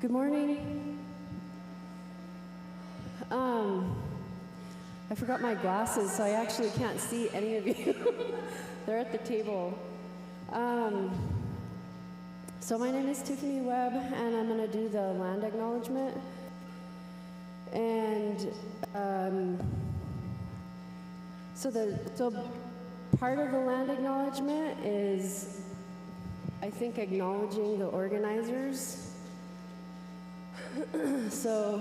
Good morning. I forgot my glasses, so I actually can't see any of you. They're at the table. So my name is Tiffany Webb, and I'm going to do the land acknowledgement. And so part of the land acknowledgement is, I think, acknowledging the organizers. So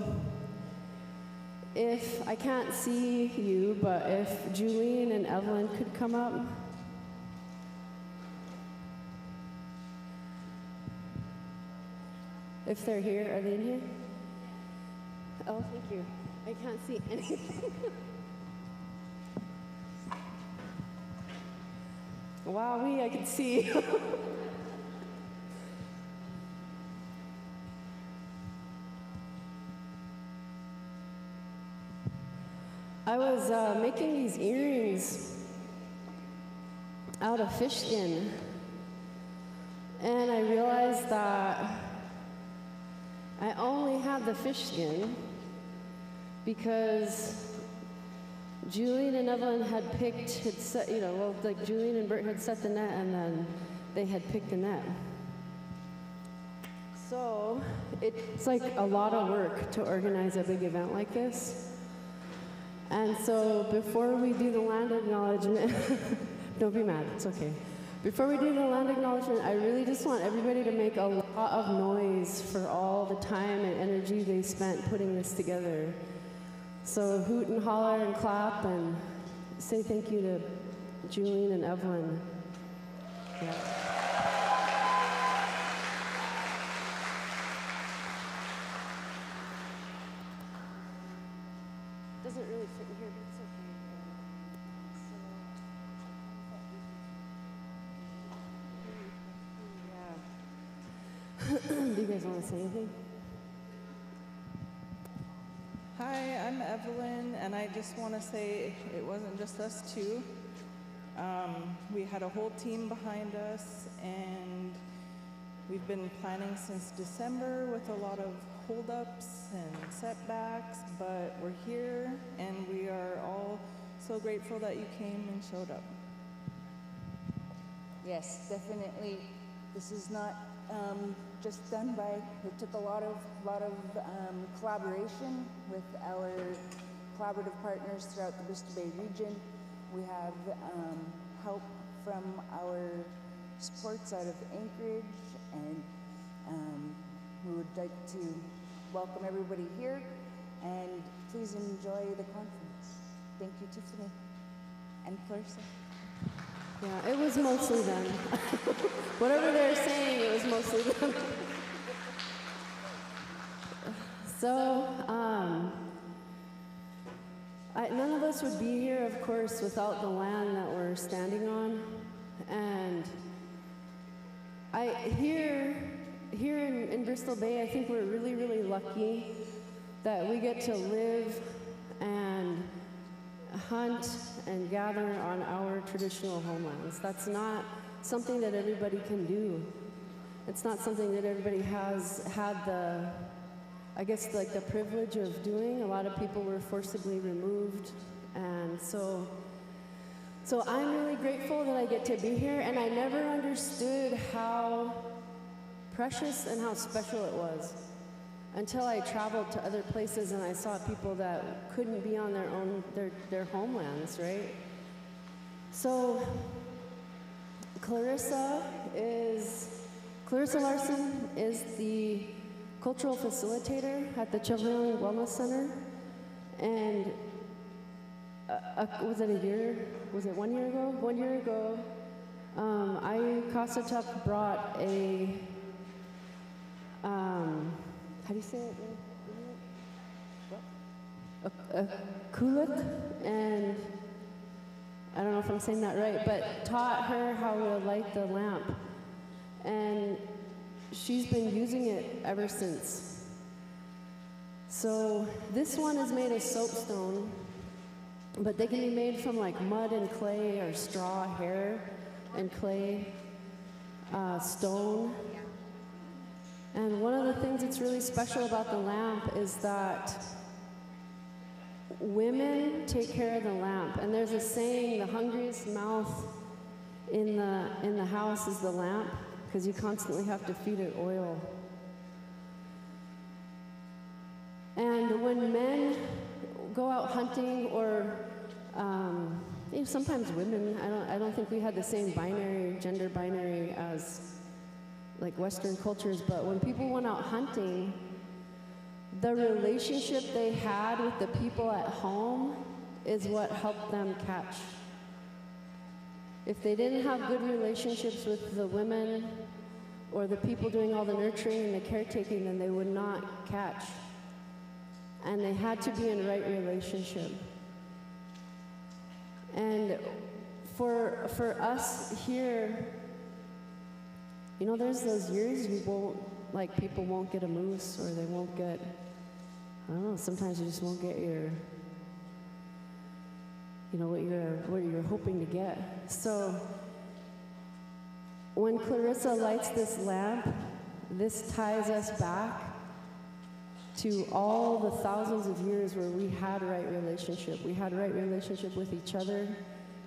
if I can't see you, but if Julian and Evelyn could come up. If they're here, are they in here? Oh, thank you. I can't see anything. Wowee, I can see. I was making these earrings out of fish skin, and I realized that I only had the fish skin because Julian and Evelyn had set, Julian and Bert had set the net, and then they had picked the net. So it's like a lot of work to organize a big event like this. And so before we do the land acknowledgement, don't be mad, it's okay. Before we do the land acknowledgement, I really just want everybody to make a lot of noise for all the time and energy they spent putting this together. So hoot and holler and clap and say thank you to Julian and Evelyn. Yeah. Doesn't really fit in here, but it's okay. Do you guys want to say anything? Hi, I'm Evelyn, and I just want to say it wasn't just us two. We had a whole team behind us, and we've been planning since December with a lot of holdups and setbacks, but we're here, and we are all so grateful that you came and showed up. Yes, definitely. This is not just done by, it took a lot of collaboration with our collaborative partners throughout the Bristol Bay region. We have help from our supports out of Anchorage, and we would like to welcome everybody here, and please enjoy the conference. Thank you, Tiffany and Clarissa. Yeah, it was mostly them. Whatever they're saying, it was mostly them. So, none of us would be here, of course, without the land that we're standing on. And here in Bristol Bay, I think we're really, really lucky that we get to live and hunt and gather on our traditional homelands. That's not something that everybody can do. It's not something that everybody has had the privilege of doing. A lot of people were forcibly removed, and so I'm really grateful that I get to be here, and I never understood how precious and how special it was until I traveled to other places and I saw people that couldn't be on their homelands, right? So Clarissa Larson is the cultural facilitator at the Children Wellness Center, and was it 1 year ago? 1 year ago, Kasatup brought a, how do you say it? A kuluk, and I don't know if I'm saying that right, but taught her how to light the lamp. And she's been using it ever since. So this one is made of soapstone, but they can be made from like mud and clay or straw, hair and clay, stone. And one of the things that's really special about the lamp is that women take care of the lamp. And there's a saying, the hungriest mouth in the house is the lamp, because you constantly have to feed it oil. And when men go out hunting, or sometimes women, I don't think we had the same gender binary as like Western cultures, but when people went out hunting, the relationship they had with the people at home is what helped them catch. If they didn't have good relationships with the women or the people doing all the nurturing and the caretaking, then they would not catch. And they had to be in right relationship. And for us here, there's those years people won't get a moose, or they won't get, I don't know, sometimes you just won't get your, what you're hoping to get. So when Clarissa lights this lamp, this ties us back to all the thousands of years where we had right relationship. We had right relationship with each other.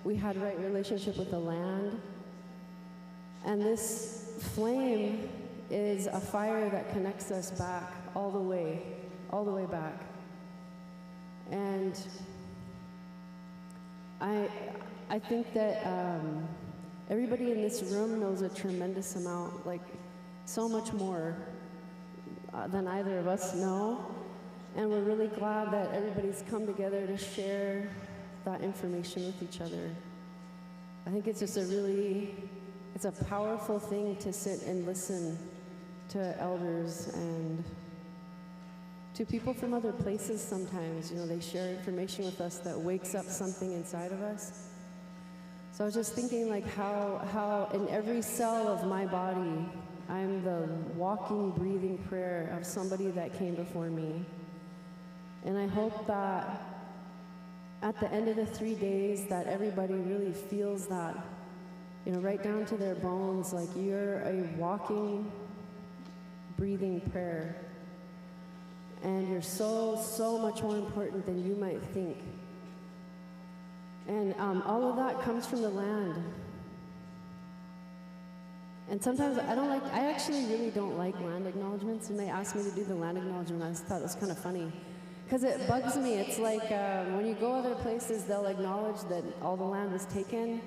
We had right relationship with the land. And this flame is a fire that connects us back all the way back. And I think that everybody in this room knows a tremendous amount, like so much more than either of us know. And we're really glad that everybody's come together to share that information with each other. I think it's just it's a powerful thing to sit and listen to elders and to people from other places sometimes. They share information with us that wakes up something inside of us. So I was just thinking like how in every cell of my body, I'm the walking, breathing prayer of somebody that came before me. And I hope that at the end of the 3 days that everybody really feels that, right down to their bones, like you're a walking, breathing prayer. And you're so much more important than you might think. And all of that comes from the land. And sometimes I actually really don't like land acknowledgements. When they asked me to do the land acknowledgement, I just thought it was kind of funny. Because it bugs me. It's like when you go other places, they'll acknowledge that all the land was taken,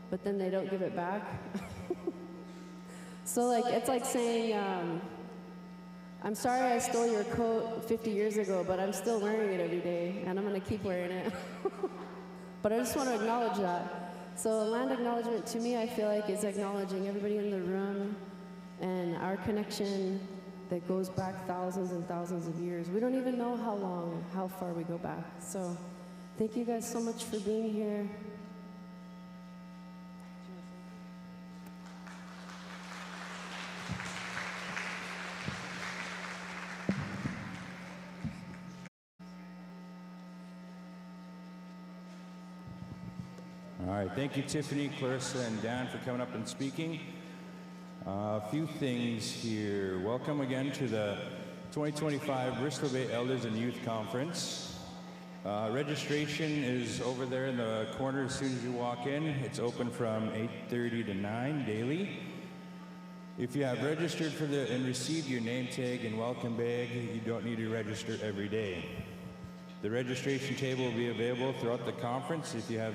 but then they don't give it back. So it's like saying, I'm sorry I stole your coat 50 years ago, but I'm still wearing it every day, and I'm going to keep wearing it. But I just want to acknowledge that. So land acknowledgement to me, I feel like, is acknowledging everybody in the room and our connection that goes back thousands and thousands of years. We don't even know how far we go back. So thank you guys so much for being here. All right, thank you, Tiffany, Clarissa, and Dan for coming up and speaking. A few things here. Welcome again to the 2025 Bristol Bay Elders and Youth Conference. Registration is over there in the corner as soon as you walk in. It's open from 8:30 to 9 daily. If you have registered for and received your name tag and welcome bag, you don't need to register every day. The registration table will be available throughout the conference. If you have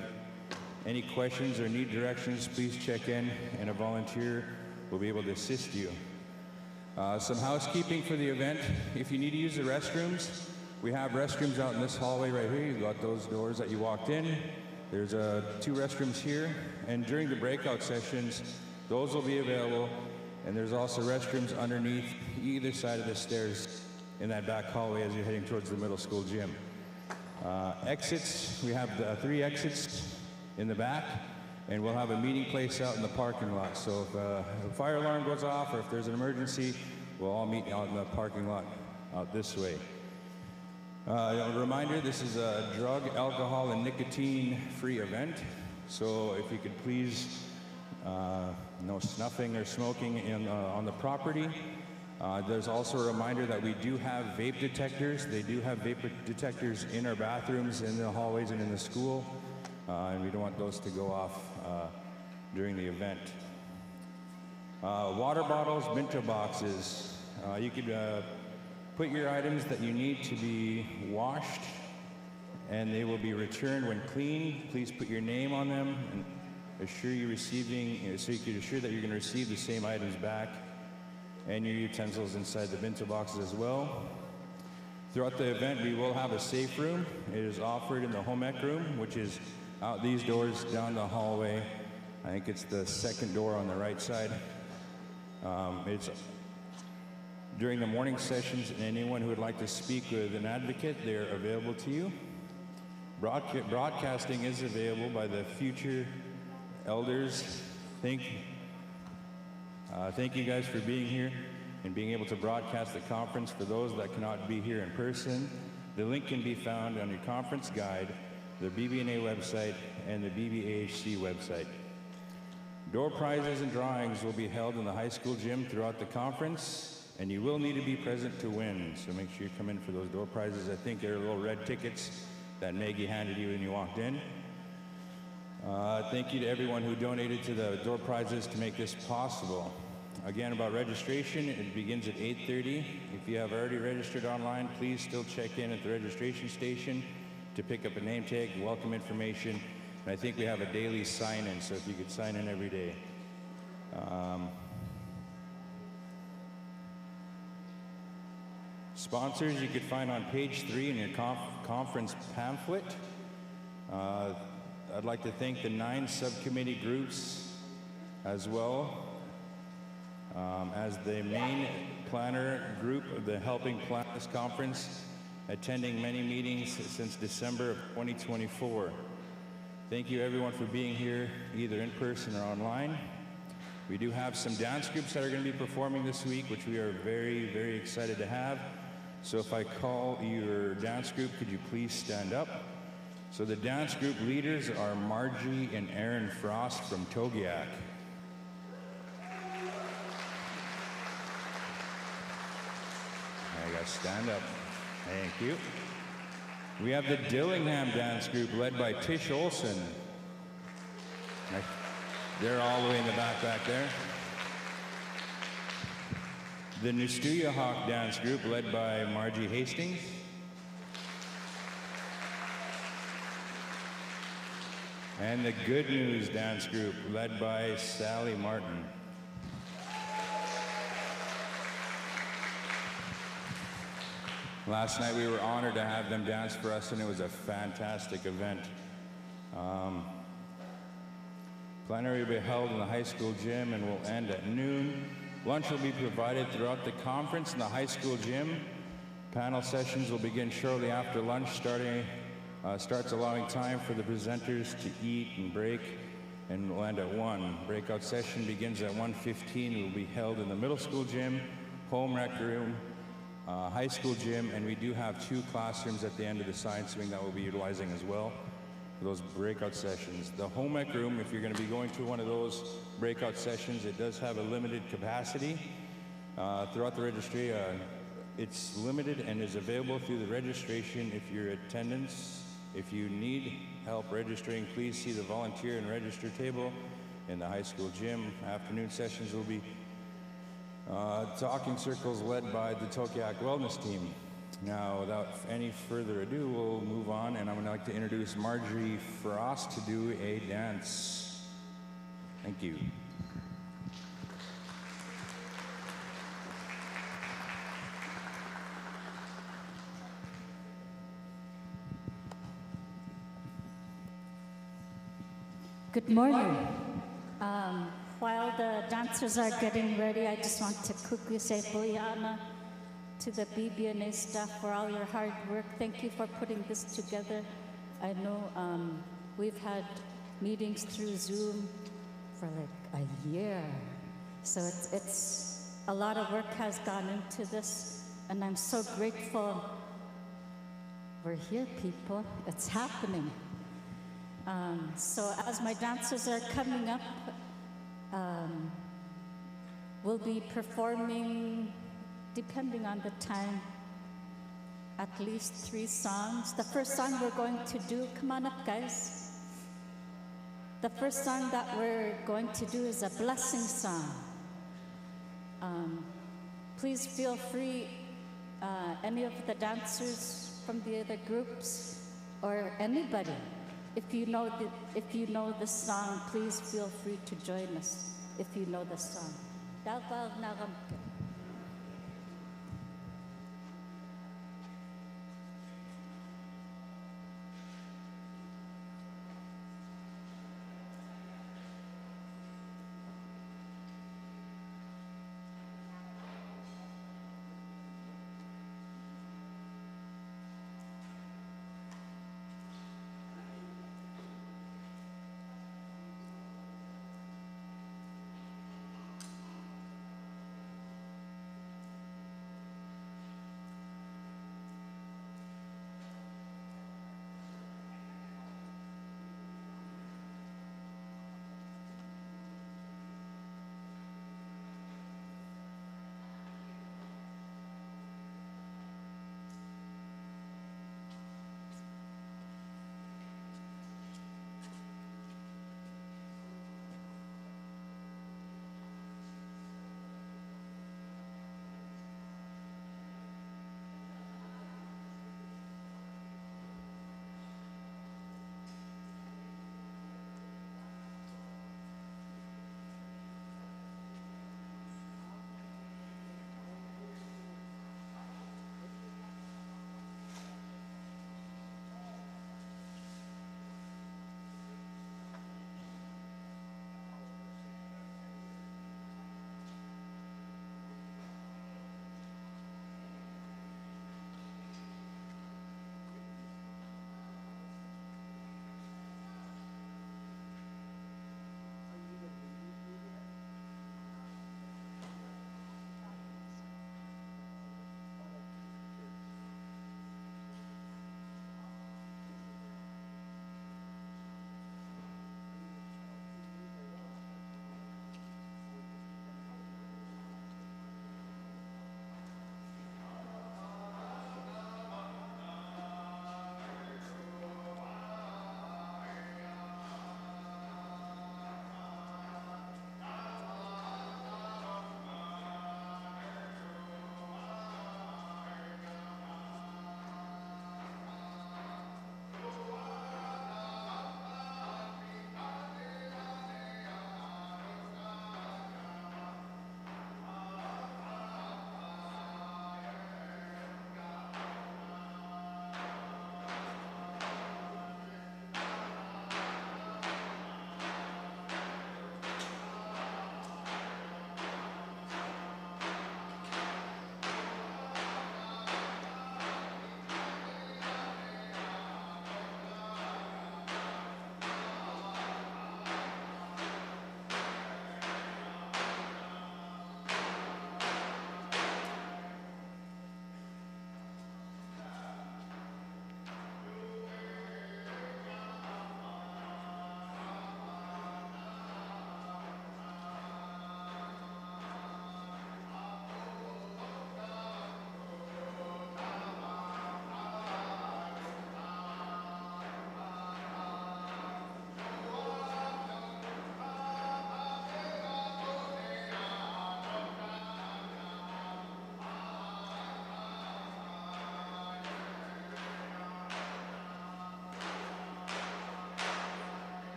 any questions or need directions, please check in and a volunteer will be able to assist you. Some housekeeping for the event. If you need to use the restrooms, we have restrooms out in this hallway right here. You've got those doors that you walked in. There's 2 restrooms here. And during the breakout sessions, those will be available. And there's also restrooms underneath either side of the stairs in that back hallway as you're heading towards the middle school gym. Exits, we have 3 exits in the back, and we'll have a meeting place out in the parking lot. So if a fire alarm goes off or if there's an emergency, we'll all meet out in the parking lot out this way. A reminder, this is a drug, alcohol, and nicotine-free event. So if you could please, no snuffing or smoking on the property. There's also a reminder that we do have vape detectors. They do have vape detectors in our bathrooms, in the hallways, and in the school. And we don't want those to go off during the event. Water bottles, bento boxes. You could put your items that you need to be washed, and they will be returned when clean. Please put your name on them and assure you receiving, so you can assure that you're going to receive the same items back, and your utensils inside the bento boxes as well. Throughout the event, we will have a safe room. It is offered in the home ec room, which is out these doors down the hallway. I think it's the second door on the right side. It's during the morning sessions, and anyone who would like to speak with an advocate, they're available to you. Broadcasting is available by the future elders. Thank you guys for being here and being able to broadcast the conference for those that cannot be here in person. The link can be found on your conference guide, the BBNA website, and the BBAHC website. Door prizes and drawings will be held in the high school gym throughout the conference, and you will need to be present to win, so make sure you come in for those door prizes. I think they're little red tickets that Maggie handed you when you walked in. Thank you to everyone who donated to the door prizes to make this possible. Again, about registration, it begins at 8:30. If you have already registered online, please still check in at the registration station to pick up a name tag, welcome information, and I think we have a daily sign-in, so if you could sign in every day. Sponsors you could find on page 3 in your conference pamphlet. I'd like to thank the 9 subcommittee groups as well as the main planner group of the Helping Plan This Conference, attending many meetings since December of 2024. Thank you everyone for being here, either in person or online. We do have some dance groups that are going to be performing this week, which we are very, very excited to have. So if I call your dance group, could you please stand up? So the dance group leaders are Margie and Aaron Frost from Togiak. I gotta stand up. Thank you. We have the Dillingham dance group led by Tish Olson. They're all the way in the back there. The Nustuya Hawk dance group led by Margie Hastings. And the Good News dance group led by Sally Martin. Last night we were honored to have them dance for us, and it was a fantastic event. Plenary will be held in the high school gym and will end at noon. Lunch will be provided throughout the conference in the high school gym. Panel sessions will begin shortly after lunch, starts allowing time for the presenters to eat and break, and will end at 1. Breakout session begins at 1:15. It will be held in the middle school gym, home rec room, high school gym, and we do have 2 classrooms at the end of the science wing that we'll be utilizing as well for those breakout sessions. The home ec room, if you're going to be going to one of those breakout sessions, it does have a limited capacity. Throughout the registry, it's limited and is available through the registration. If your attendance, if you need help registering, please see the volunteer and register table in the high school gym. Afternoon sessions will be talking circles led by the Tokiak Wellness Team. Now, without any further ado, we'll move on, and I would like to introduce Marjorie Frost to do a dance. Thank you. Good morning. While the dancers are getting ready, I just want to quickly say Booyana to the BBNA staff for all your hard work. Thank you for putting this together. I know we've had meetings through Zoom for like a year. So it's a lot of work has gone into this, and I'm so grateful. We're here, people. It's happening. So as my dancers are coming up, we'll be performing depending on the time, at least 3 songs. The first song we're going to do, come on up, guys. The first song that we're going to do is a blessing song. Please feel free, any of the dancers from the other groups, or anybody, if you know the song, please feel free to join us if you know the song.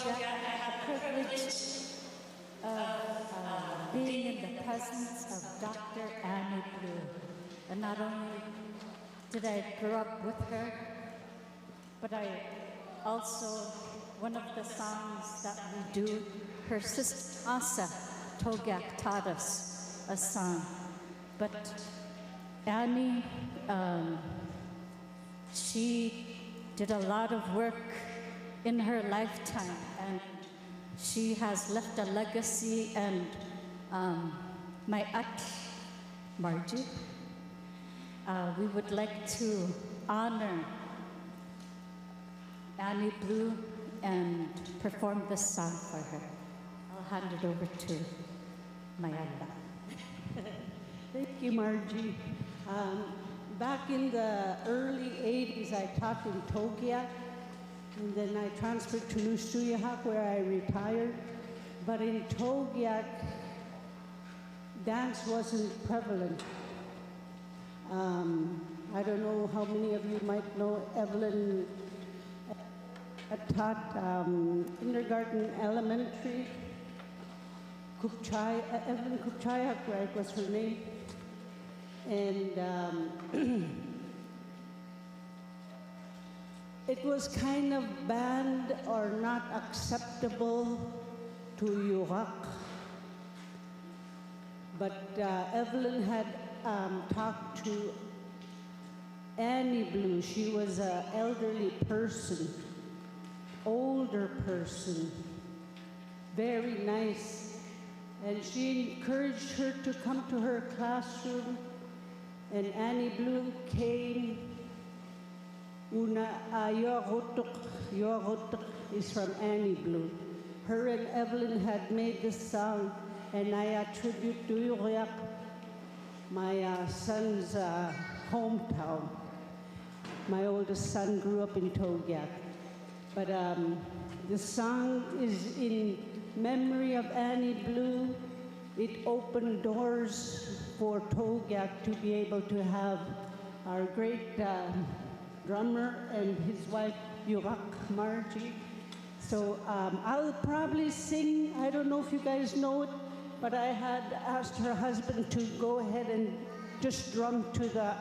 Toga, I had the privilege of being in the presence of Dr. Annie Blue. And not only did I grow up with her, but I also, one of the songs that we do, her sister Asa Togak taught us a song. But Annie, she did a lot of work in her lifetime, and she has left a legacy, and my aunt, Margie, we would like to honor Annie Blue and perform this song for her. I'll hand it over to my aunt. Thank you, Margie. Back in the early 80s, I taught in Togiak, and then I transferred to Nusuyahak, where I retired. But in Togiak, dance wasn't prevalent. I don't know how many of you might know Evelyn taught kindergarten, elementary. Evelyn Kupchaya, right, was her name. And it was kind of banned or not acceptable to Yuraq. But Evelyn had talked to Annie Blue. She was an elderly person, older person, very nice. And she encouraged her to come to her classroom, and Annie Blue came. Yuraq is from Annie Blue. Her and Evelyn had made this song, and I attribute to Yuraq, my son's hometown. My oldest son grew up in Togiak. But the song is in memory of Annie Blue. It opened doors for Togiak to be able to have our great drummer and his wife, Yuraq, Margie. So I'll probably sing, I don't know if you guys know it, but I had asked her husband to go ahead and just drum to the,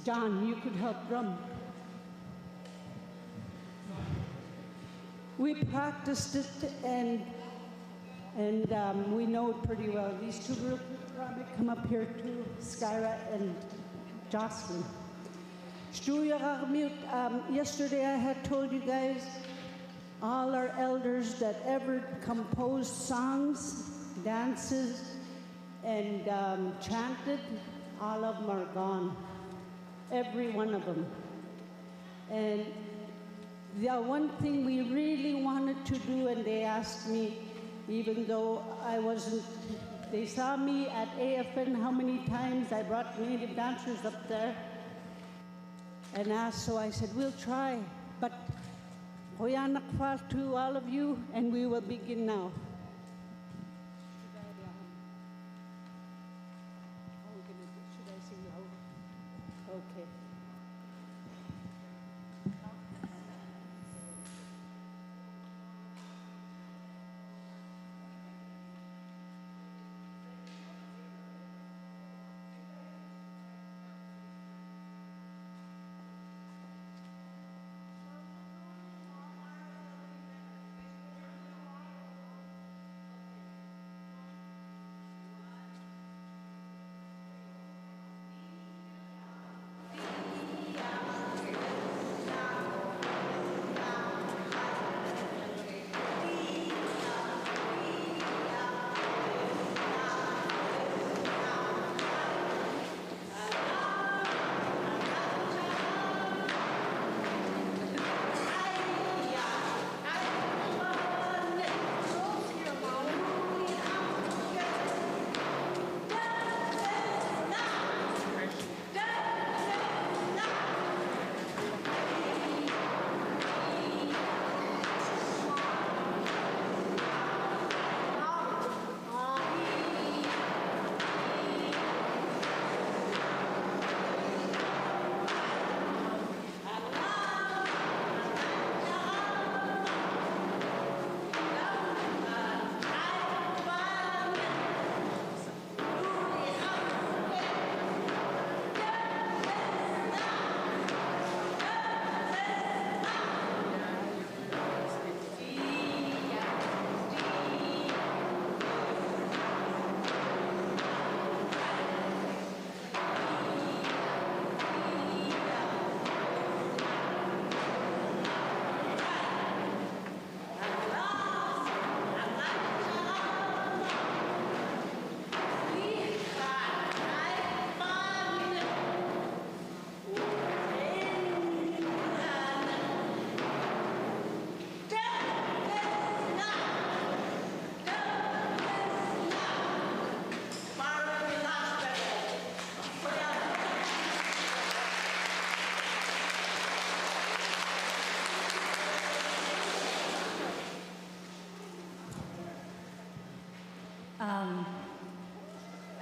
John, you could help drum. We practiced it, and we know it pretty well. These two will probably come up here too, Skyra and Jocelyn. Yesterday I had told you guys all our elders that ever composed songs, dances, and chanted, all of them are gone. Every one of them. And the one thing we really wanted to do, and they asked me, even though I wasn't, they saw me at AFN how many times I brought native dancers up there and asked, so I said, we'll try. But Hoyanak Far to all of you, and we will begin now. Should I sing loud? Okay.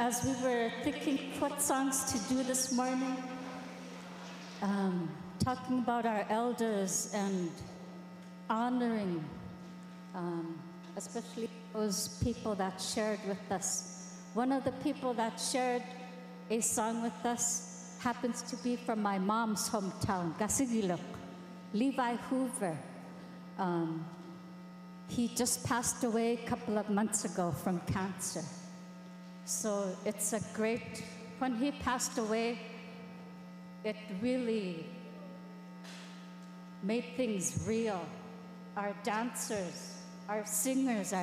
as we were thinking what songs to do this morning, talking about our elders and honoring, especially those people that shared with us. One of the people that shared a song with us happens to be from my mom's hometown, Gasigilok, Levi Hoover. He just passed away a couple of months ago from cancer. So it's a great, when he passed away, it really made things real. Our dancers, our singers,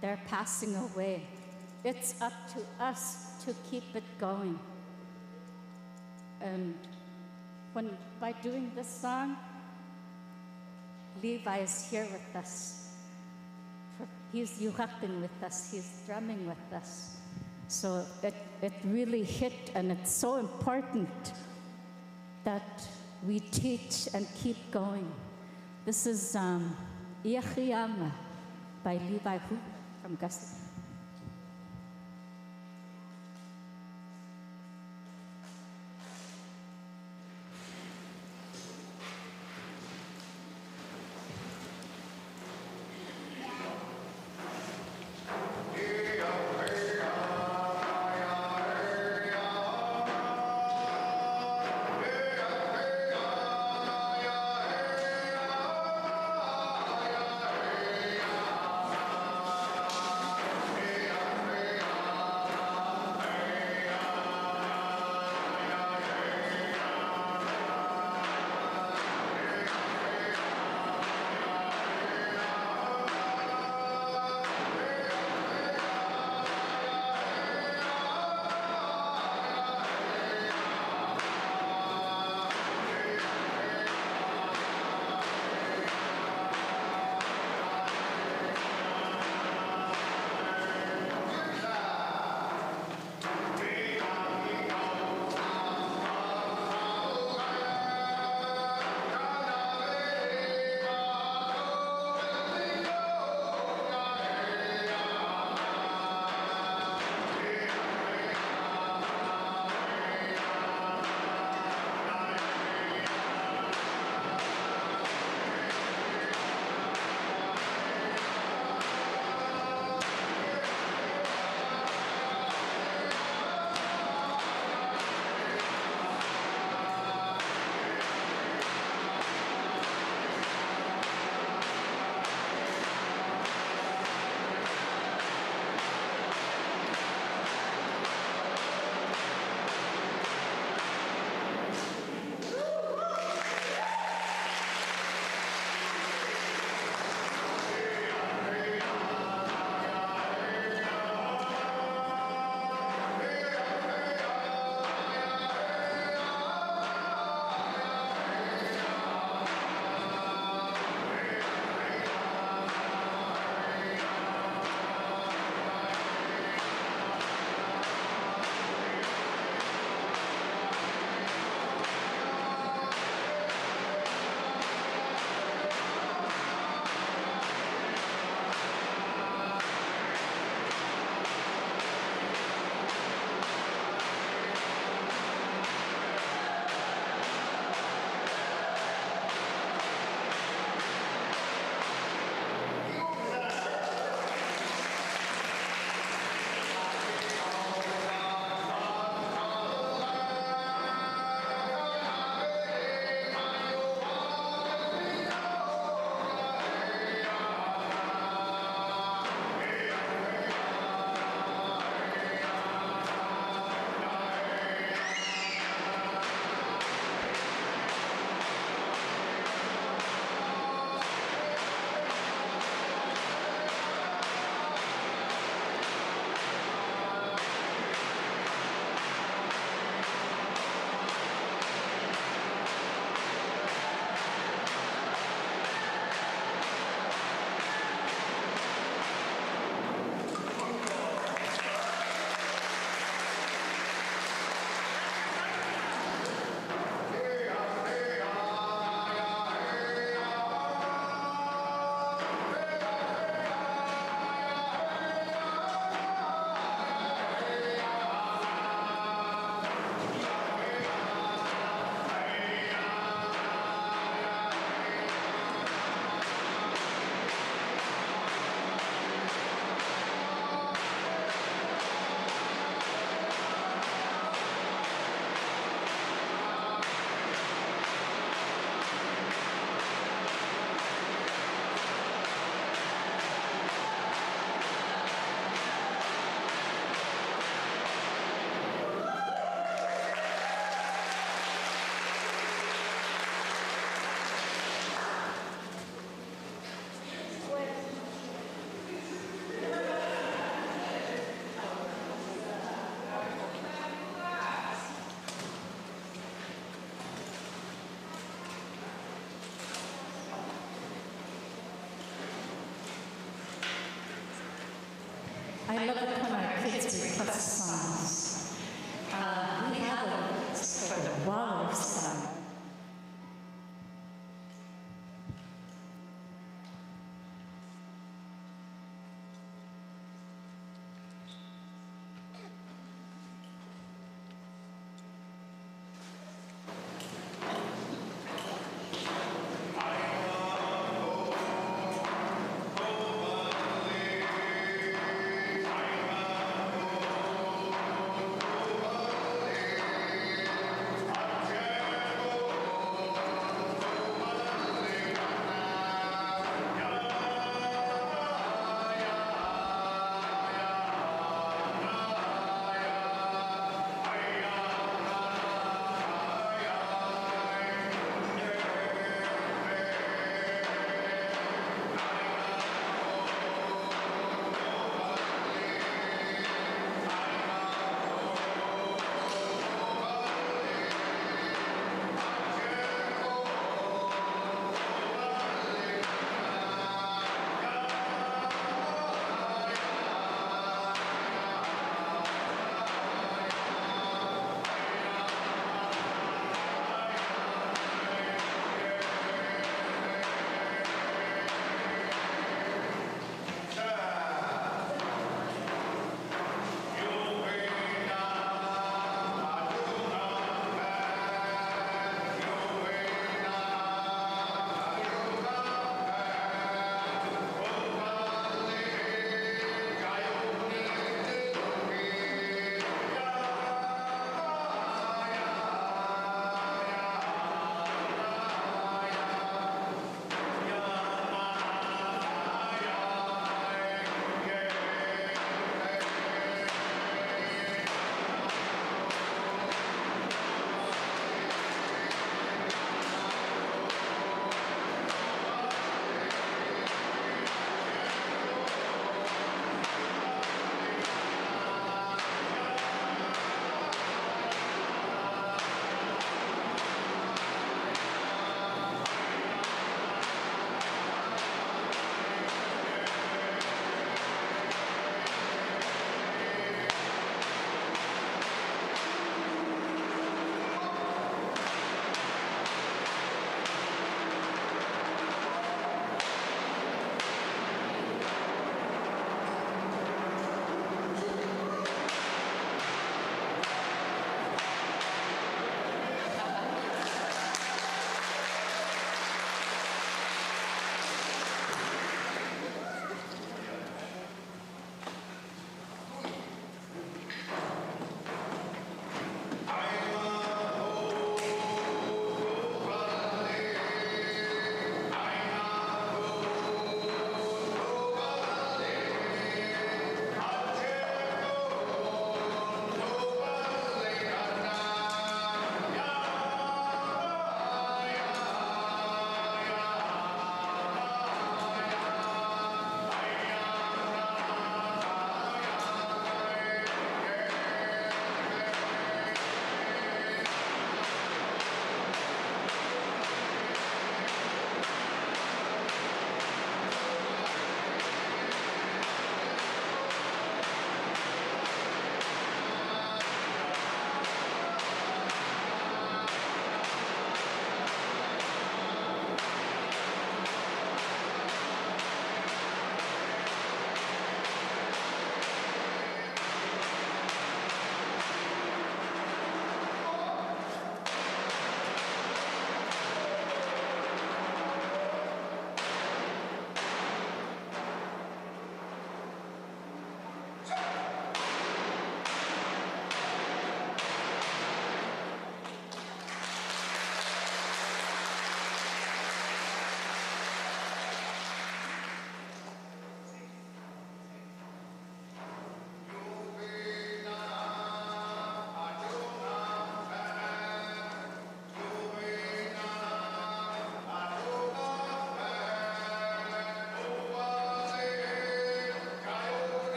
they're passing away. It's up to us to keep it going. And by doing this song, Levi is here with us. He's Yuraqing with us, he's drumming with us. So it really hit, and it's so important that we teach and keep going. This is Iachiyama by Levi Hoover from Gus.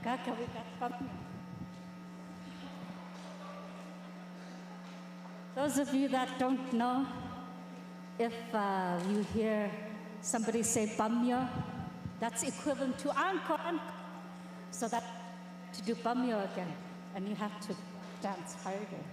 Kaka, we got pumpkin. Those of you that don't know, if you hear somebody say bamyo, that's equivalent to encore. So that to do bamyo again, and you have to dance harder.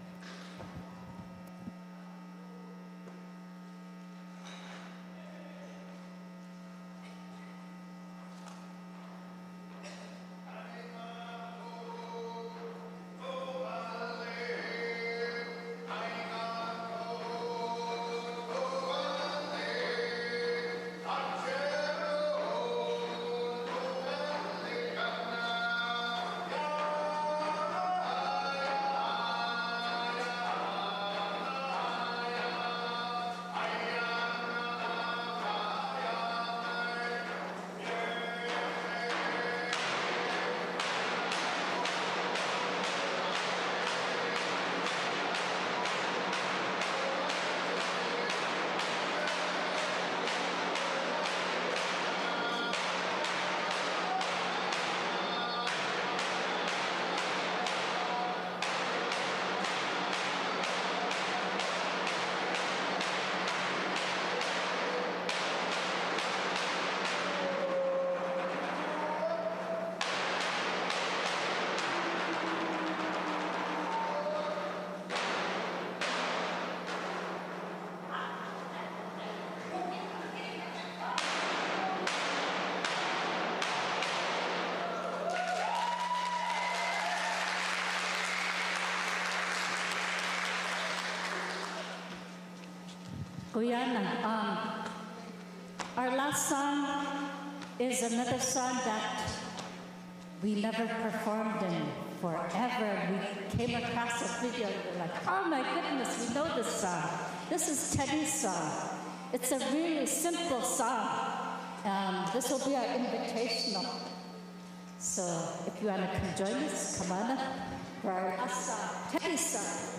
Guyana. Our last song is another song that we never performed in forever. We came across a video and we're like, oh my goodness, we know this song. This is Teddy's song. It's a really simple song. This will be our invitational. So if you want to come join us, come on up for our last song, Teddy's song.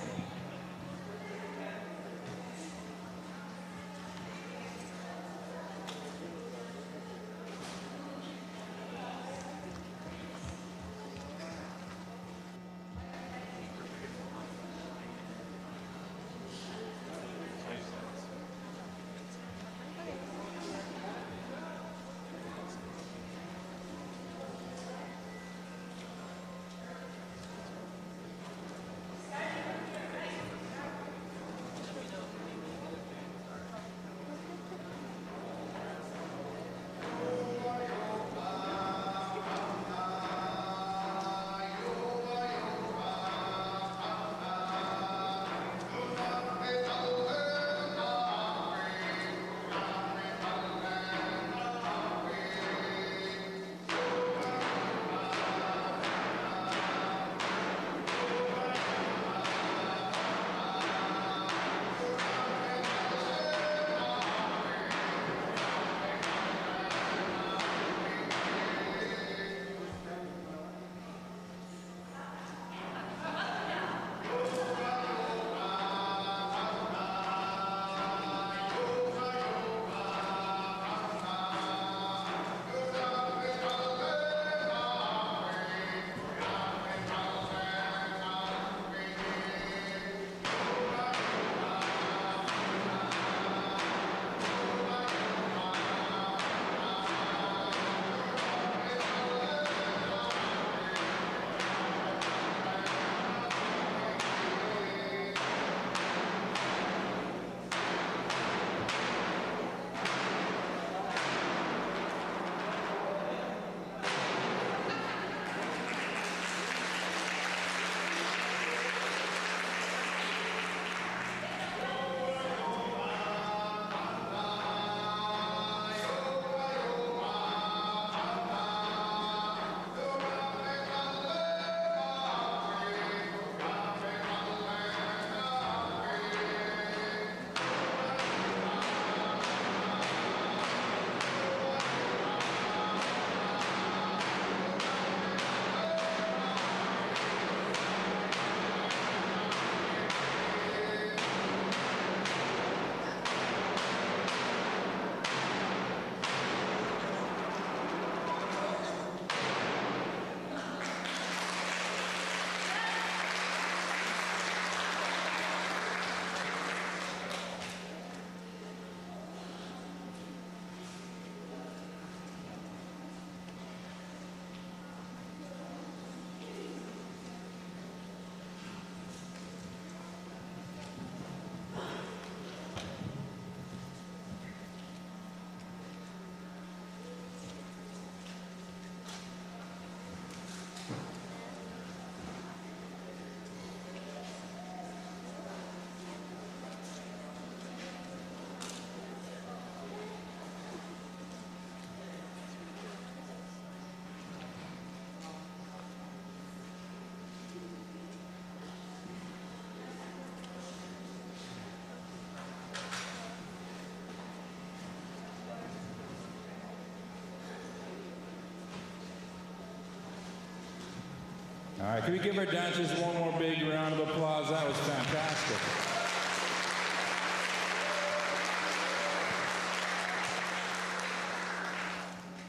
All right, can we give our dancers one more big round of applause? That was fantastic.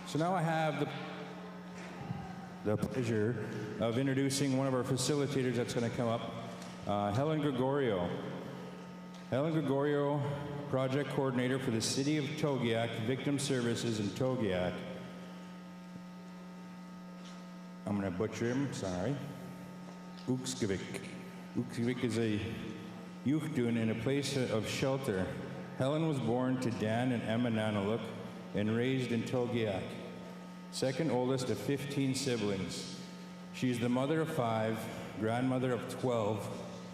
So now I have the pleasure of introducing one of our facilitators that's going to come up, Helen Gregorio. Helen Gregorio, project coordinator for the City of Togiak Victim Services in Togiak. I'm going to butcher him, sorry. Ukskivik. Ukskivik is a Yuchtun in a place of shelter. Helen was born to Dan and Emma Nanaluk and raised in Togiak, second oldest of 15 siblings. She is the mother of 5, grandmother of 12,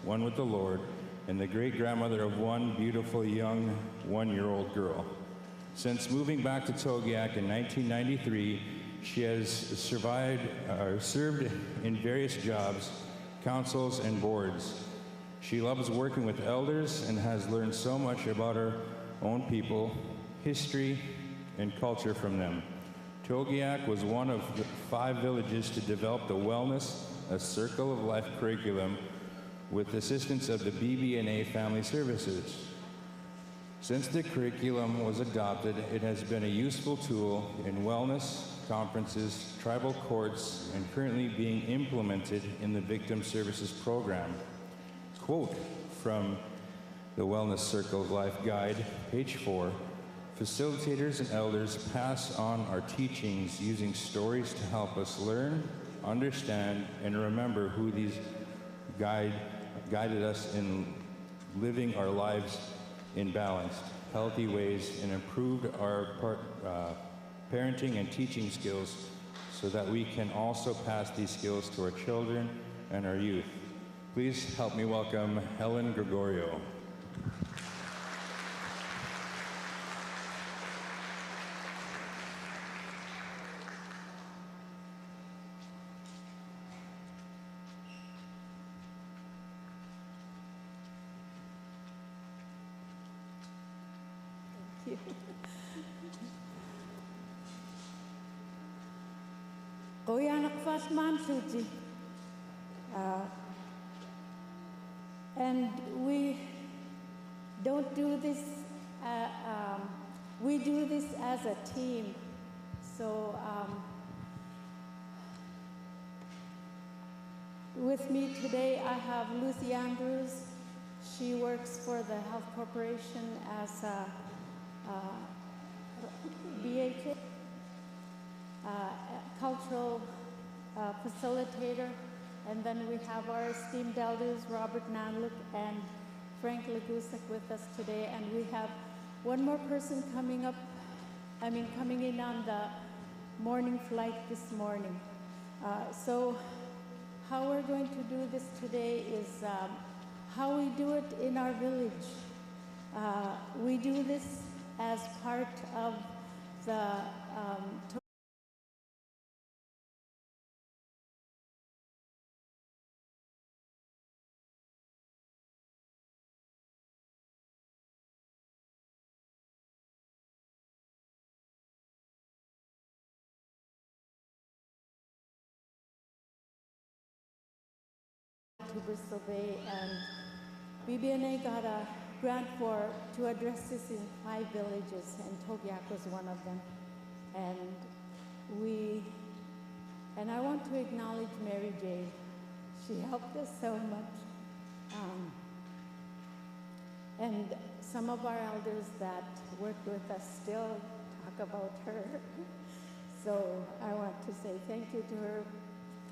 one with the Lord, and the great-grandmother of one beautiful young 1-year-old girl. Since moving back to Togiak in 1993, she has served in various jobs, councils, and boards. She loves working with elders and has learned so much about her own people, history, and culture from them. Togiak was one of the 5 villages to develop the Wellness, a Circle of Life curriculum with assistance of the BBNA Family Services. Since the curriculum was adopted, it has been a useful tool in wellness, conferences, tribal courts, and currently being implemented in the Victim Services Program. Quote from the Wellness Circle of Life Guide, page 4, facilitators and elders pass on our teachings using stories to help us learn, understand, and remember who these guided us in living our lives in balanced, healthy ways and improved our parenting and teaching skills so that we can also pass these skills to our children and our youth. Please help me welcome Helen Gregorio. And we don't do this, we do this as a team. So with me today, I have Lucy Andrews. She works for the Health Corporation as a BHA, cultural facilitator. And then we have our esteemed elders, Robert Nanluk and Frank Legusek with us today. And we have one more person coming in on the morning flight this morning. So how we're going to do this today is how we do it in our village. We do this as part of the to Bristol Bay, and BBNA got a grant to address this in 5 villages, and Togiak was one of them. And I want to acknowledge Mary J. She helped us so much. And some of our elders that worked with us still talk about her. So I want to say thank you to her.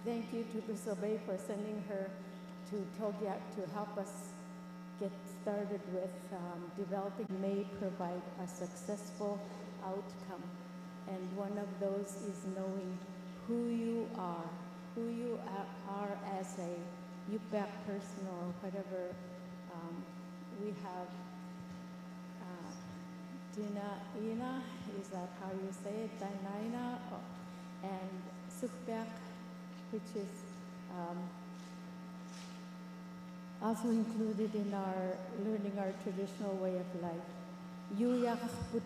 Thank you to Bristol Bay for sending her to Togiak to help us get started with developing may provide a successful outcome. And one of those is knowing who you are as a Yuraq person or whatever. We have Ina, is that how you say it? Dinaina, and Sukbek, which is also included in our learning our traditional way of life. Yuraq put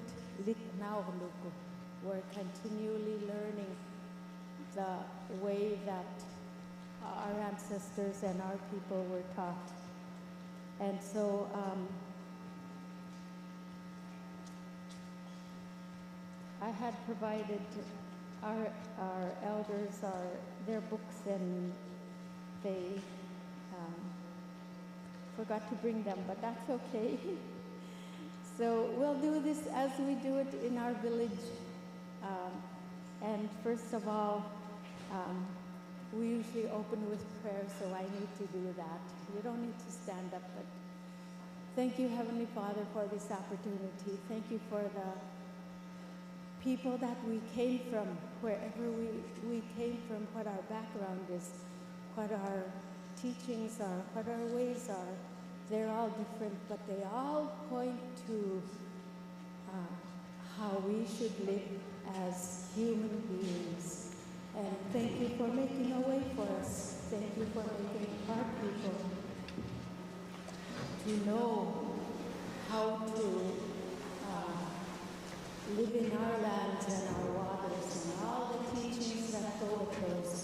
litnauluku. We're continually learning the way that our ancestors and our people were taught. And so I had provided our elders their books, and they forgot to bring them, but that's okay. So we'll do this as we do it in our village. And first of all, we usually open with prayer, so I need to do that. You don't need to stand up, but thank you, Heavenly Father, for this opportunity. Thank you for the people that we came from, wherever we came from, what our background is, what our teachings are, what our ways are. They're all different, but they all point to how we should live as human beings. And thank you for making a way for us. Thank you for making our people to know how to live in our lands and our waters, and all the teachings that go with those.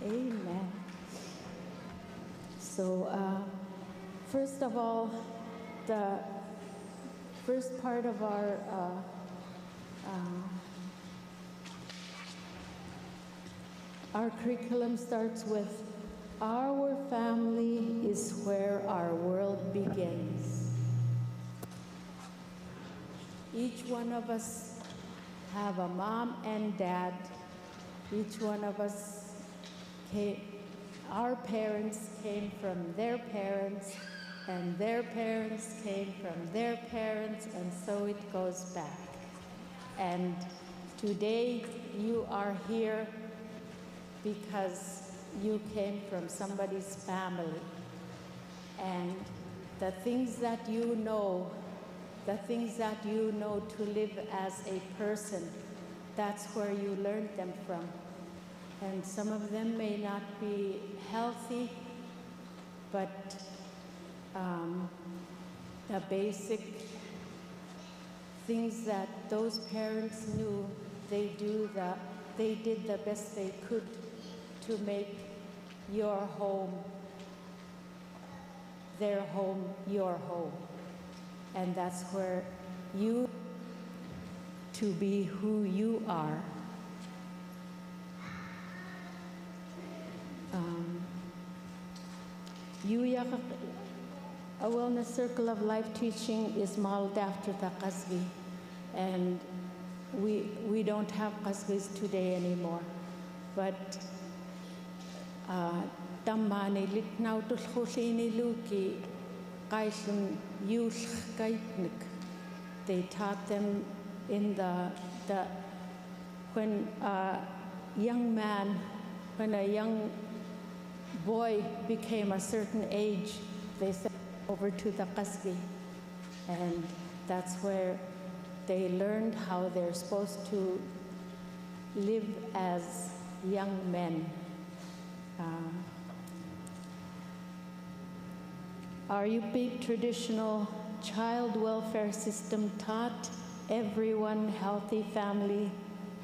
Amen. So, first of all, the first part of our curriculum starts with, our family is where our world begins. Each one of us have a mom and dad. Each one of us our parents came from their parents, and their parents came from their parents, and so it goes back. And today you are here because you came from somebody's family. And the things that you know to live as a person, that's where you learned them from. And some of them may not be healthy, but the basic things that those parents knew, they did the best they could to make your home, their home, your home. And that's where you to be who you are. Yuraq, a wellness circle of life teaching, is modeled after the Qasbi, and we don't have Qasbis today anymore. But Tammani litnau tulkhulini luki qaisum yulh kaitnik. They taught them in when a young boy became a certain age, they sent over to the Qasbi, and that's where they learned how they're supposed to live as young men. Our Yupi traditional child welfare system taught everyone healthy family,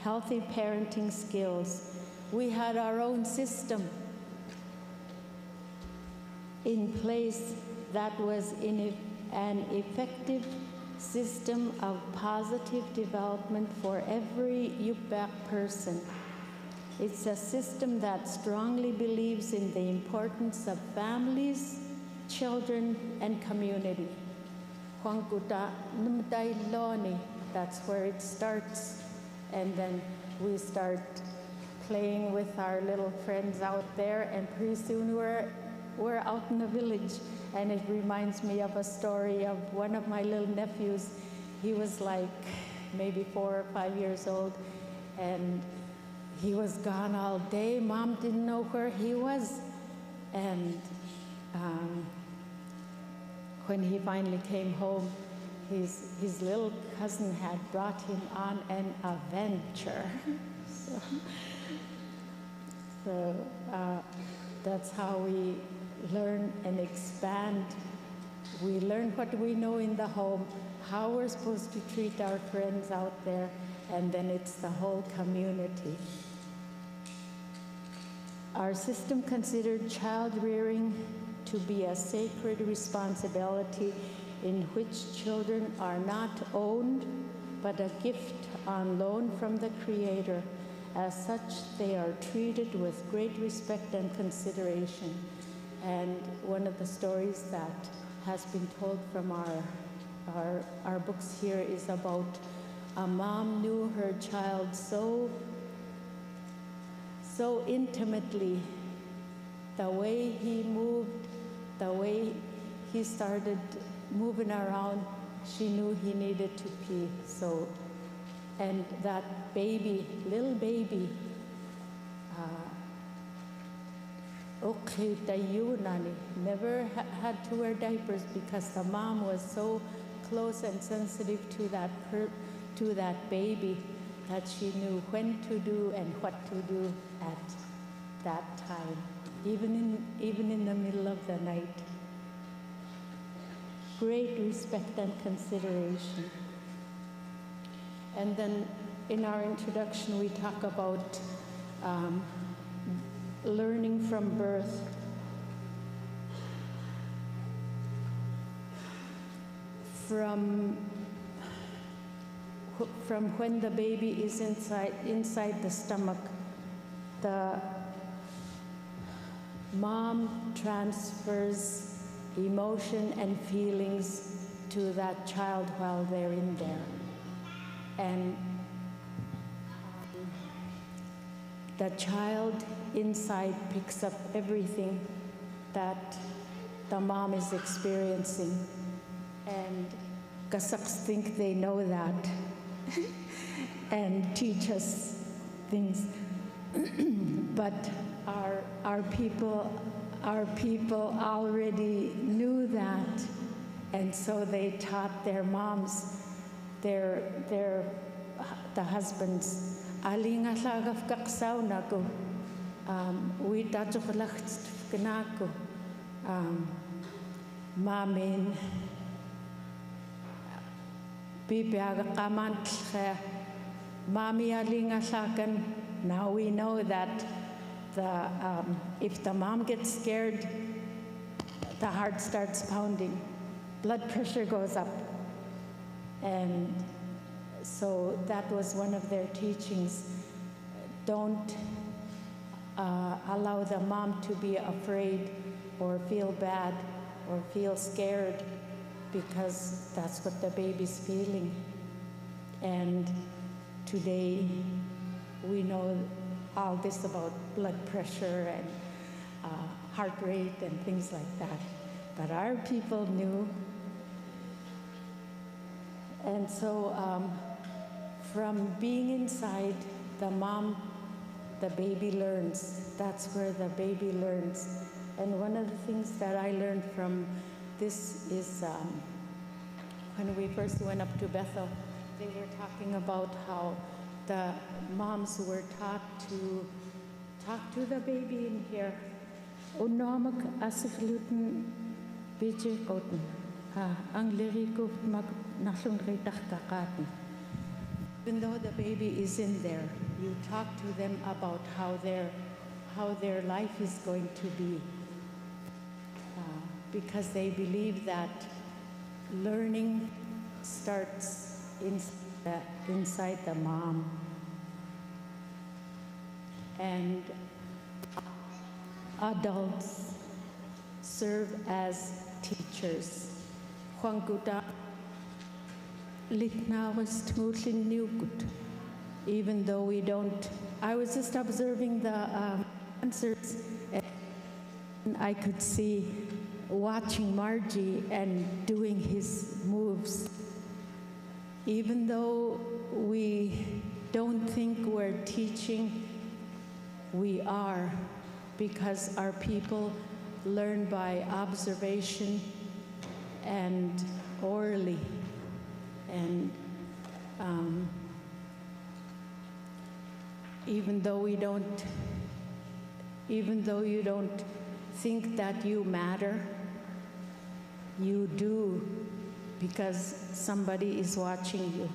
healthy parenting skills. We had our own system in place that was an effective system of positive development for every Yuraq person. It's a system that strongly believes in the importance of families, children, and community. That's where it starts, and then we start playing with our little friends out there, and pretty soon we're out in the village. And it reminds me of a story of one of my little nephews. He was like maybe 4 or 5 years old, and he was gone all day. Mom didn't know where he was. And when he finally came home, his little cousin had brought him on an adventure. So that's how we learn and expand. We learn what we know in the home, how we're supposed to treat our friends out there, and then it's the whole community. Our system considered child rearing to be a sacred responsibility in which children are not owned, but a gift on loan from the Creator. As such, they are treated with great respect and consideration. And one of the stories that has been told from our books here is about a mom knew her child so intimately. The way he moved, the way he started moving around, she knew he needed to pee. So, and that baby, little baby, never had to wear diapers because the mom was so close and sensitive to that baby that she knew when to do and what to do at that time, even in the middle of the night. Great respect and consideration. And then in our introduction, we talk about learning from birth. From when the baby is inside the stomach, the mom transfers emotion and feelings to that child while they're in there. And the child inside picks up everything that the mom is experiencing. And Kasaks think they know that and teach us things. But our people already knew that, and so they taught their moms, the husbands, alinga lagaf kaksaw nago, we tajukalacht knaku, mamin, bibiaga kamant, mami alinga lagan. Now we know that if the mom gets scared, the heart starts pounding, blood pressure goes up. And so that was one of their teachings. Don't allow the mom to be afraid or feel bad or feel scared, because that's what the baby's feeling. And today we know all this about blood pressure and heart rate and things like that. But our people knew. And so from being inside, the baby learns. That's where the baby learns. And one of the things that I learned from this is when we first went up to Bethel, they were talking about how the moms were taught to talk to the baby in here. Unamak asikluten bijikoten, ang liriko mag naslungritach kakaten. Even though the baby is in there, you talk to them about how their life is going to be, because they believe that learning starts inside the mom. And adults serve as teachers. Huanguda litnawis tngulin niugut. even though we don't. I was just observing the dancers, and I could see watching Margie and doing his moves. Even though we don't think we're teaching, we are, because our people learn by observation and orally. And even though you don't think that you matter, you do, because somebody is watching you.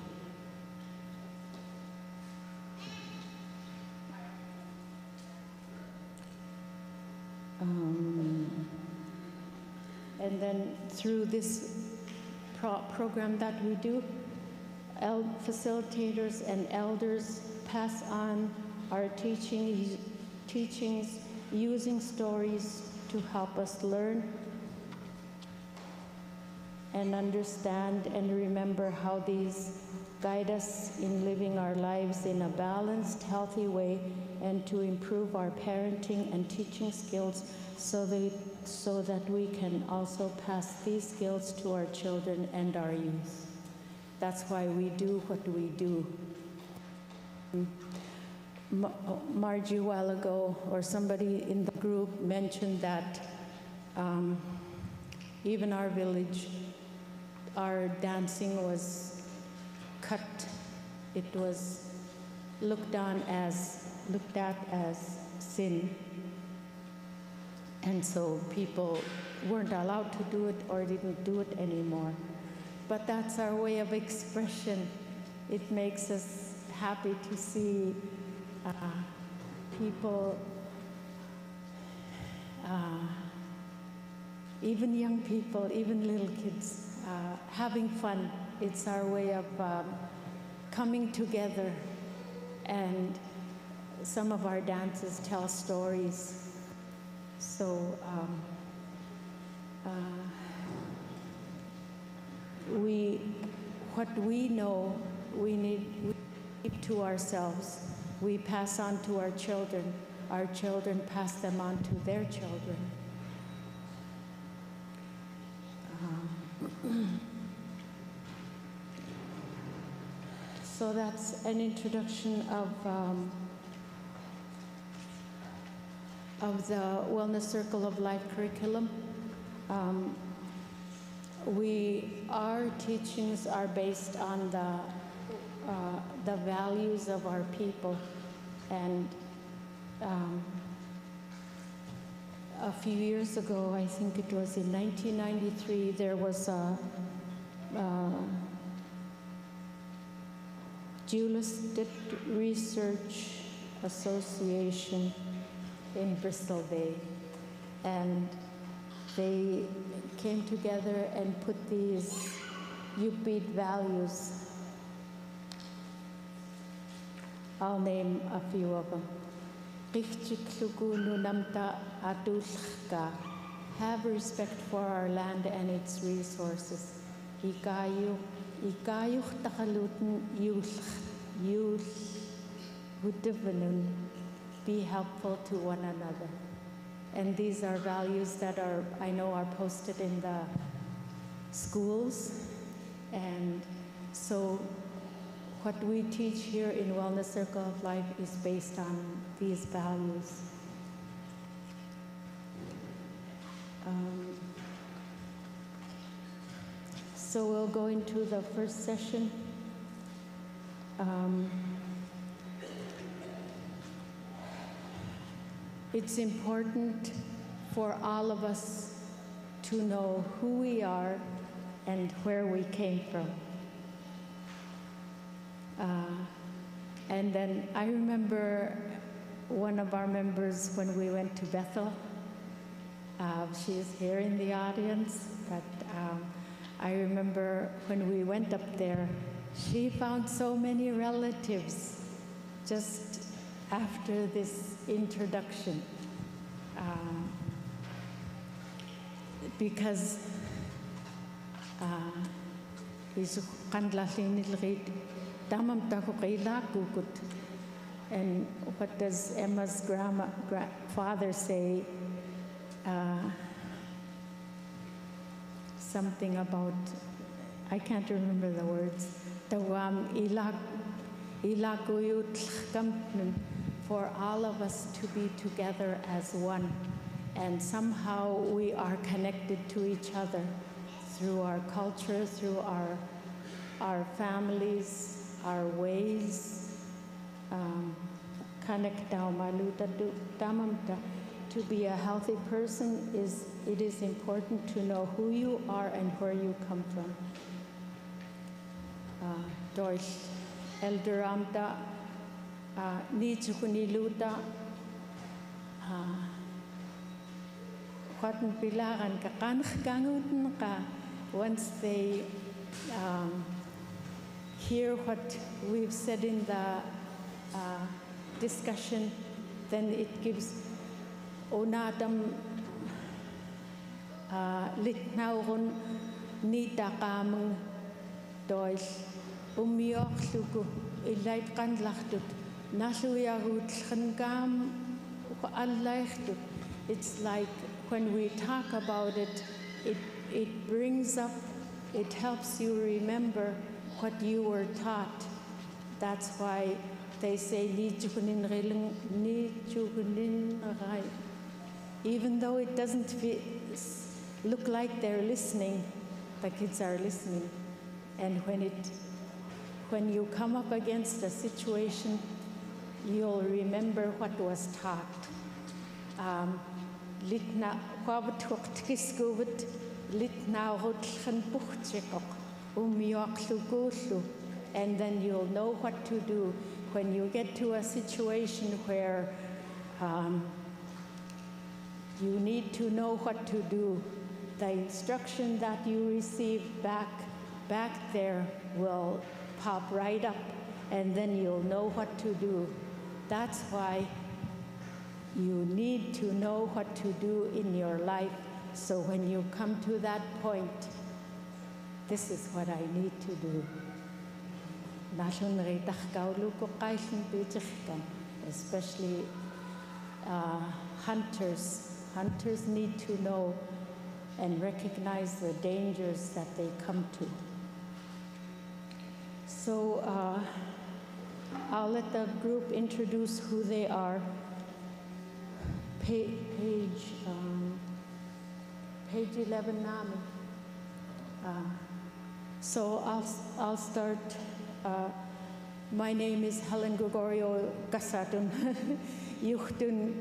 And then through this program that we do, facilitators and elders pass on our teachings using stories to help us learn and understand and remember how these guide us in living our lives in a balanced, healthy way, and to improve our parenting and teaching skills so that we can also pass these skills to our children and our youth. That's why we do what we do. Margie a while ago, or somebody in the group mentioned that even our village, our dancing was cut. It was looked at as sin. And so people weren't allowed to do it or didn't do it anymore. But that's our way of expression. It makes us happy to see people, even young people, even little kids, having fun. It's our way of coming together. And some of our dances tell stories. So what we know, we keep to ourselves. We pass on to our children pass them on to their children. So that's an introduction of the Wellness Circle of Life curriculum. Our teachings are based on the values of our people. And a few years ago, I think it was in 1993, there was a Dualistic Research Association in Bristol Bay. And they came together and put these Yupit values. I'll name a few of them. Have respect for our land and its resources. Be helpful to one another. And these are values that I know are posted in the schools. And so what we teach here in Wellness Circle of Life is based on these values. So we'll go into the first session. It's important for all of us to know who we are and where we came from. And then I remember one of our members when we went to Bethel. She's here in the audience, but I remember when we went up there, she found so many relatives just after this introduction. Because Damam taku kukut. And what does Emma's father say? Something about, I can't remember the words. Tawam ilakuyut for all of us to be together as one. And somehow we are connected to each other through our culture, through our families, our ways. To be a healthy person it is important to know who you are and where you come from. Deutsch Elder Amta Nichukuniluta once they hear what we've said in the discussion, then it gives onadam litnaurun nidaqamung Deutsch umiochluku ilait qanlachtut naluyaguthlngam allaichtut. It's like when we talk about it, it brings up, it helps you remember what you were taught. That's why they say, even though it doesn't look like they're listening, the kids are listening. And when you come up against a situation, you'll remember what was taught. Litna and then you'll know what to do when you get to a situation where you need to know what to do. The instruction that you receive back there will pop right up, and then you'll know what to do. That's why you need to know what to do in your life, so when you come to that point, this is what I need to do. Especially hunters. Hunters need to know and recognize the dangers that they come to. So I'll let the group introduce who they are. Page 11, Nami. So I'll start. My name is Helen Gregorio Gasatun. Yuchtun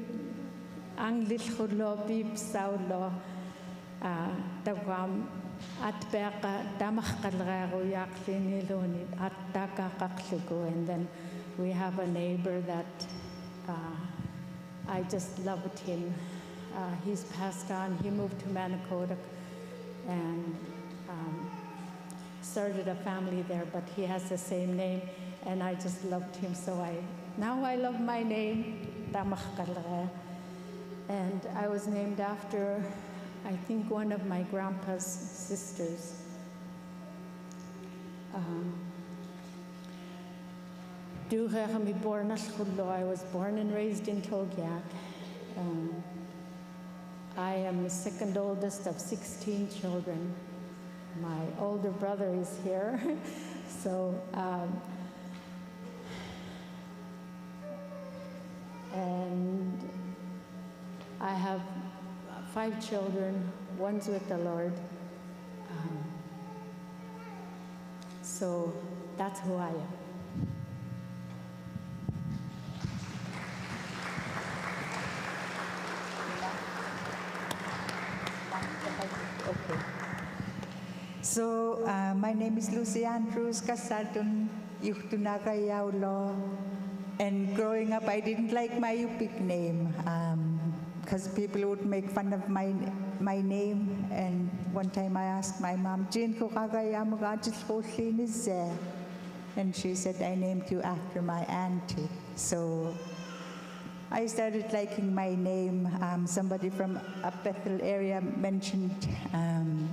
Anglish Hudlo Bib Saulo Dawam Atbeka Damakalago Yakliniloni Ataka Kaklugo. And then we have a neighbor that I just loved him. He's passed on. He moved to Manicoda and started a family there, but he has the same name, and I just loved him. So now I love my name, Damakkalre. And I was named after, I think, one of my grandpa's sisters. I was born and raised in Togyak. I am the second oldest of 16 children. My older brother is here, so and I have 5 children. One's with the Lord. So that's who I am. Okay. So my name is Lucy Andrews Kasatun Yuhtunaga Yaulo. And growing up, I didn't like my Yupik name because people would make fun of my name. And one time I asked my mom, and she said, I named you after my auntie. So I started liking my name. Somebody from a Bethel area mentioned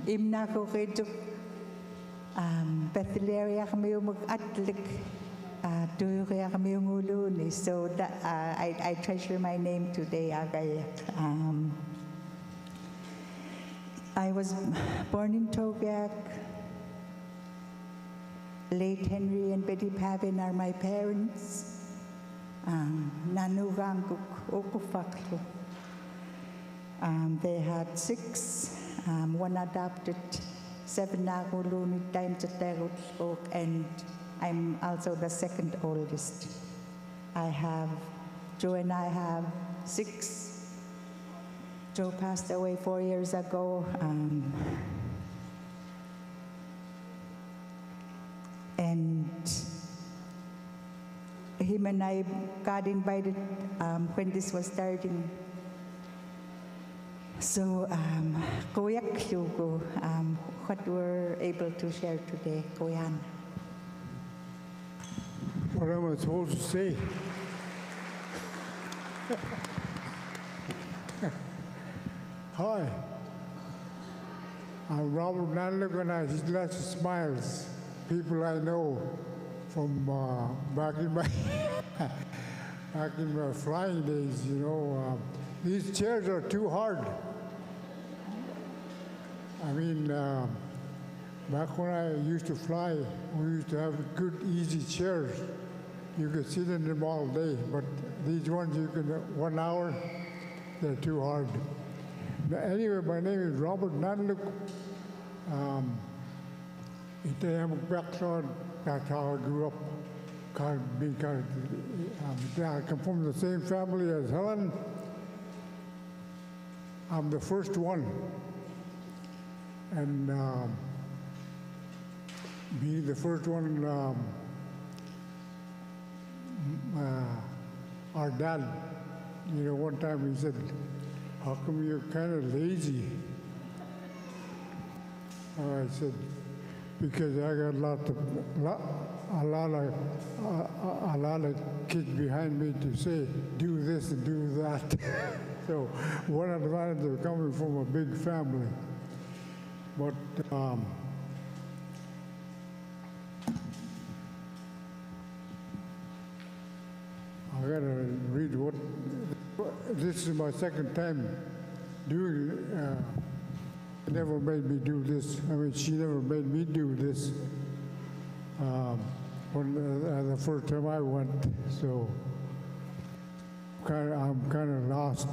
Imna ko Bethel area kami mag-atlik Yuraq miunguluni. So I treasure my name today, Agayak. I was born in Togiak. Late Henry and Betty Pavin are my parents. Nanuganguk okufaklu. They had 6, one adopted, 7 naguluni times spoke, and I'm also the second oldest. Joe and I have 6. Joe passed away 4 years ago. And him and I got invited when this was starting. So, Koyak Lugo, what we're able to share today, Koyan. What am I supposed to say? Hi, I'm Robert Nanluk, and I see lots of smiles. People I know from back in my flying days, you know. These chairs are too hard. I mean, back when I used to fly, we used to have good, easy chairs. You could sit in them all day, but these ones you can, 1 hour, they're too hard. Anyway, my name is Robert Nanluk. That's how I grew up. I come from the same family as Helen. I'm the first one. And being the first one, our dad, you know, one time he said, "How come you're kind of lazy?" I said, "Because I got a lot of kids behind me to say, do this and do that." So one advantage of coming from a big family. But I gotta read what. This is my second time doing it. Never made me do this. I mean, she never made me do this. When the first time I went, so I'm kind of lost.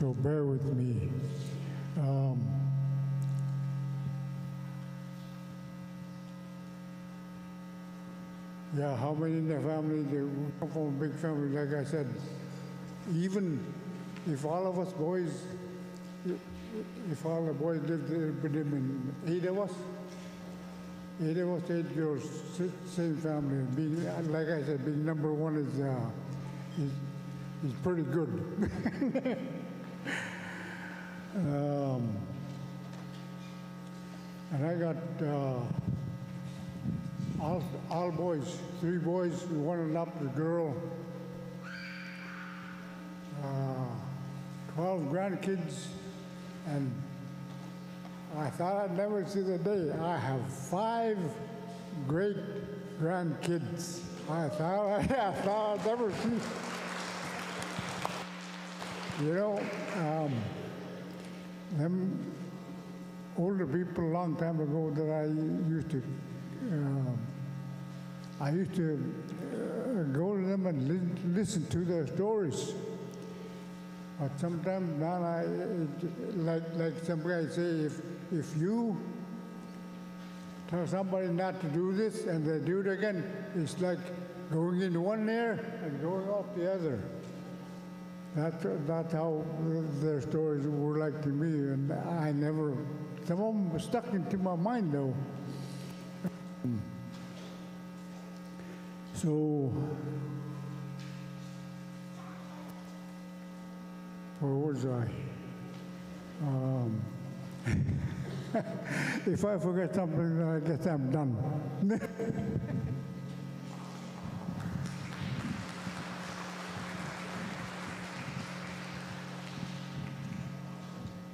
So bear with me. Yeah, how many in the family? They come from a big family, like I said. Even if all of us boys, if all the boys lived with him and 8 of us, 8 girls, same family. And being, like I said, being number one is pretty good. And I got all boys, 3 boys, 1 adopted girl, 12 grandkids, and I thought I'd never see the day. I have 5 great grandkids. I thought I'd never see. You know, them older people a long time ago that I used to go to them and listen to their stories. But sometimes now like some guys say, if you tell somebody not to do this and they do it again, it's like going in one ear and going out the other. That's how their stories were like to me, and I never. Some of them stuck into my mind though. So, where was I? If I forget something, I guess I'm done.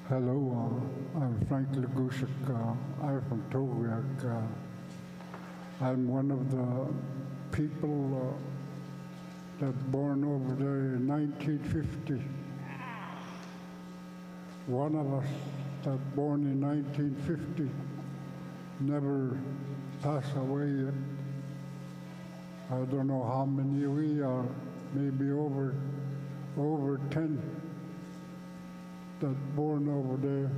Hello, I'm Frank Legushik. I'm from Togiak. I'm one of the people that born over there in 1950. One of us that born in 1950 never passed away yet. I don't know how many we are, maybe over 10 that born over there.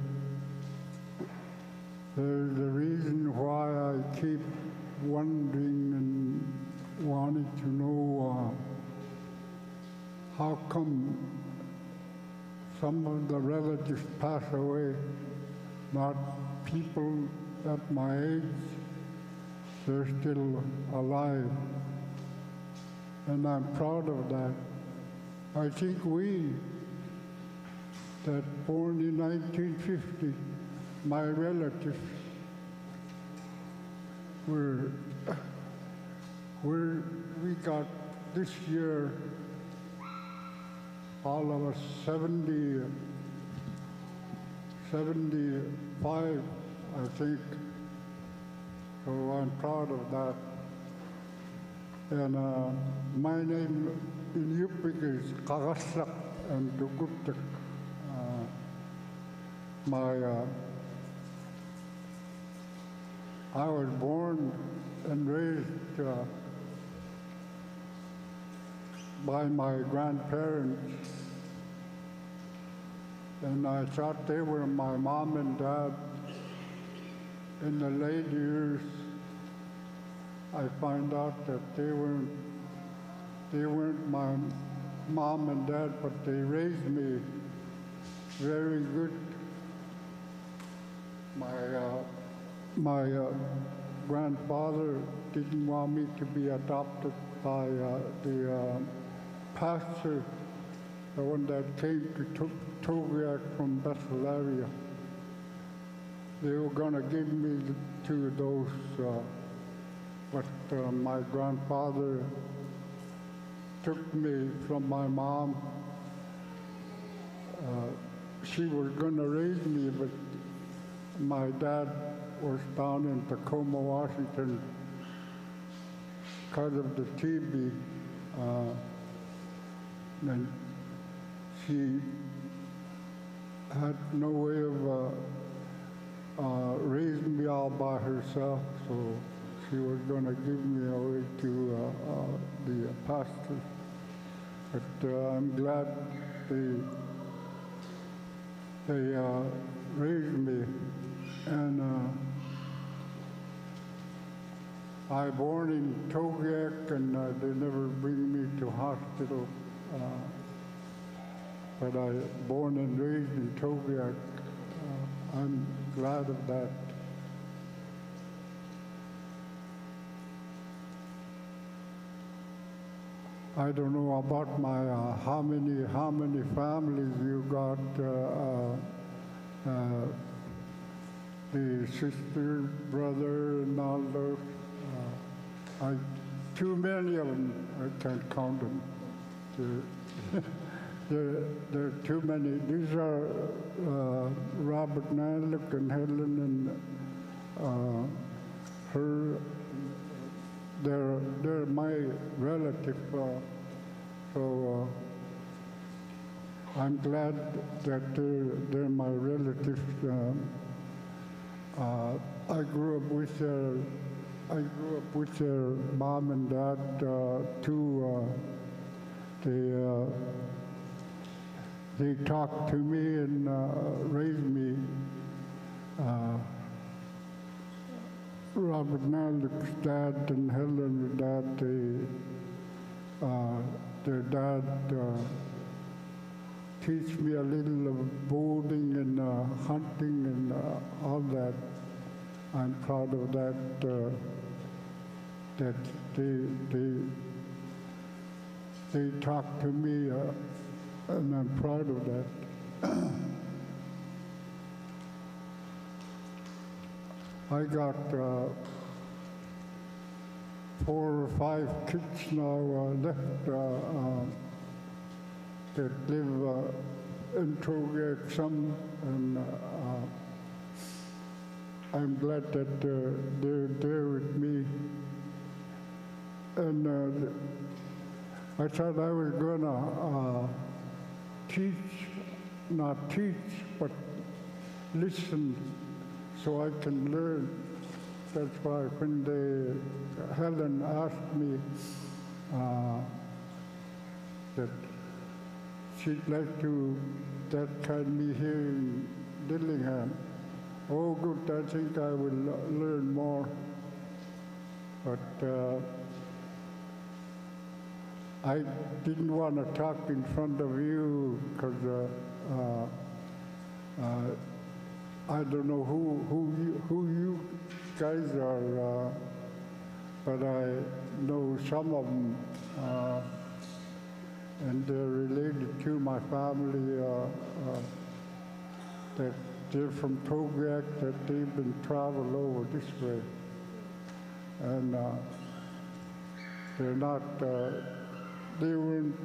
There's a reason why I keep wondering and wanting to know how come some of the relatives pass away, not people at my age, they're still alive. And I'm proud of that. I think we that born in 1950, my relatives, we got this year, all of us 75, I think. So I'm proud of that. And my name in Yupik is Kagasak and Dugutak. I was born and raised by my grandparents, and I thought they were my mom and dad. In the late years, I find out that they weren't my mom and dad, but they raised me very good. My grandfather didn't want me to be adopted by the pastor, the one that came to Yuraq from Bethel area. They were going to give me to those, but my grandfather took me from my mom. She was going to raise me, but my dad was down in Tacoma, Washington, because of the TB. And she had no way of raising me all by herself, so she was going to give me away to the pastor. But I'm glad they raised me. And I born in Yuraq, and they never bring me to hospital. But I born and raised in Yuraq. I'm glad of that. I don't know about my how many families you got. The sister, brother, and all those. Too many of them, I can't count them. There are too many. These are Robert Nanlook and Helen and her. They're my relative. So I'm glad that they're my relatives. I grew up with their mom and dad too. They talked to me and raised me. Robert Nanlook's dad and Helen's dad, their dad teach me a little of boating and hunting and all that. I'm proud of that. That they talk to me, and I'm proud of that. I got 4 or 5 kids now left that live in Yuraq, some, and I'm glad that they're there with me. and I thought I was gonna teach, not teach, but listen so I can learn. That's why when Helen asked me that she'd like to that kind me here in Dillingham, oh good, I think I will learn more. But I didn't want to talk in front of you because I don't know who you guys are, but I know some of them, and they're related to my family. That they're from Togiak, that they've been traveled over this way, and they're not. They weren't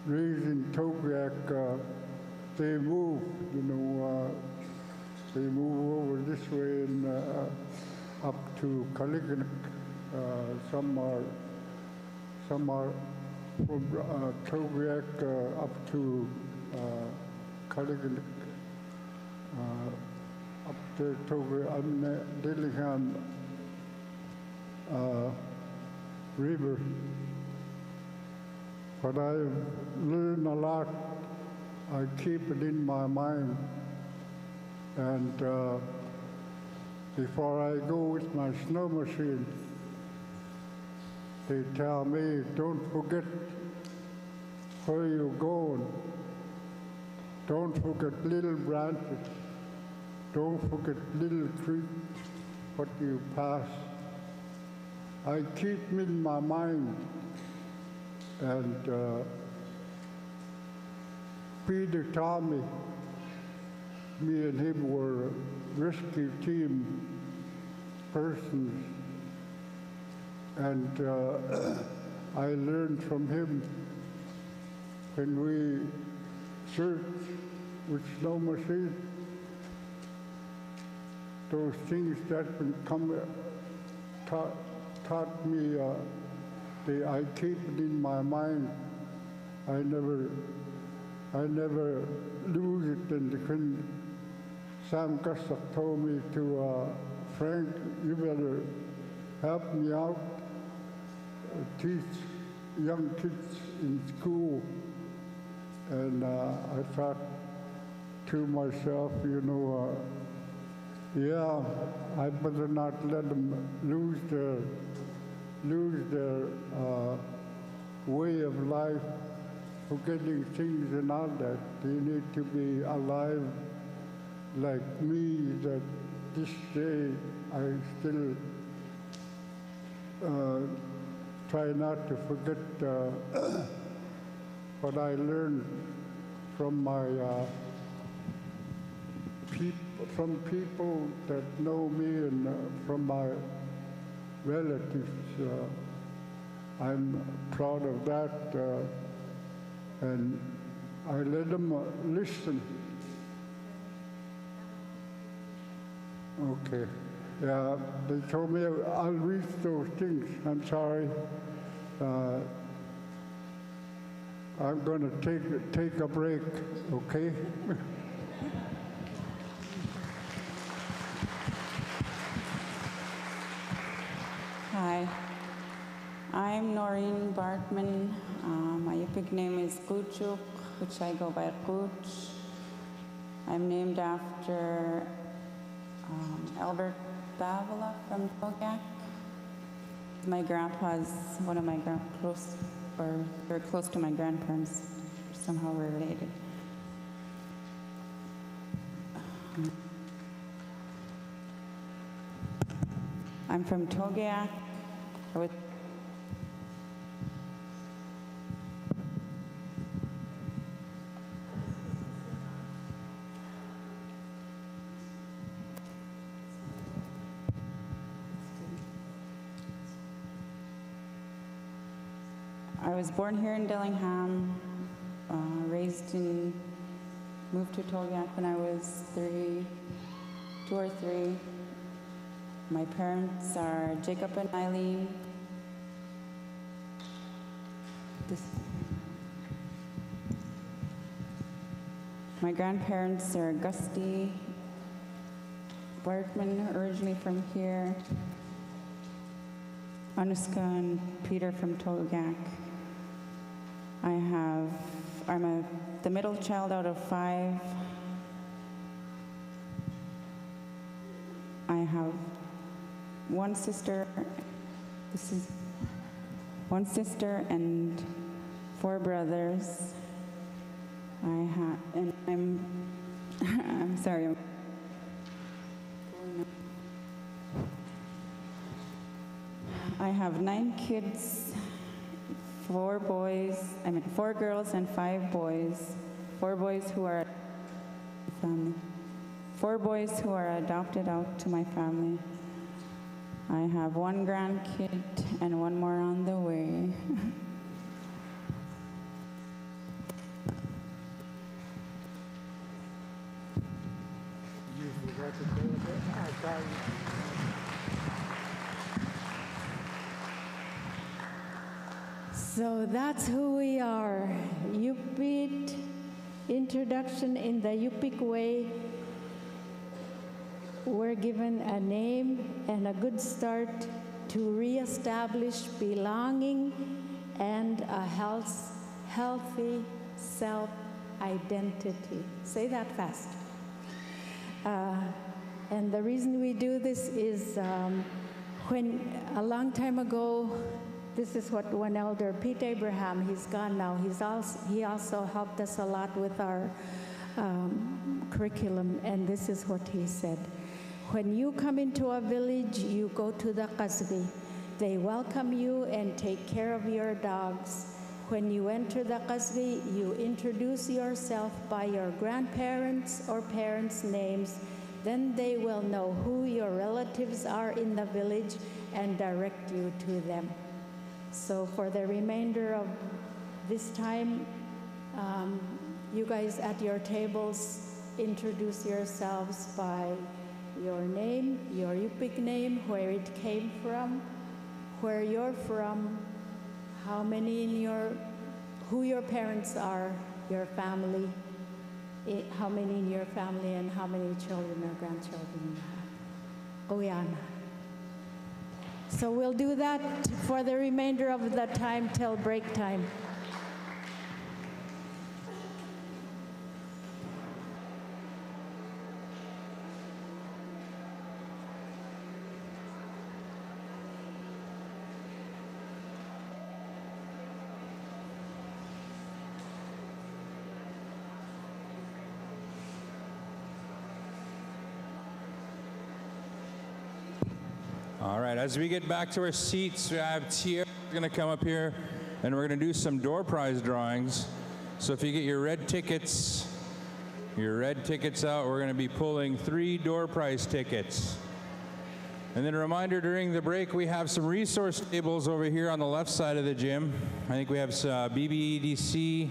raised in Togiak. They moved, they moved over this way and up to Kaliganak. Some are from Togiak up to Kaliganak, up to Togiak, Dillingham River. But I've learned a lot. I keep it in my mind. And before I go with my snow machine, they tell me, don't forget where you're going. Don't forget little branches. Don't forget little creek, what you pass. I keep them in my mind. And Peter taught me and him were rescue team persons. And I learned from him when we searched with snow machine, those things that been taught me, I keep it in my mind. I never lose it. And when Sam Gustak told me to, Frank, you better help me out, teach young kids in school. And I thought to myself, yeah, I better not let them lose their way of life, forgetting things and all that. They need to be alive like me, that this day I still try not to forget what I learned from my from people that know me and from my relatives. I'm proud of that, and I let them listen. Okay. Yeah, they told me I'll read those things. I'm sorry. I'm going to take a break, okay? Hi, I'm Noreen Bartman. My Yupik name is Kuchuk, which I go by Kuch. I'm named after Albert Davila from Togiak. My grandpa's one of my very close to my grandparents. Somehow we're related. I'm from Togiak. I was born here in Dillingham, moved to Togiak when I was 2 or 3. My parents are Jacob and Eileen, My grandparents are Gusty Bartman, originally from here, Anuska and Peter from Togak. I'm the middle child out of 5. I have one sister. This is one sister and 4 brothers. I'm sorry. I have 9 kids, 4 girls and 5 boys. 4 boys who are family. 4 boys who are adopted out to my family. I have 1 grandkid and 1 more on the way. So that's who we are. Yupik introduction in the Yupik way. We're given a name and a good start to reestablish belonging and a healthy self-identity. Say that fast. And the reason we do this is when a long time ago, this is what one elder, Pete Abraham, he's gone now, he also helped us a lot with our curriculum, and this is what he said. When you come into a village, you go to the qasbi. They welcome you and take care of your dogs. When you enter the qasbi, you introduce yourself by your grandparents' or parents' names. Then they will know who your relatives are in the village and direct you to them. So for the remainder of this time, you guys at your tables introduce yourselves by your name, your Yupik name, where it came from, where you're from, who your parents are, your family, how many in your family, and how many children or grandchildren you have. Oyana. So we'll do that for the remainder of the time till break time. All right, as we get back to our seats, we have Tia going to come up here, and we're going to do some door prize drawings. So if you get your red tickets out, we're going to be pulling 3 door prize tickets. And then a reminder, during the break, we have some resource tables over here on the left side of the gym. I think we have BBDC,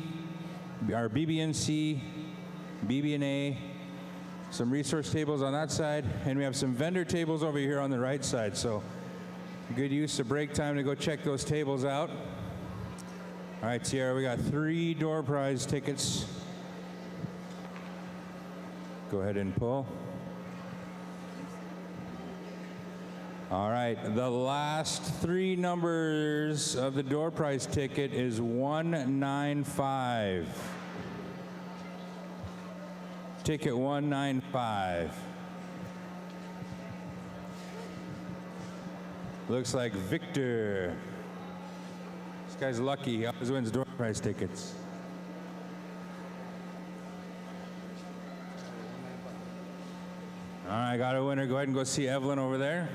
our BBNC, BBNA, some resource tables on that side, and we have some vendor tables over here on the right side. So good use of break time to go check those tables out. All right, Sierra, we got 3 door prize tickets. Go ahead and pull. All right, the last 3 numbers of the door prize ticket is 195. Ticket 195. Looks like Victor. This guy's lucky. He always wins door prize tickets. All right, got a winner. Go ahead and go see Evelyn over there.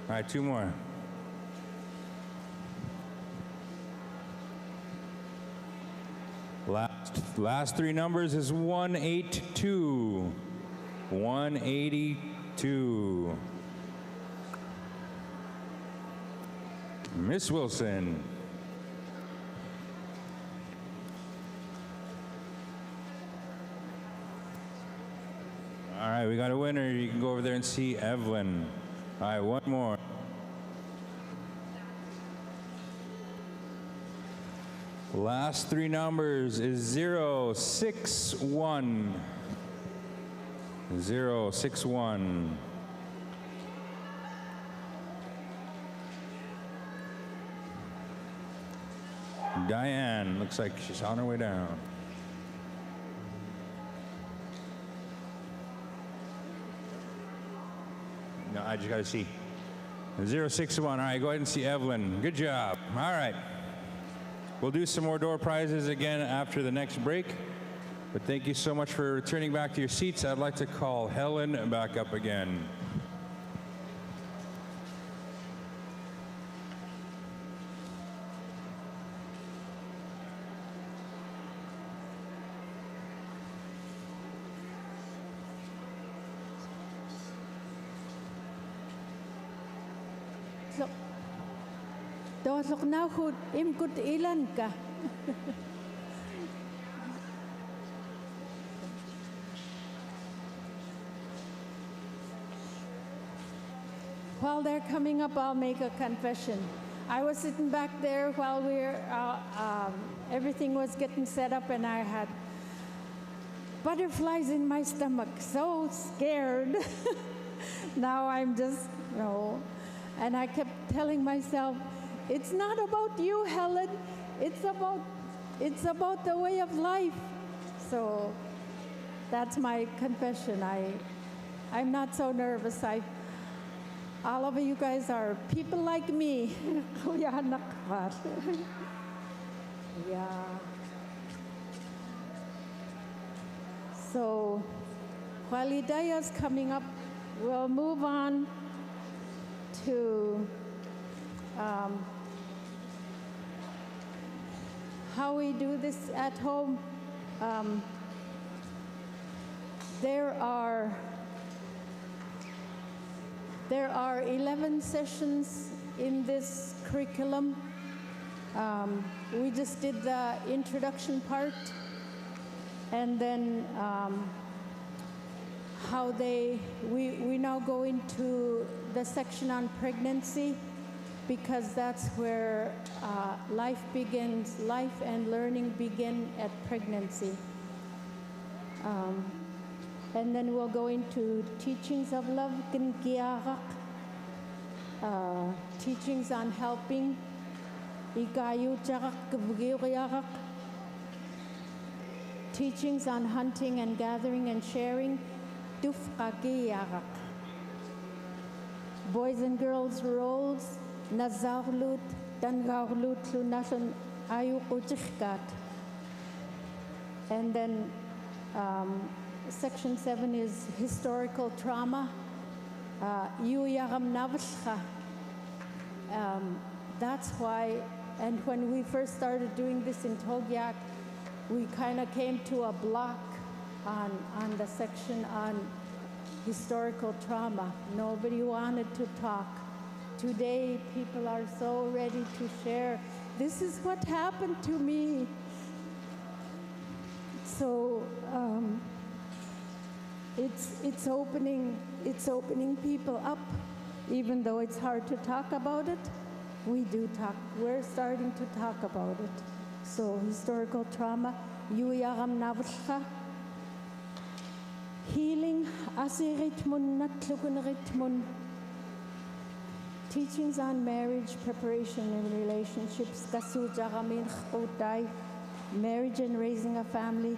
All right, 2 more. Last 3 numbers is 182. 182. Miss Wilson. All right, we got a winner. You can go over there and see Evelyn. All right, 1 more. Last three numbers is 061. 061. Diane, looks like she's on her way down. No, I just got to see. 061. All right, go ahead and see Evelyn. Good job. All right. We'll do some more door prizes again after the next break. But thank you so much for returning back to your seats. I'd like to call Helen back up again. Look now who im good ilan ka. While they're coming up, I'll make a confession. I was sitting back there while everything was getting set up, and I had butterflies in my stomach, so scared. Now I'm just, and I kept telling myself, it's not about you, Helen. It's about the way of life. So that's my confession. I'm not so nervous. All of you guys are people like me. Yeah. So while Idaya's coming up, we'll move on to how we do this at home. There are 11 sessions in this curriculum. We just did the introduction part, and then we now go into the section on pregnancy, because that's where life begins. Life and learning begin at pregnancy. And then we'll go into teachings of love, teachings on helping, teachings on hunting and gathering and sharing, boys and girls roles, Nazarlut, Dangarlut, Lunashon, Ayukuchkat. And then section 7 is historical trauma. That's why, and when we first started doing this in Togyak, we kind of came to a block on the section on historical trauma. Nobody wanted to talk. Today, people are so ready to share. This is what happened to me. So it's opening people up, even though it's hard to talk about it. We do talk. We're starting to talk about it. So historical trauma, healing, teachings on marriage, preparation and relationships, marriage and raising a family,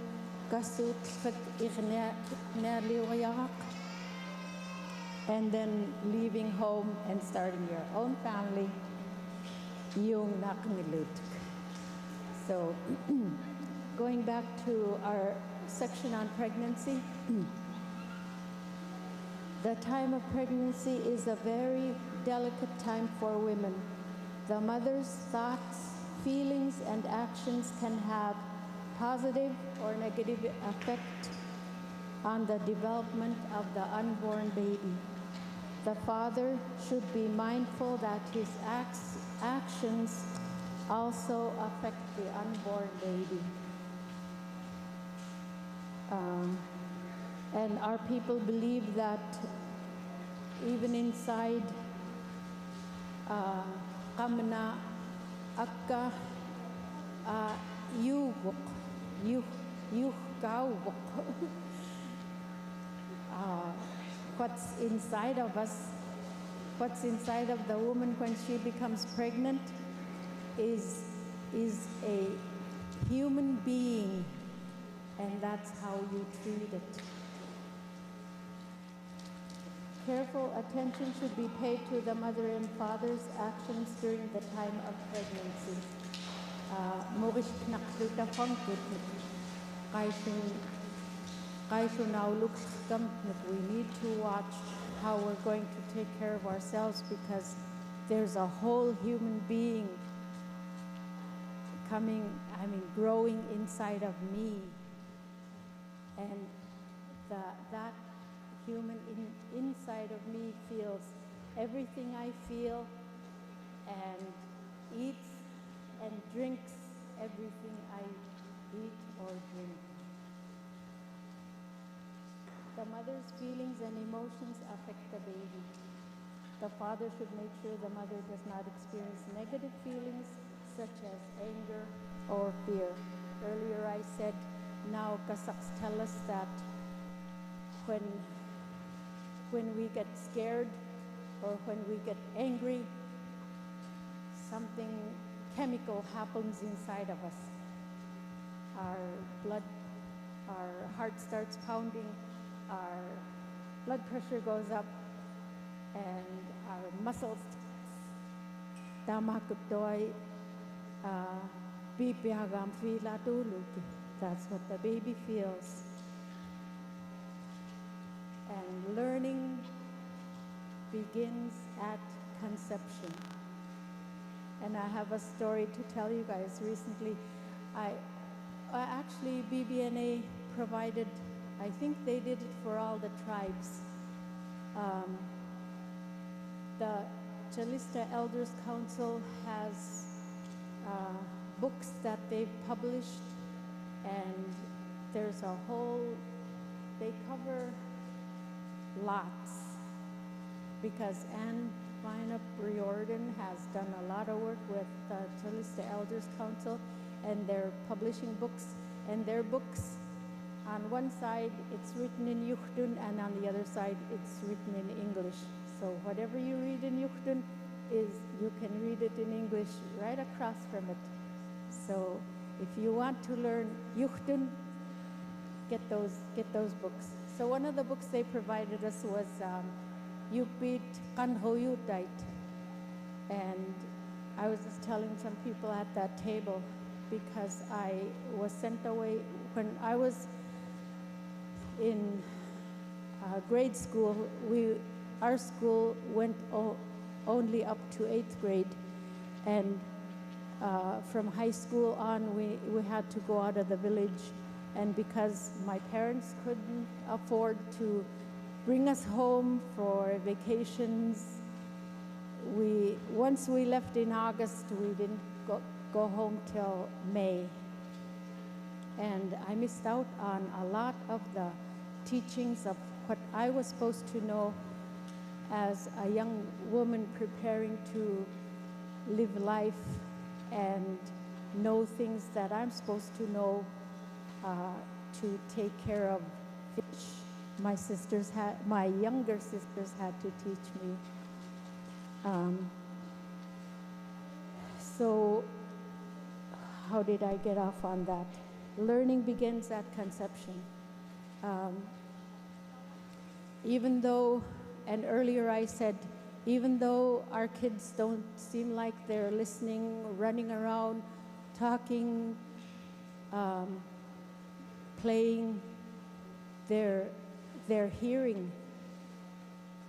and then leaving home and starting your own family. So going back to our section on pregnancy, the time of pregnancy is a very delicate time for women. The mother's thoughts, feelings, and actions can have positive or negative effect on the development of the unborn baby. The father should be mindful that his actions also affect the unborn baby. And our people believe that even inside Kamna Akka Yuraq, Yuraq. What's inside of us, what's inside of the woman when she becomes pregnant is a human being, and that's how you treat it. Careful attention should be paid to the mother and father's actions during the time of pregnancy. We need to watch how we're going to take care of ourselves, because there's a whole human being growing inside of me. And that human inside of me feels everything I feel and eats and drinks everything I eat or drink. The mother's feelings and emotions affect the baby. The father should make sure the mother does not experience negative feelings such as anger or fear. Earlier I said, now Kazakhs tell us that when we get scared or when we get angry, something chemical happens inside of us. Our heart starts pounding, our blood pressure goes up, and our muscles that's what the baby feels. And learning begins at conception. And I have a story to tell you guys. Recently, actually BBNA provided, I think they did it for all the tribes. The Chalista Elders Council has books that they've published, and there's a whole, they cover lots, because Anne Vina Riordan has done a lot of work with the Chalista Elders Council, and they're publishing books, and their books, on one side it's written in Yukdun, and on the other side it's written in English. So whatever you read in Yukdun you can read it in English right across from it. So if you want to learn Yukdun, get those books. So one of the books they provided us was Yupit Kanhoyutait. And I was just telling some people at that table, because I was sent away when I was in grade school. Our school went only up to 8th grade, and from high school on we had to go out of the village. And because my parents couldn't afford to bring us home for vacations, once we left in August, we didn't go home till May. And I missed out on a lot of the teachings of what I was supposed to know as a young woman preparing to live life and know things that I'm supposed to know to take care of fish. My younger sisters had to teach me. So how did I get off on that? Learning begins at conception. Even though, and earlier I said, even though our kids don't seem like they're listening, running around, talking, playing, they're hearing,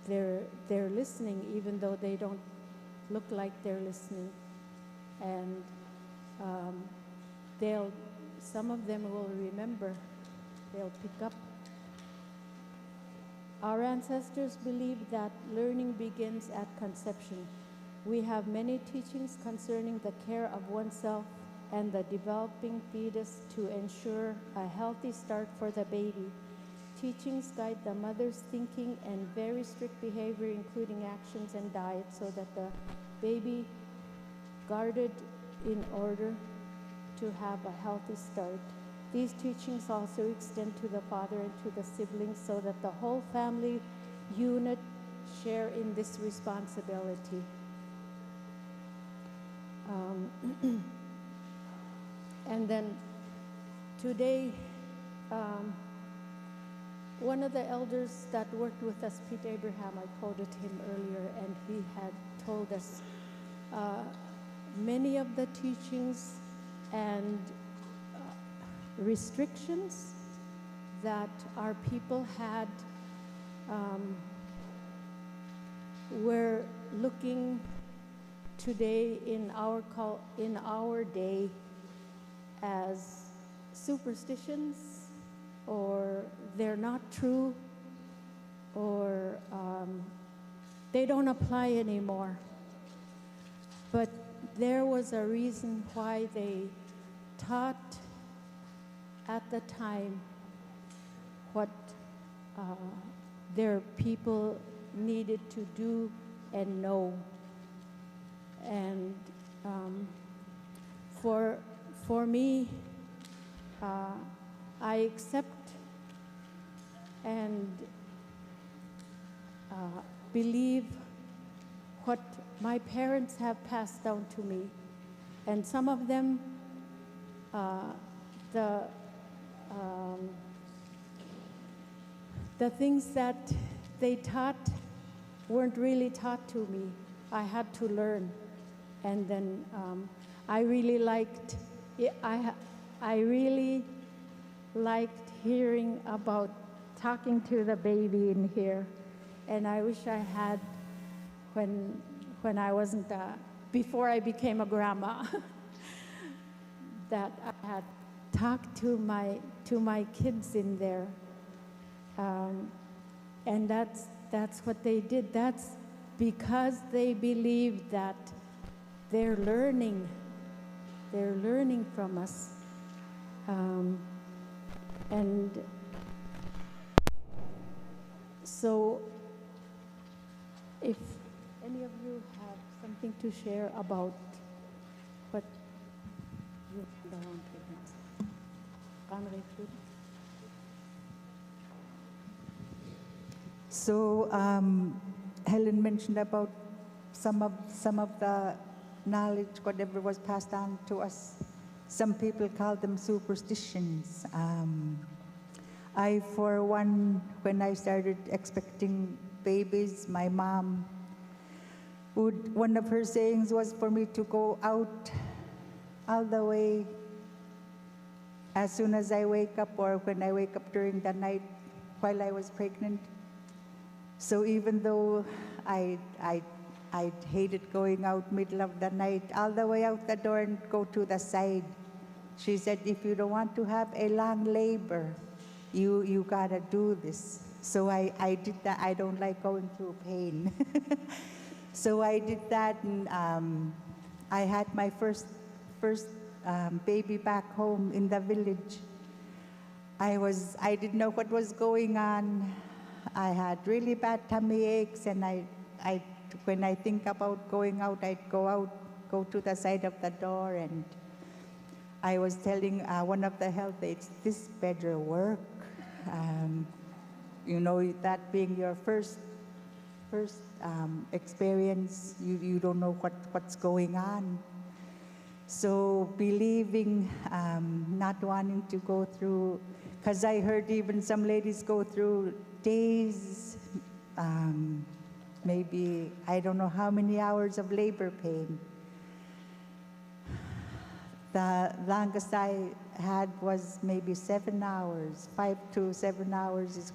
they're listening, even though they don't look like they're listening. And some of them will remember, they'll pick up. Our ancestors believed that learning begins at conception. We have many teachings concerning the care of oneself and the developing fetus to ensure a healthy start for the baby. Teachings guide the mother's thinking and very strict behavior, including actions and diet, so that the baby guarded in order to have a healthy start. These teachings also extend to the father and to the siblings so that the whole family unit share in this responsibility. And then today, one of the elders that worked with us, Pete Abraham, I quoted him earlier, and he had told us many of the teachings and restrictions that our people had, we're looking today in our day as superstitions, or they're not true, or they don't apply anymore. But there was a reason why they taught at the time what their people needed to do and know. And for me, I accept and believe what my parents have passed down to me. And some of them, the things that they taught weren't really taught to me. I had to learn. And then I really liked hearing about talking to the baby in here. And I wish I had when I wasn't, before I became a grandma, that I had talked to my kids in there. And that's what they did. That's because they believed that they're learning from us. And so if any of you have something to share about what you learned with us. So Helen mentioned about some of the knowledge, whatever was passed on to us. Some people call them superstitions. I, for one, when I started expecting babies, my mom one of her sayings was for me to go out all the way as soon as I wake up, or when I wake up during the night while I was pregnant. So even though I hated going out middle of the night, all the way out the door and go to the side. She said, if you don't want to have a long labor, you gotta do this. So I did that. I don't like going through pain. So I did that, and I had my first baby back home in the village. I didn't know what was going on. I had really bad tummy aches, and when I think about going out, I'd go to the side of the door, and I was telling one of the health aides, this better work. You know, that being your first experience, you don't know what's going on. So believing, not wanting to go through, because I heard even some ladies go through days, maybe I don't know how many hours of labor pain. The longest I had was maybe 7 hours. 5 to 7 hours is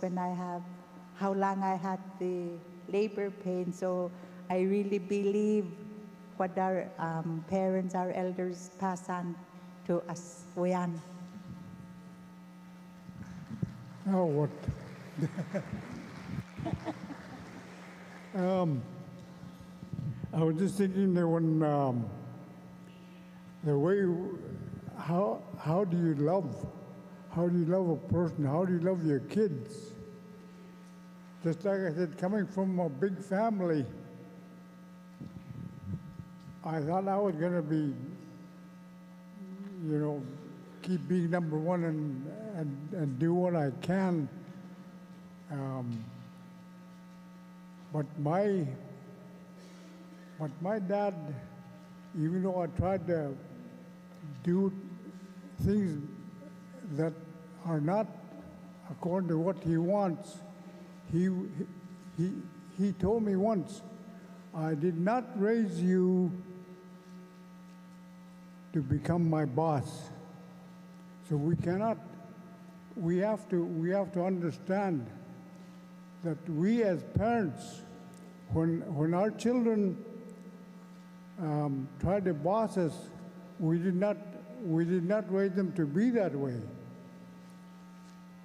how long I had the labor pain. So I really believe what our parents, our elders pass on to us. Wayan. Oh, what? I was just thinking that when the way, how do you love a person? How do you love your kids? Just like I said, coming from a big family, I thought I was going to be you know, keep being number one and do what I can. But my dad, even though I tried to do things that are not according to what he wants, he told me once, I did not raise you to become my boss. So we have to understand that we as parents, when our children try to boss us, we did not raise them to be that way.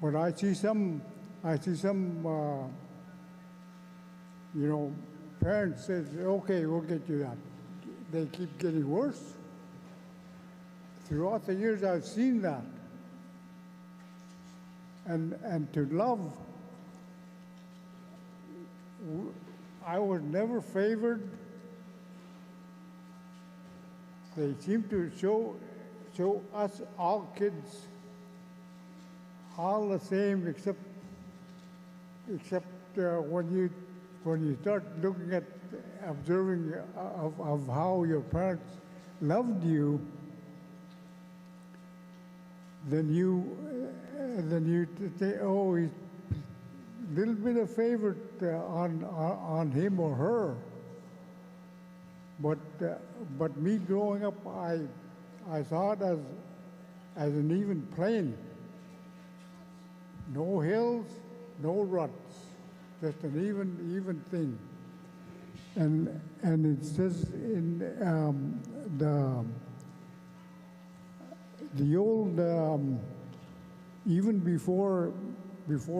But I see some you know, parents says, okay, we'll get you that. They keep getting worse. Throughout the years, I've seen that. And to love, I was never favored. They seem to show us all kids all the same, except when you start looking at observing of how your parents loved you, then you say, oh, he's a little bit of favorite on him or her. But me growing up, I saw it as an even plane. No hills, no ruts, just an even thing. And it says in the old, even before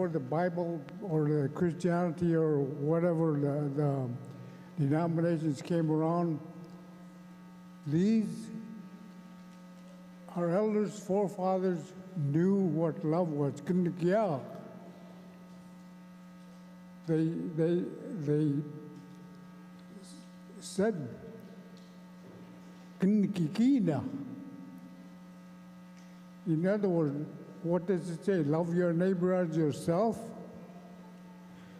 the Bible or the Christianity or whatever the denominations came around, our elders, forefathers knew what love was. They said, in other words, what does it say? Love your neighbor as yourself.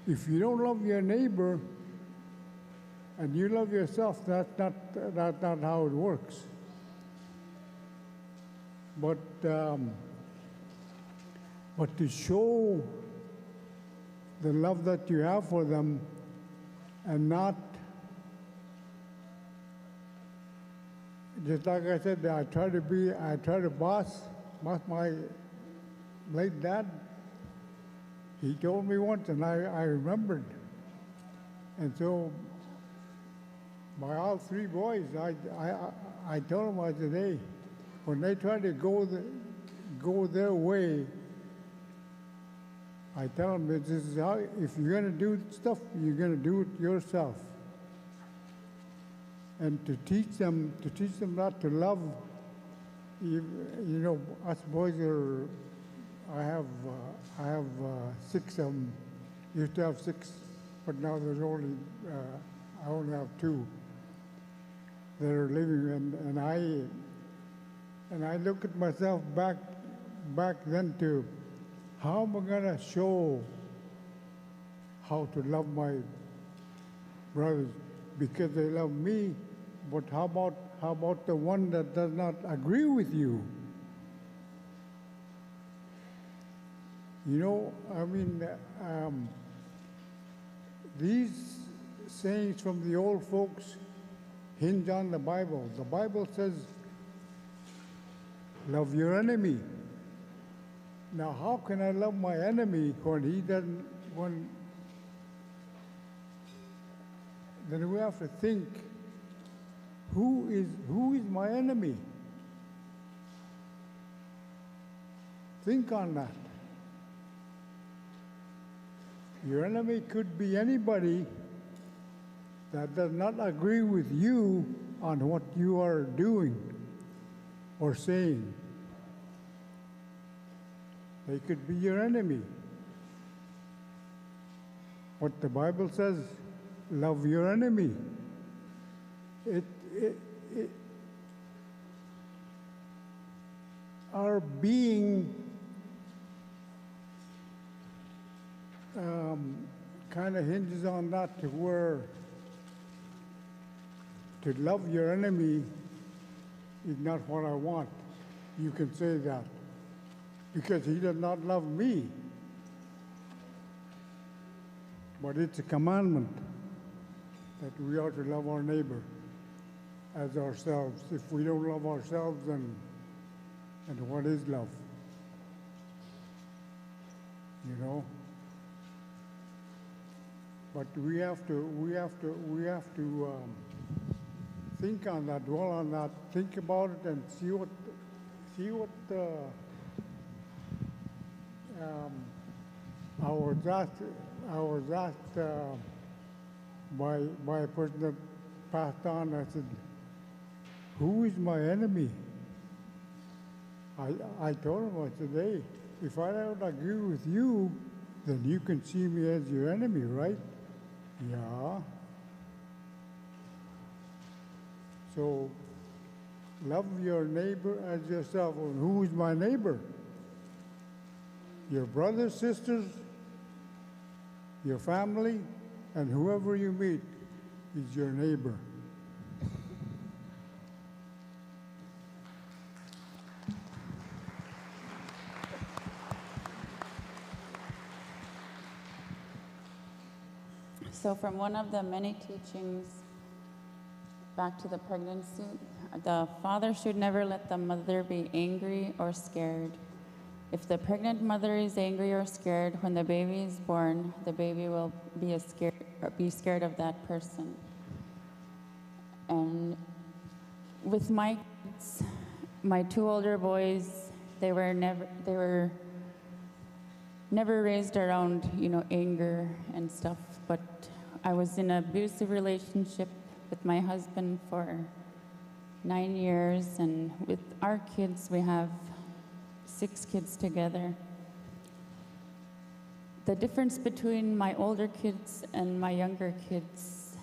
If you don't love your neighbor and you love yourself, that's not how it works. But to show the love that you have for them, and not, just like I said, I try to boss my late dad. He told me once, and I remembered. And so, by all three boys, I told them, I said, hey, when they try to go their way, I tell them, this is how, if you're going to do stuff, you're going to do it yourself. And to teach them not to love, you know, us boys are, I have 6 of them. Used to have 6, but now there's only, I only have 2 that are living. And I look at myself back then to, how am I going to show how to love my brothers? Because they love me, but how about the one that does not agree with you? You know, I mean, these sayings from the old folks hinge on the Bible. The Bible says, love your enemy. Now, how can I love my enemy when he doesn't, then we have to think, who is my enemy? Think on that. Your enemy could be anybody that does not agree with you on what you are doing or saying. They could be your enemy. But the Bible says, love your enemy. our being kind of hinges on that, to where to love your enemy is not what I want. You can say that, because he does not love me. But it's a commandment that we are to love our neighbor as ourselves. If we don't love ourselves, then and what is love? You know? But we have to think on that, dwell on that, think about it, and see what I was asked by a person that passed on. I said, "Who is my enemy?" I told him, I said, "Hey, if I don't agree with you, then you can see me as your enemy, right?" Yeah. So, love your neighbor as yourself. And who is my neighbor? Your brothers, sisters, your family, and whoever you meet is your neighbor. So from one of the many teachings back to the pregnancy, the father should never let the mother be angry or scared. If the pregnant mother is angry or scared when the baby is born, the baby will be scared of that person. And with my kids, my two older boys, they were never raised around, anger and stuff. But I was in an abusive relationship with my husband for 9 years, and with our kids, we have 6 kids together. The difference between my older kids and my younger kids,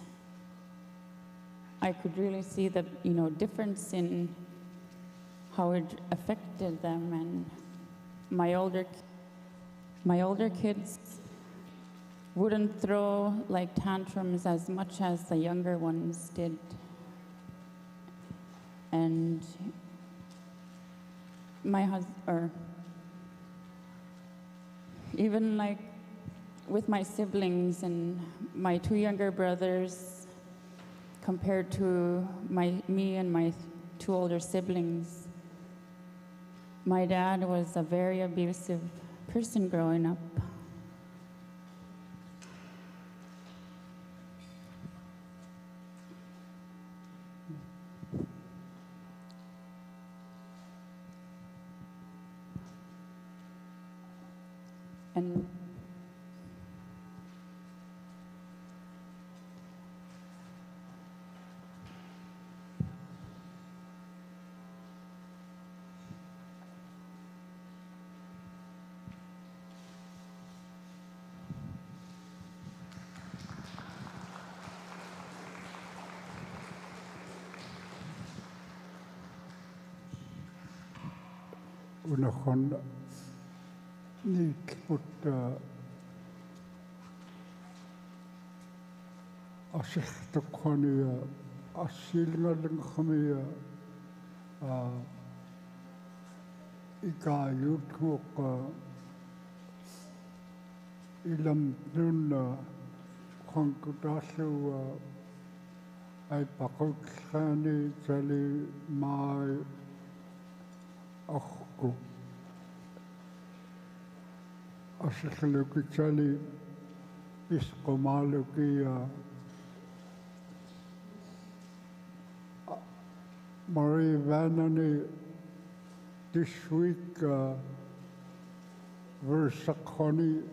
I could really see the difference in how it affected them. And my older kids wouldn't throw tantrums as much as the younger ones did. And my husband, or even with my siblings and my 2 younger brothers, compared to me and my 2 older siblings, my dad was a very abusive person growing up. And Unahon ni put asih takwani asilnga lengkhamia ikayut kuk ilam nun kongkudasu ay pakukani jali mai aku asihluki jali iskomaluki Marie Vanani this week versakoni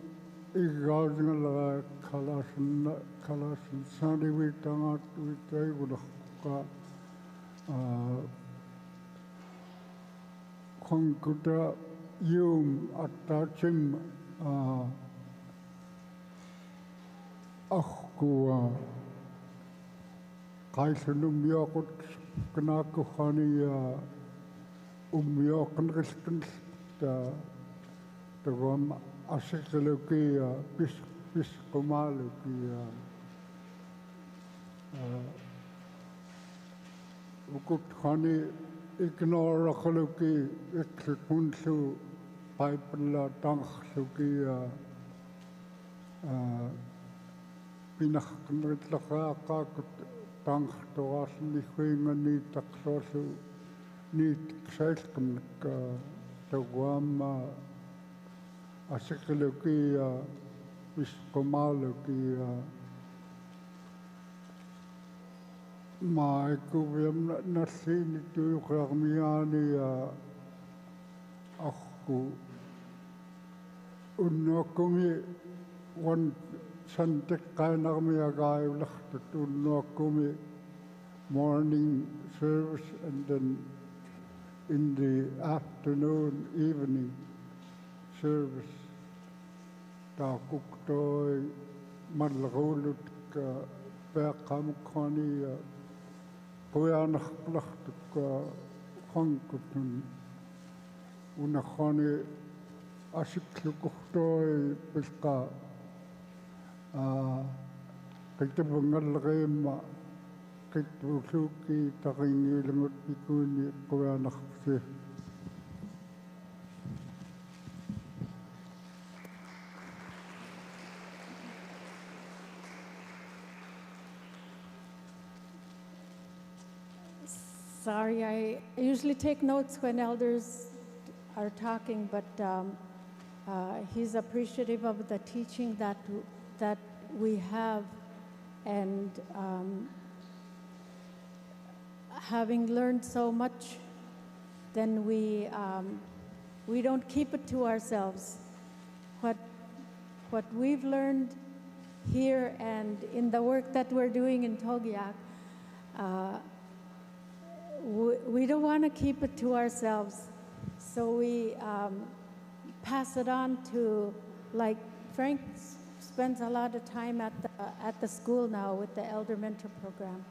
igazngala kalasan sani witangat witay gudaka kongkuda yung atachim aku kaisunum yakut kenaku khani umioqanrilkan tagom asikaloki bis kumaloki ukut khani ignore khaloki ikkunsu paipla tangsuki pinakkanritlaqaaqaakut tangtoasni khuingani taqsoosu niit ksailkamnak taguama asikaloki pisqumaloki maikuviam narsini tuyuqarmiani aqu unnokkumi wan santeqqainarmiagaayullartut unnokkumi morning service and then in the afternoon, evening service. Taakuktoi malrulut ka peaqamukkani puyanarplahtuk qankutun unakhani asiklukurtoi pilqa qitapungalleqiimma qittuulluukki taringiilangut pikuuni quyanarsi. Sorry, I usually take notes when elders are talking, but he's appreciative of the teaching that we have, and having learned so much, then we don't keep it to ourselves. What we've learned here and in the work that we're doing in Togiak, we don't want to keep it to ourselves, so we pass it on to, like Frank spends a lot of time at the school now with the Elder Mentor Program,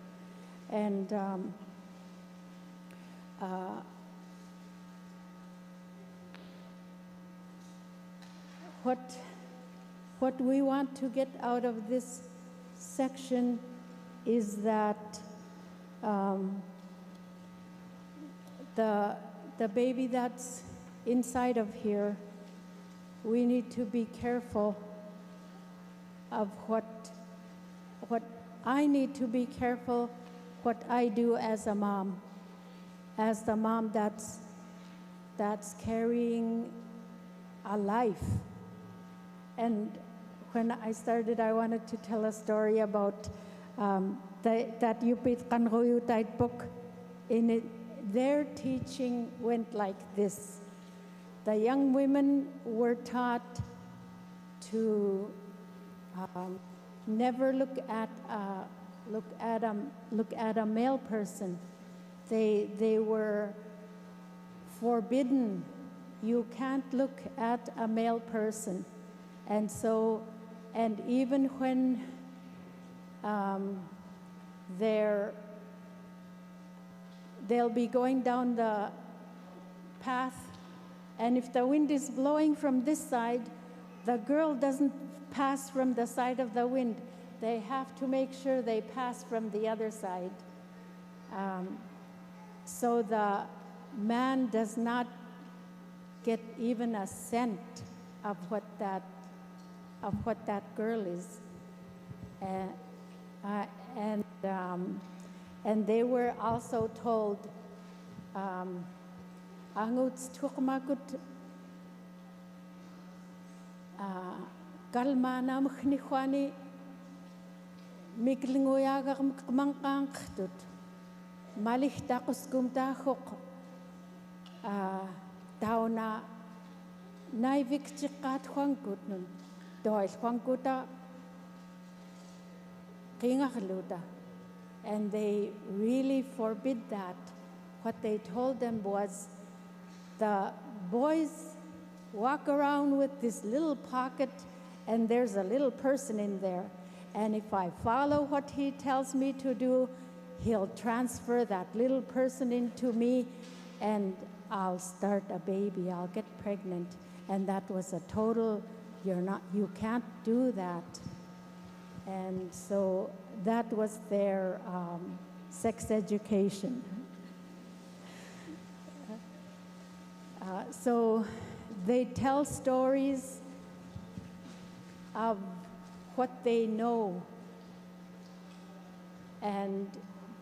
and what we want to get out of this section is that the baby that's inside of here, we need to be careful of what I need to be careful what I do as a mom, as the mom that's carrying a life. And when I started, I wanted to tell a story about that Yupit Kanroyutite book. In it, their teaching went like this. The young women were taught to never look at a male person. They were forbidden. You can't look at a male person. And so, and even when they'll be going down the path, and if the wind is blowing from this side, the girl doesn't pass from the side of the wind. They have to make sure they pass from the other side. So the man does not get even a scent of what that girl is. And they were also told, Anguts tukmakut kalmana mkhnikhwani miklingoyagar mkmankankhtut malihtaquskum takhok tauna naivikchiqat khwankut nun doil khwankuta qingarluta. And they really forbid that. What they told them was, the boys walk around with this little pocket and there's a little person in there. And if I follow what he tells me to do, he'll transfer that little person into me, and I'll start a baby, I'll get pregnant. And that was a total, you can't do that. And so that was their sex education. So they tell stories of what they know, and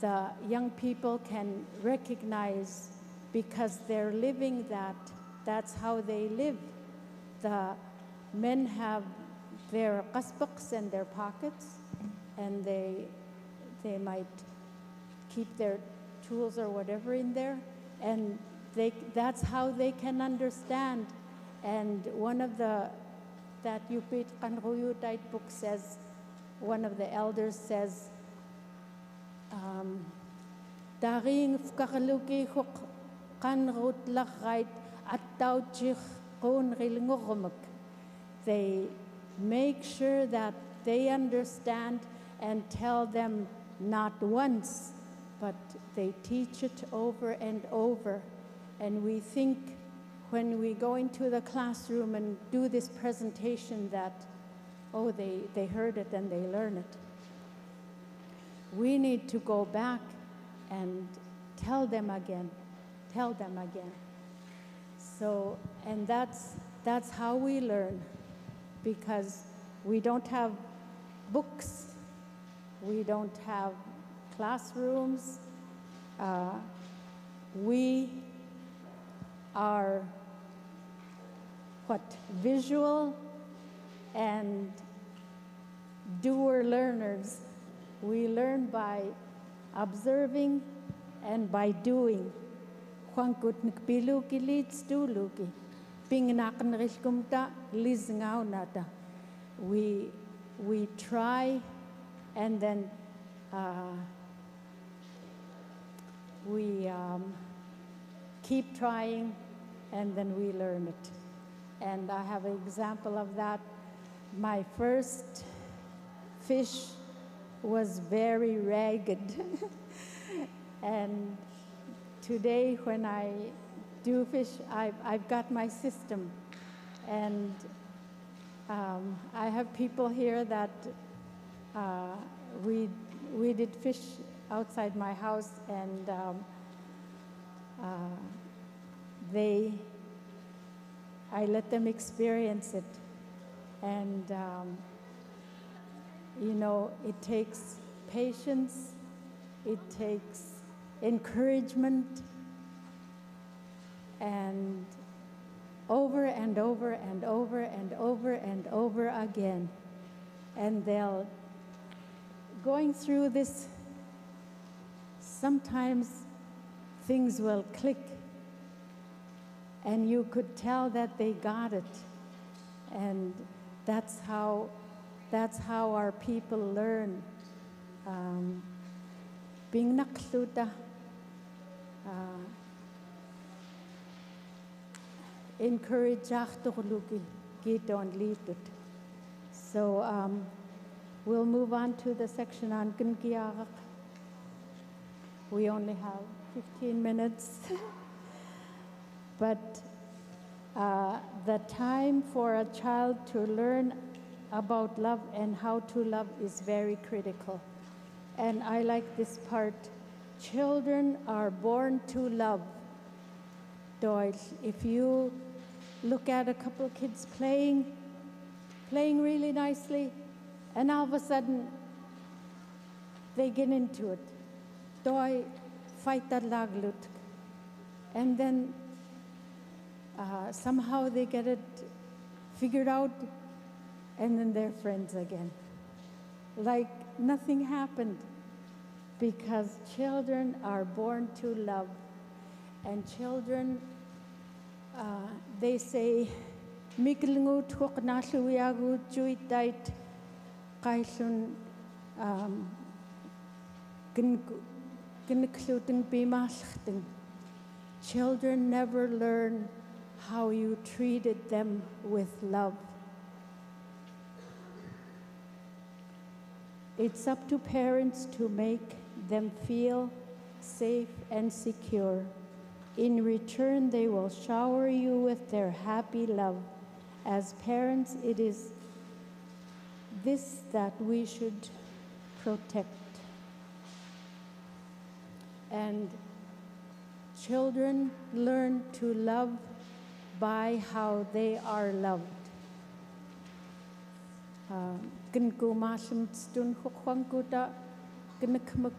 the young people can recognize because they're living that. That's how they live. The men have their qasbaqs in their pockets, and they might keep their tools or whatever in there, and that's how they can understand. And one of that Yupit Kanruyutite book says, one of the elders says, Daring fkakaluki huk kanrut lachait at tauchich kon rilngormak. They make sure that they understand and tell them not once, but they teach it over and over. And we think when we go into the classroom and do this presentation that, oh, they heard it and they learn it. We need to go back and tell them again. So, and that's how we learn, because we don't have books, we don't have classrooms, we are visual and doer learners. We learn by observing and by doing. We try, and then we keep trying, and then we learn it. And I have an example of that. My first fish was very ragged. And today when I do fish, I've got my system. And I have people here that we did fish outside my house, and I let them experience it. And you know, it takes patience, it takes encouragement, and over and over and over and over and over again. And they'll, going through this, sometimes things will click, and you could tell that they got it. And that's how our people learn. Being nakluta, encourage achterluki, get on litut. So we'll move on to the section on Yuraq. We only have 15 minutes. But the time for a child to learn about love and how to love is very critical. And I like this part. Children are born to love. If you look at a couple of kids playing really nicely, and all of a sudden they get into it. Doi fight that laglut. And then somehow they get it figured out, and then they're friends again. Like nothing happened, because children are born to love. And children, they say, Miklingu tuk nashuyagu juitait kailun gnikluten bimalchten. Children never learn how you treated them with love. It's up to parents to make them feel safe and secure. In return, they will shower you with their happy love. As parents, it is this that we should protect. And children learn to love by how they are loved. Kan ko masam stun khwang ko ta kan khamuk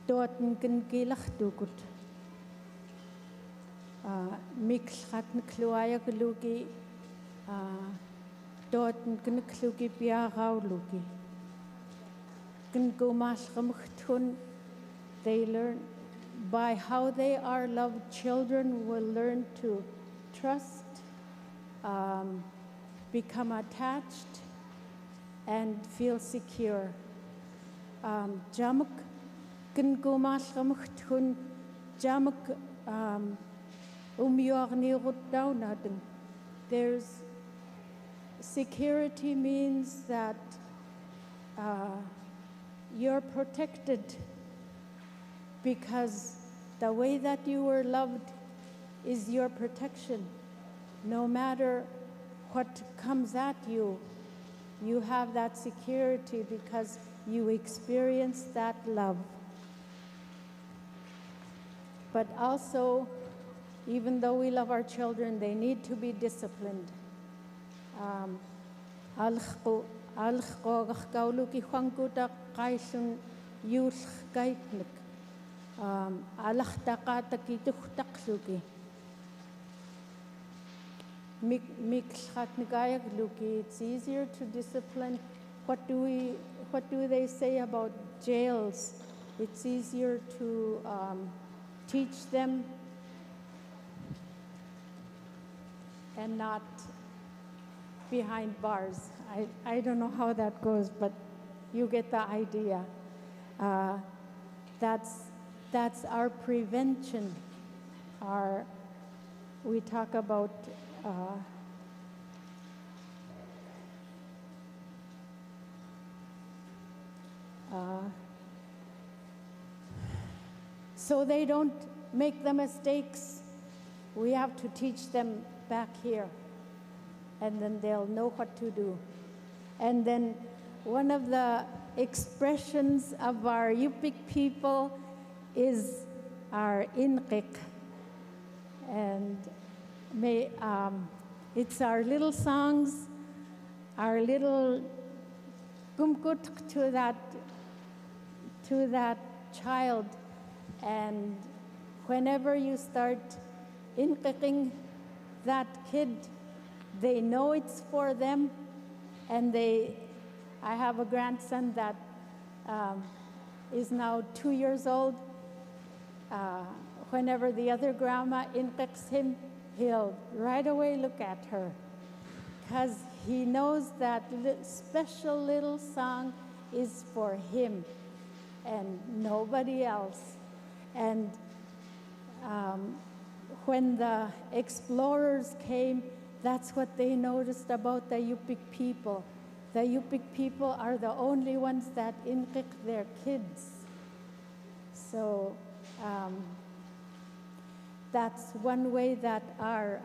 dort kan gilach du gut mix hat n kluaya glugi dort kan klugi bia raulugi kan go mas khamtun. They learn by how they are loved. Children will learn to trust, become attached, and feel secure. Jamak kan gumas khamtun jamak umyorni rutdaunaden. There's security means that you're protected because the way that you were loved is your protection. No matter what comes at you, you have that security because you experience that love. But also, even though we love our children, they need to be disciplined. It's easier to discipline. What do they say about jails? It's easier to teach them and not behind bars. I don't know how that goes, but you get the idea. That's our prevention. We talk about so they don't make the mistakes. We have to teach them back here, and then they'll know what to do. And then one of the expressions of our Yupik people is our inqiq. And it's our little songs, our little kumkut to that child. And whenever you start inqiqing that kid, they know it's for them. And I have a grandson that is now 2 years old. Whenever the other grandma inqiqs him, he'll right away look at her, because he knows that special little song is for him and nobody else. And when the explorers came, that's what they noticed about the Yupik people. The Yupik people are the only ones that inqiq their kids. So that's one way that our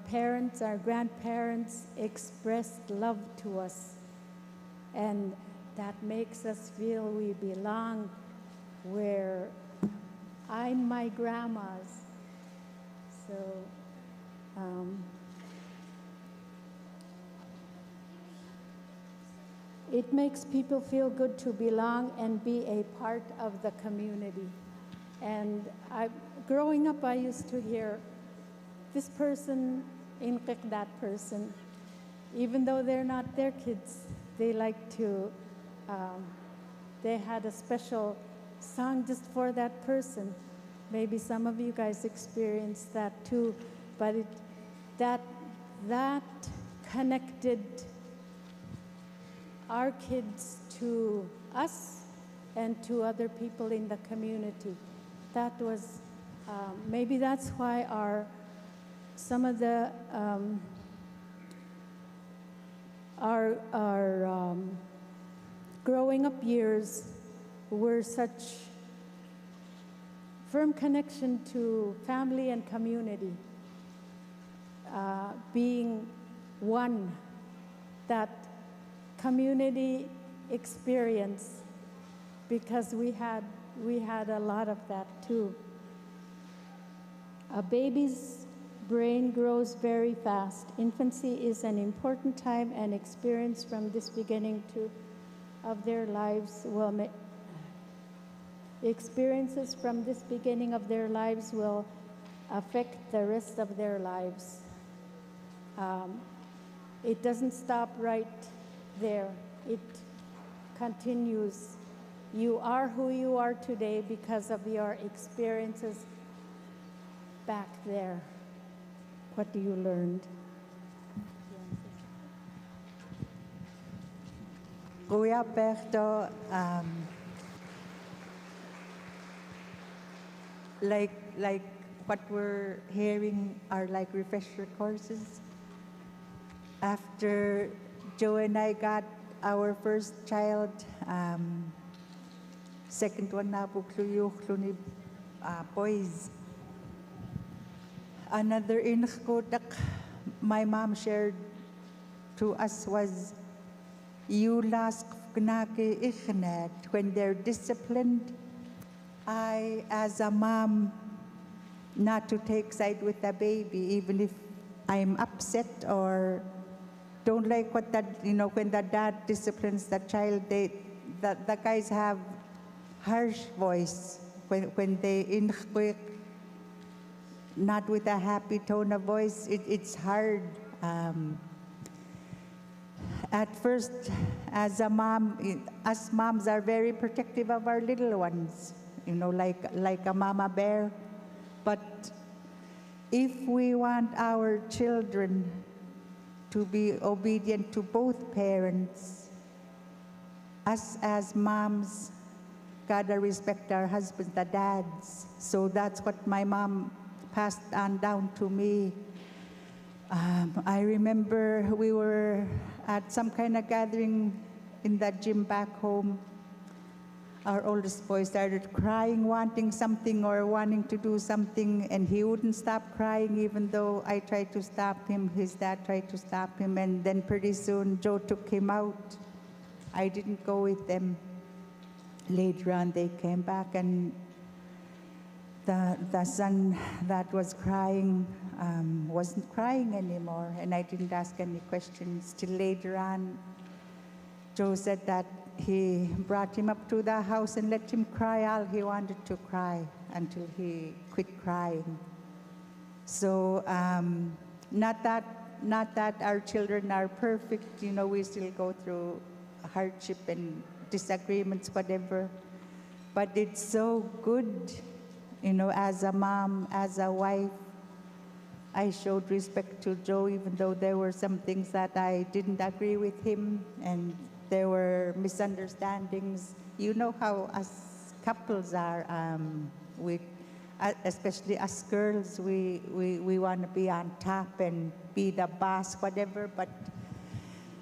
parents, our grandparents expressed love to us. And that makes us feel we belong where I'm my grandma's. So it makes people feel good to belong and be a part of the community. And growing up, I used to hear this person inqiq that person. Even though they're not their kids, they like to, they had a special song just for that person. Maybe some of you guys experienced that too, but that connected our kids to us and to other people in the community. That was, maybe that's why some of the, our growing up years we're such firm connection to family and community, being one, that community experience, because we had a lot of that too. A baby's brain grows very fast. Infancy is an important time and experience from this beginning of their lives experiences from this beginning of their lives will affect the rest of their lives. It doesn't stop right there. It continues. You are who you are today because of your experiences back there. What you learned. Kuya Berto, like what we're hearing are like refresher courses. After Joe and I got our first child, second one na po ni boys. Another inkotak my mom shared to us was you last when they're disciplined. I, as a mom, not to take side with the baby, even if I'm upset or don't like what that, when the dad disciplines the child, the guys have harsh voice when they not with a happy tone of voice. It's hard. At first, as a mom, us moms are very protective of our little ones, like a mama bear. But if we want our children to be obedient to both parents, us as moms gotta respect our husbands, the dads. So that's what my mom passed on down to me. I remember we were at some kind of gathering in the gym back home. Our oldest boy started crying, wanting something or wanting to do something, and he wouldn't stop crying even though I tried to stop him. His dad tried to stop him, and then pretty soon Joe took him out. I didn't go with them. Later on, they came back, and the son that was crying wasn't crying anymore, and I didn't ask any questions. Till later on, Joe said that he brought him up to the house and let him cry all he wanted to cry until he quit crying. So not that our children are perfect, we still go through hardship and disagreements, whatever. But it's so good, as a mom, as a wife, I showed respect to Joe, even though there were some things that I didn't agree with him, and there were misunderstandings. You know how us couples are, especially us girls, we want to be on top and be the boss, whatever, but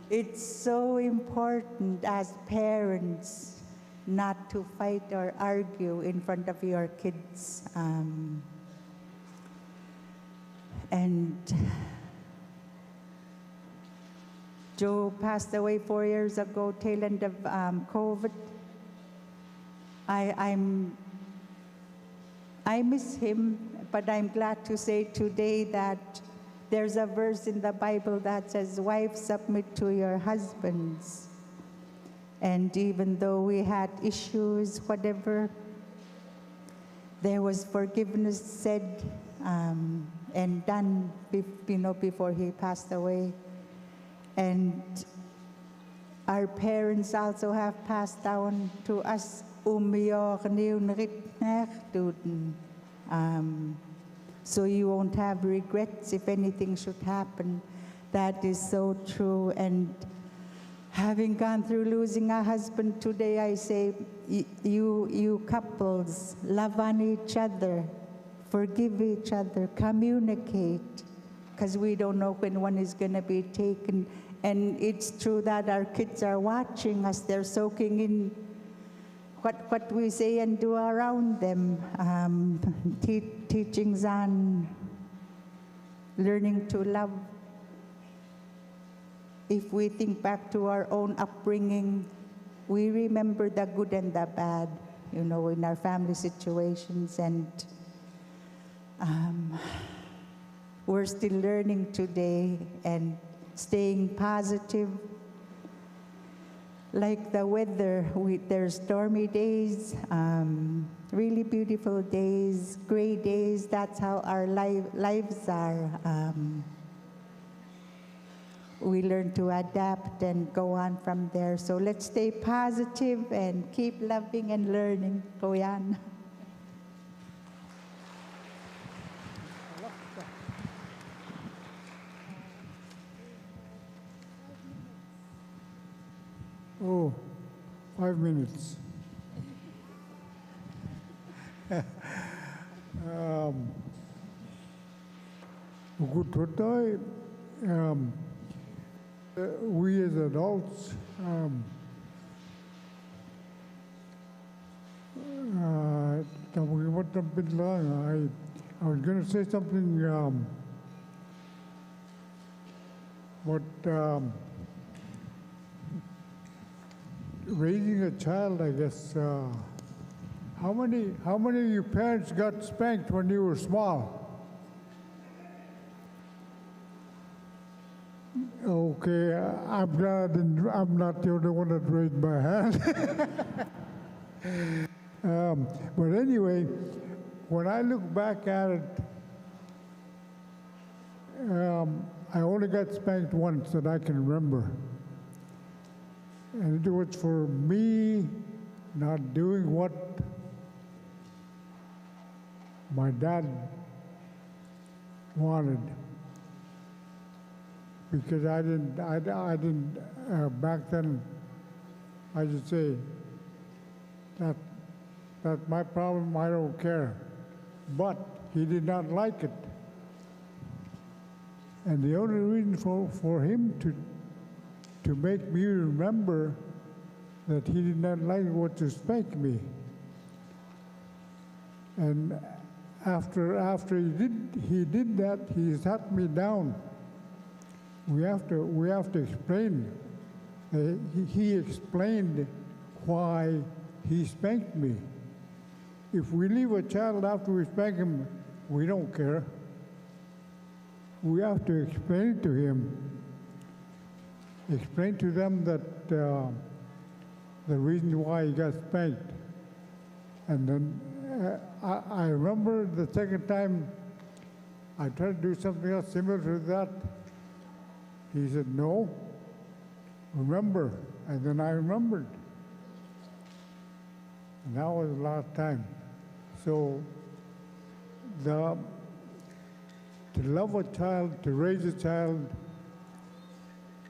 it's so important as parents not to fight or argue in front of your kids. And Joe passed away 4 years ago, tail end of COVID. I miss him, but I'm glad to say today that there's a verse in the Bible that says, wives, submit to your husbands. And even though we had issues, whatever, there was forgiveness said and done, before he passed away. And our parents also have passed down to us, so you won't have regrets if anything should happen. That is so true. And having gone through losing a husband today, I say, you couples, love on each other, forgive each other, communicate, because we don't know when one is going to be taken. And it's true that our kids are watching us. They're soaking in what we say and do around them, teachings on learning to love. If we think back to our own upbringing, we remember the good and the bad, you know, in our family situations, and we're still learning today and staying positive. Like the weather, there's stormy days, really beautiful days, gray days. That's how our lives are. We learn to adapt and go on from there. So let's stay positive and keep loving and learning. Kuyan. Oh, 5 minutes. Good to die. We as adults, what a bit long. I was going to say something, raising a child, I guess. How many of you parents got spanked when you were small? Okay, I'm glad I'm not the only one that raised my hand. But anyway, when I look back at it, I only got spanked once that I can remember. And it was for me not doing what my dad wanted. Because I didn't, back then, I should say, that's my problem, I don't care. But he did not like it. And the only reason for him to make me remember that he did not like it was to spank me. And after he did that, he sat me down. We have to explain. He explained why he spanked me. If we leave a child after we spank him, we don't care. We have to explain to him, explain to them that the reason why he got spanked. And then I remember the second time I tried to do something else similar to that. He said, no, remember. And then I remembered. And that was a lot of time. So to love a child, to raise a child,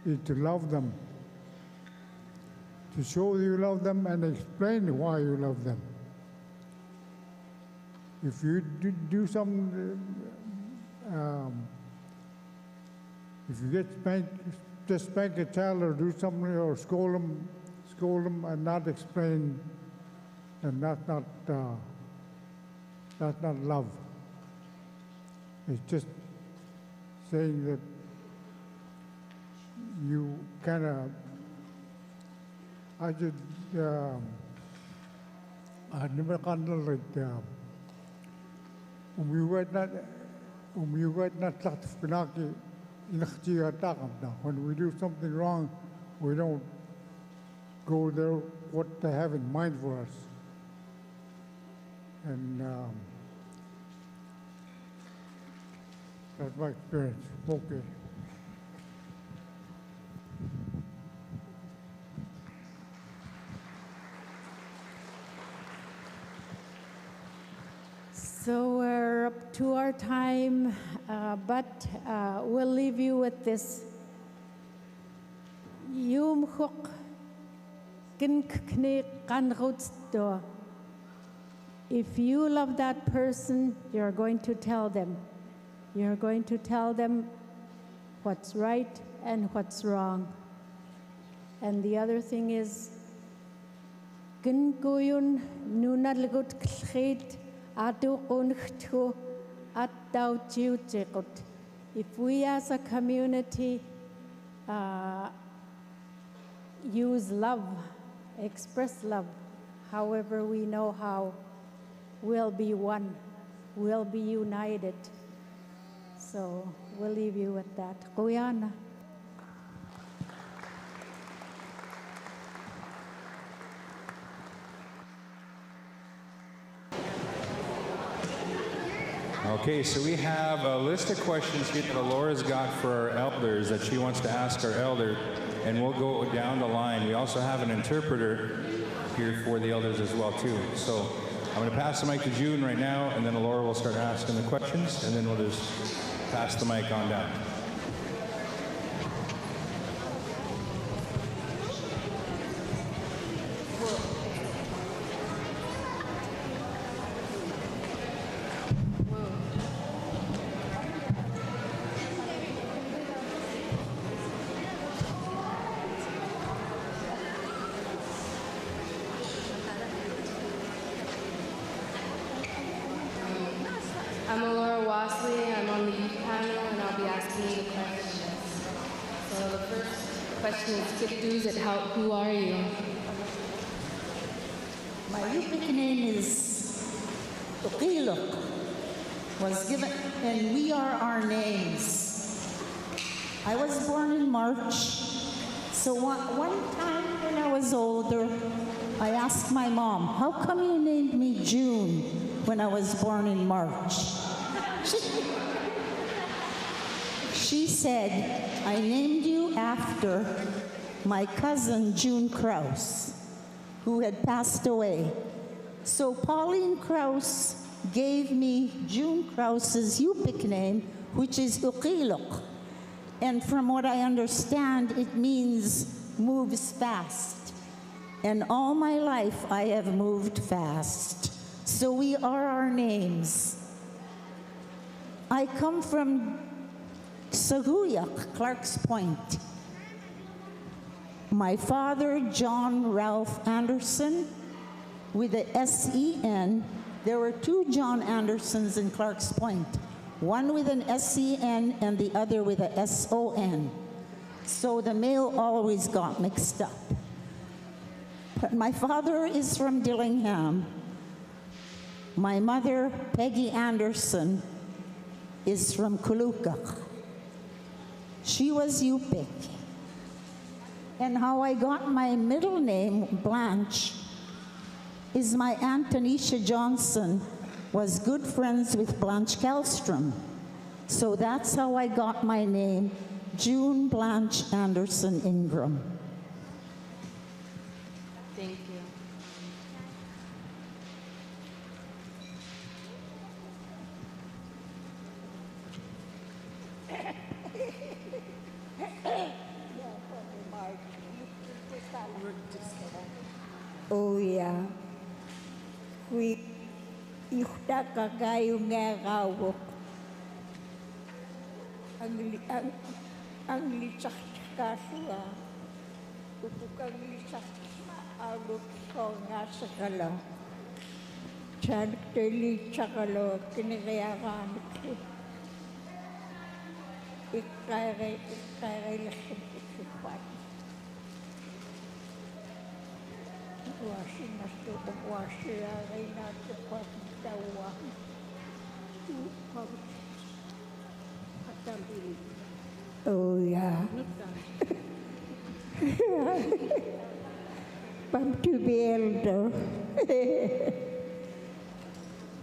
is to love them. To show you love them and explain why you love them. If you do something, if you get spanked, just spank a child or do something or scold them and not explain, and that's not love. It's just saying that you kind of, I never handled it. When we do something wrong, we don't go there what they have in mind for us. And that's my experience. Okay. So we're up to our time, but we'll leave you with this. If you love that person, you're going to tell them. You're going to tell them what's right and what's wrong. And the other thing is, Gingoyun nunalgut klchid adu unchthu at dau jiutikut. If we as a community use love, express love, however we know how, we'll be one, we'll be united. So we'll leave you with that. Guyana. Okay, so we have a list of questions here that Laura's got for our elders that she wants to ask our elder, and we'll go down the line. We also have an interpreter here for the elders as well, too. So I'm going to pass the mic to June right now, and then Laura will start asking the questions, and then we'll just pass the mic on down. I'm Laura Wasley. I'm on the youth panel, and I'll be asking you the questions. So the first question is, Kiddu's at who are you? My Yupik name is Yuraq. Was given, and we are our names. I was born in March, so one time when I was older, I asked my mom, how come you named me June when I was born in March? She said, I named you after my cousin June Krause, who had passed away. So Pauline Krause gave me June Krause's Yupik name, which is Yuraq. And from what I understand, it means moves fast. And all my life, I have moved fast. So we are our names. I come from Yuraq, Clark's Point. My father, John Ralph Anderson, with the S-E-N. There were two John Andersons in Clark's Point, one with an S-E-N and the other with a S-O-N. So the mail always got mixed up. But my father is from Dillingham. My mother, Peggy Anderson, is from Kulukak. She was Yupik. And how I got my middle name, Blanche, is my Aunt Tanisha Johnson was good friends with Blanche Kallstrom. So that's how I got my name, June Blanche Anderson Ingram. Thank you. Oh yeah. We ihtaka kayo nga kawok. Ang litsak kaswa. Upukang litsak alok ko nga sa kala. Chan litsak kalo kinikayakan ko. Ikay lahat ikupat. Washing must do the washer, I not the pot the one. I can't believe it. Oh, yeah. Pam to be elder.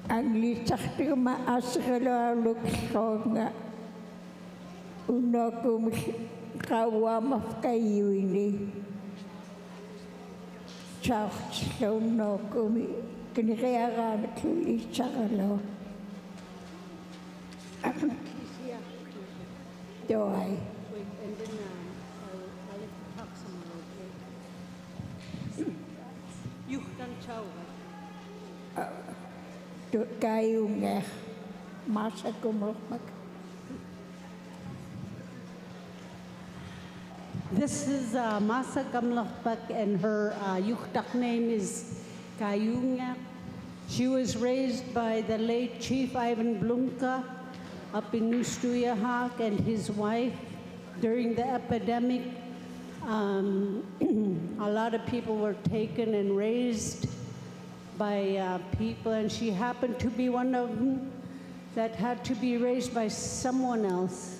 Ang lisak na maaskalalo ko nga. Una kong kawamaf kayo ini. So no kumi kinikayakan kuli sakalo. Doy. And then I'll talk some more. You can tell. Kayo nga masa kumukmak. The Mrs. Masa Gamlachbak, and her Yuraq name is Kayunga. She was raised by the late Chief Ivan Blumka up in Nustuyahak and his wife during the epidemic. A lot of people were taken and raised by people, and she happened to be one of them that had to be raised by someone else.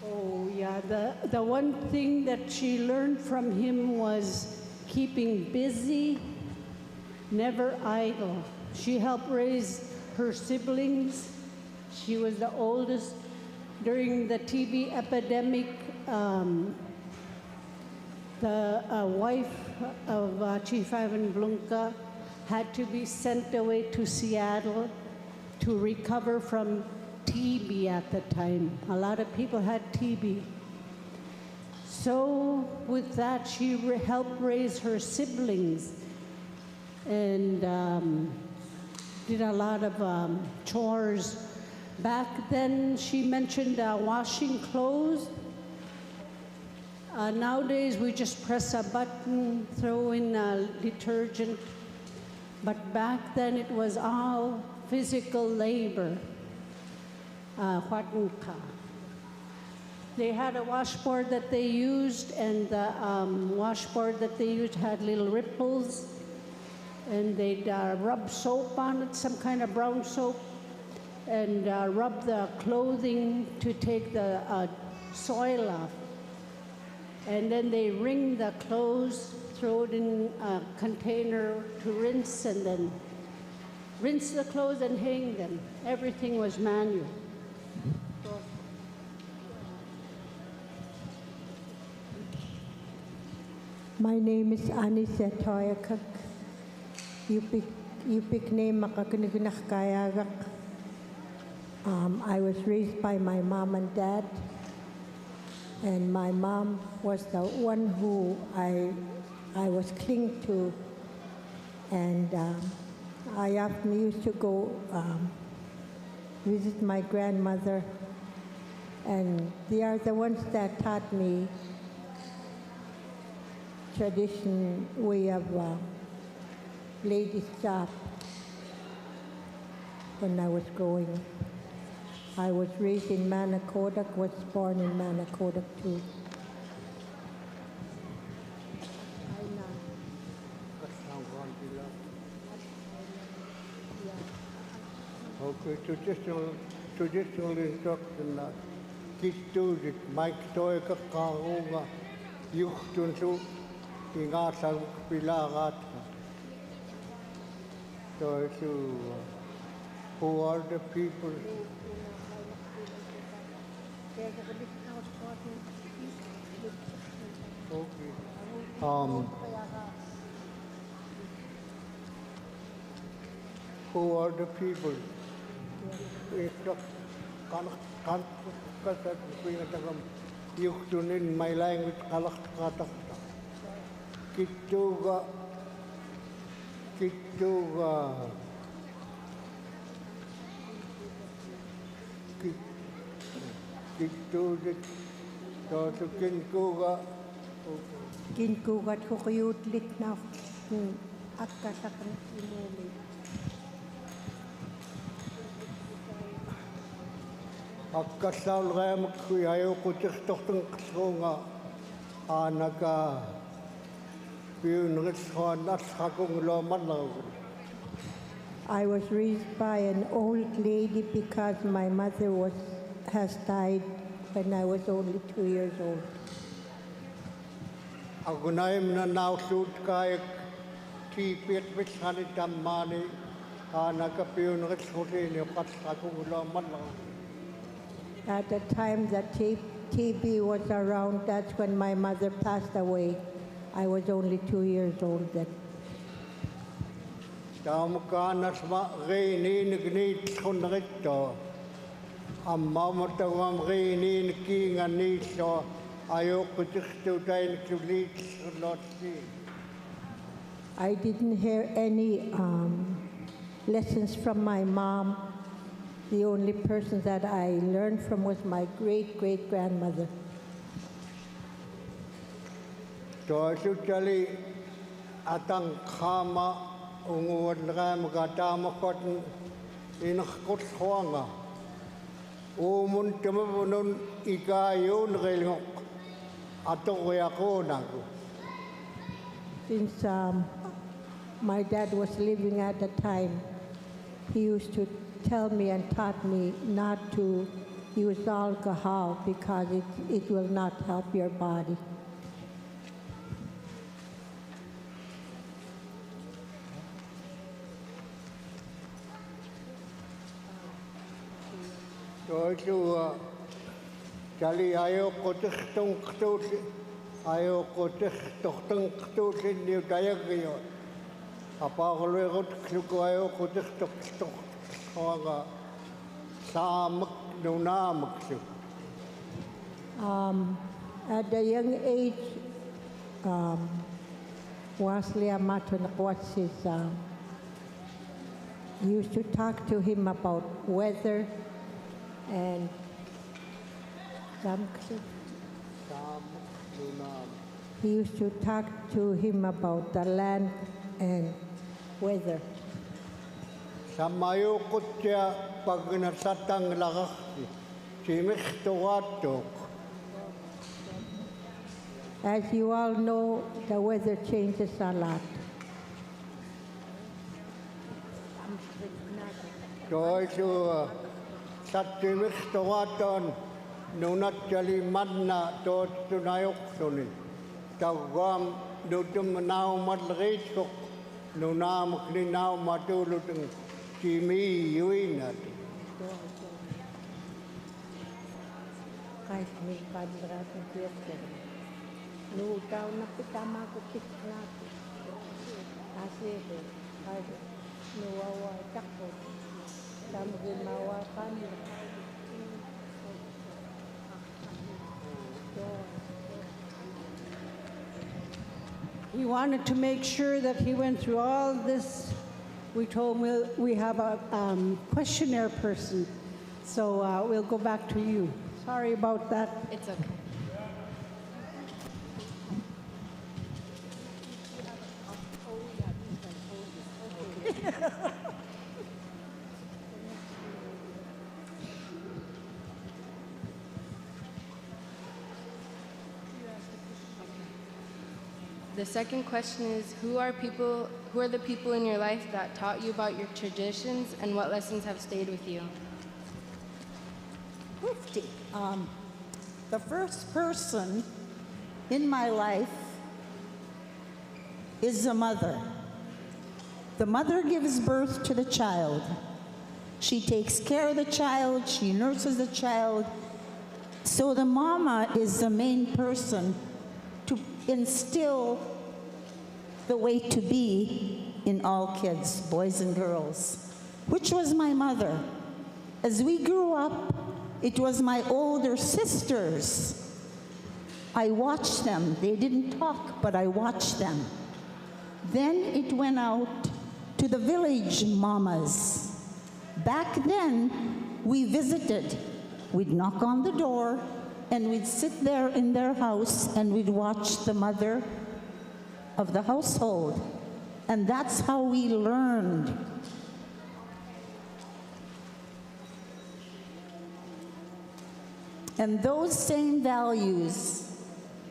Oh yeah, the one thing that she learned from him was keeping busy, never idle. She helped raise her siblings. She was the oldest. During the TB epidemic, the wife of Chief Ivan Blumka had to be sent away to Seattle to recover from TB at the time. A lot of people had TB. So with that, she helped raise her siblings and did a lot of chores. Back then, she mentioned washing clothes. Nowadays, we just press a button, throw in detergent. But back then, it was all physical labor. They had a washboard that they used, and the washboard that they used had little ripples, and they'd rub soap on it, some kind of brown soap, and rub the clothing to take the soil off. And then they wring the clothes, throw it in a container to rinse, and then rinse the clothes and hang them. Everything was manual. My name is Anissa Toyakak. Yupik name Makakunakunakayagak. I was raised by my mom and dad, and my mom was the one who I was clinging to, and I often used to go visit my grandmother, and they are the ones that taught me tradition way of ladies' job when I was growing up. I was raised in Manakodak, was born in Manakodak too. Okay, traditional instruction na kitudit Mike Toy Kakarunga Yuktunsu Ingasang Pilarat. So who are the people? Okay. Who are the people? In my language, Kituga, Kinkugat kukuyutlik na akasakan imuli. Akasal rem kuyayo kutiktoktong kasonga anaka I was raised by an old lady because my mother has died when I was only 2 years old. Agunaim na nausud kay tipit mit hanitam mani anakapiyun reshotin At the time that TB was around, that's when my mother passed away. I was only 2 years old then. I didn't hear any lessons from my mom The only person that I learned from was my great-great-grandmother. Toisu chali atang kama unguat ram katama koten inakot hoanga. Umun temepunun ikayun relok atau reakonaku. Since my dad was living at the time, he used to tell me and taught me not to use alcohol because it will not help your body. Toisu chali ayo koteh tong ktusi ayo koteh tohtong ktusi niu dayagayo. Apa kalau ikut kluku ayo koteh tok hoanga samak nunamak su. At a young age, Wesley Amatonakwatsis used to talk to him about weather and he used to talk to him about the land and weather. Samayo kutya pag nasatang lakaki, simik tuwatok. As you all know, the weather changes a lot. Toisu satimik tuwaton nunat jali manna to tunayok suni. Tawam nutum nau madrisok nunam klinau matuluteng kimi yuinat. Kahit may kadrat ng kiyasya. Nutaw na pitama ko tiklat. Kasi nuwawa takot. Mawa kami. He wanted to make sure that he went through all this. We told him we have a questionnaire person, so we'll go back to you. Sorry about that. It's okay. The second question is, who are the people in your life that taught you about your traditions and what lessons have stayed with you? 50. The first person in my life is the mother. The mother gives birth to the child. She takes care of the child, she nurses the child. So the mama is the main person to instill the way to be in all kids, boys and girls, which was my mother. As we grew up, it was my older sisters. I watched them. They didn't talk, but I watched them. Then it went out to the village mamas. Back then, we visited. We'd knock on the door, and we'd sit there in their house, and we'd watch the mother of the household. And that's how we learned. And those same values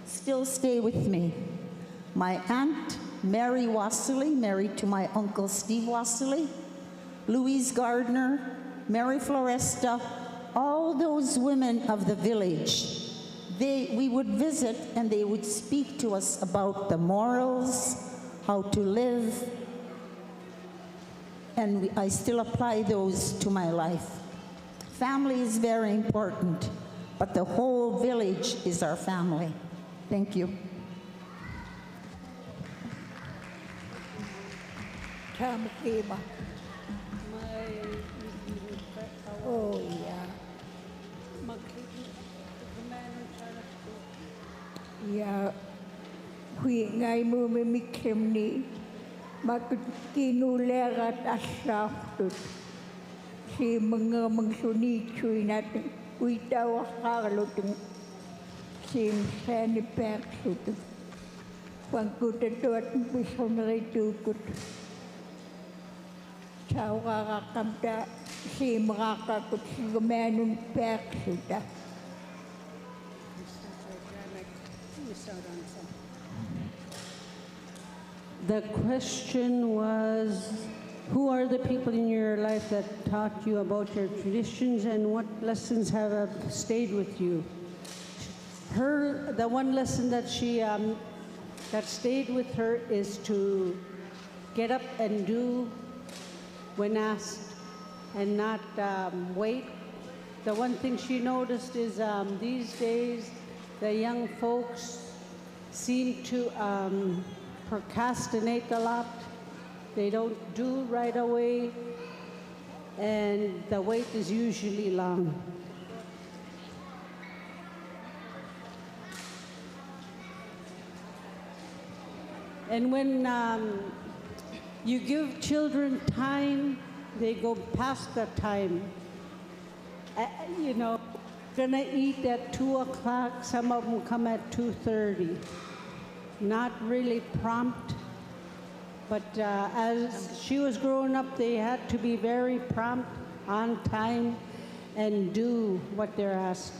still stay with me. My aunt, Mary Wassily, married to my uncle Steve Wassily, Louise Gardner, Mary Floresta, all those women of the village, we would visit and they would speak to us about the morals, how to live, and I still apply those to my life. Family is very important, but the whole village is our family. Thank you. Oh, yeah. Yeah. Hui ngai mu me mikrem ni. Makut kinulerat asraftut. si mga mangsuni chui natin uitaw kakalutong sim sani perksut pangkutan tuat bisa meritukut Chào kakamta si makakakut si gumenun perksuta. The question was, who are the people in your life that taught you about your traditions and what lessons have stayed with you? The one lesson that that stayed with her is to get up and do when asked and not wait. The one thing she noticed is these days the young folks seem to procrastinate a lot. They don't do right away, and the wait is usually long. And when you give children time, they go past the time. Gonna eat at 2 o'clock, some of them come at 2:30. Not really prompt, but as she was growing up, they had to be very prompt, on time, and do what they're asked.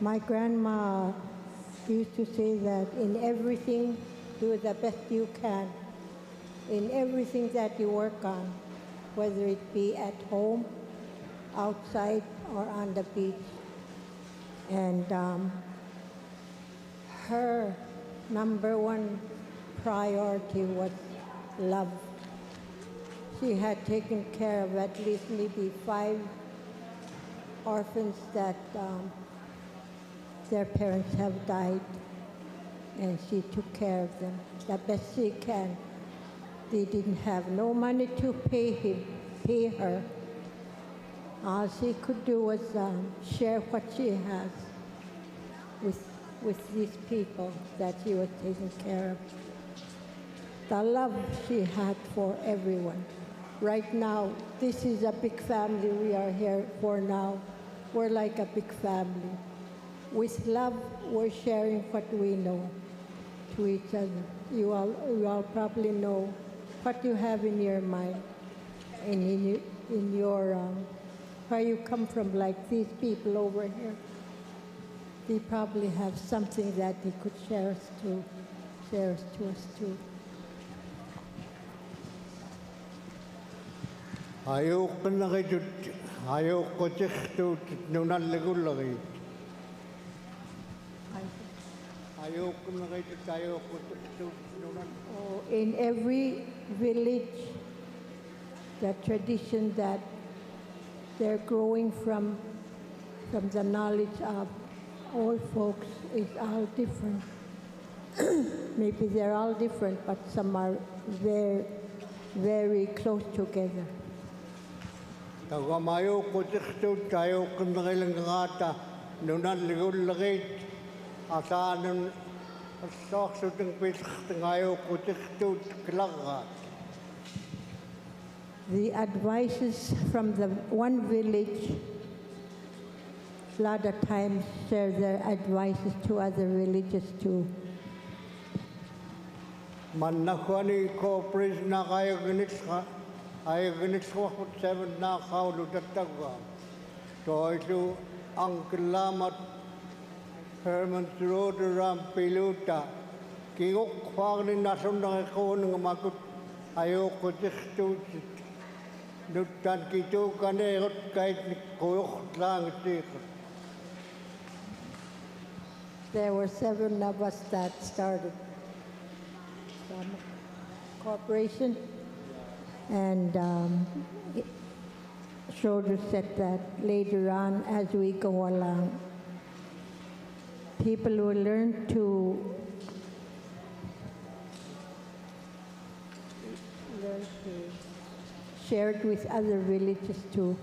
My grandma used to say that in everything, do the best you can. In everything that you work on, whether it be at home, outside, or on the beach. And her number one priority was love. She had taken care of at least maybe 5 orphans that their parents have died, and she took care of them the best she can. They didn't have no money to pay her. All she could do was share what she has with these people that she was taking care of. The love she had for everyone. Right now, this is a big family we are here for now. We're like a big family. With love, we're sharing what we know to each other. You all probably know what you have in your mind and in your where you come from, like these people over here. They probably have something that they could share to us too. Ayoko na kayo, ayoko to nunan legulari. Ayoko na kayo, ayoko to nunan. In every village, the tradition that they're growing from the knowledge of old folks is all different. Maybe they're all different, but some are very, very close together. Tagamayo ko tikto tayo kanilang ngata nunan ligulagit asanan saksuteng pitngayo ko tikto klagat. The advices from the one village a lot of times share their advices to other villages too. Mannakwani cooperation na kayo ganit ko 7 na kaulo tatagwa. So ito ang kalamat Herman Schroeder piluta. Kingok kwang ni nasun na ko ng makut ayoko tikto nutan kito kanehot kahit koyok lang tikot. There were 7 of us that started cooperation, and Schroeder said that later on, as we go along, people will learn to share it with other villages too,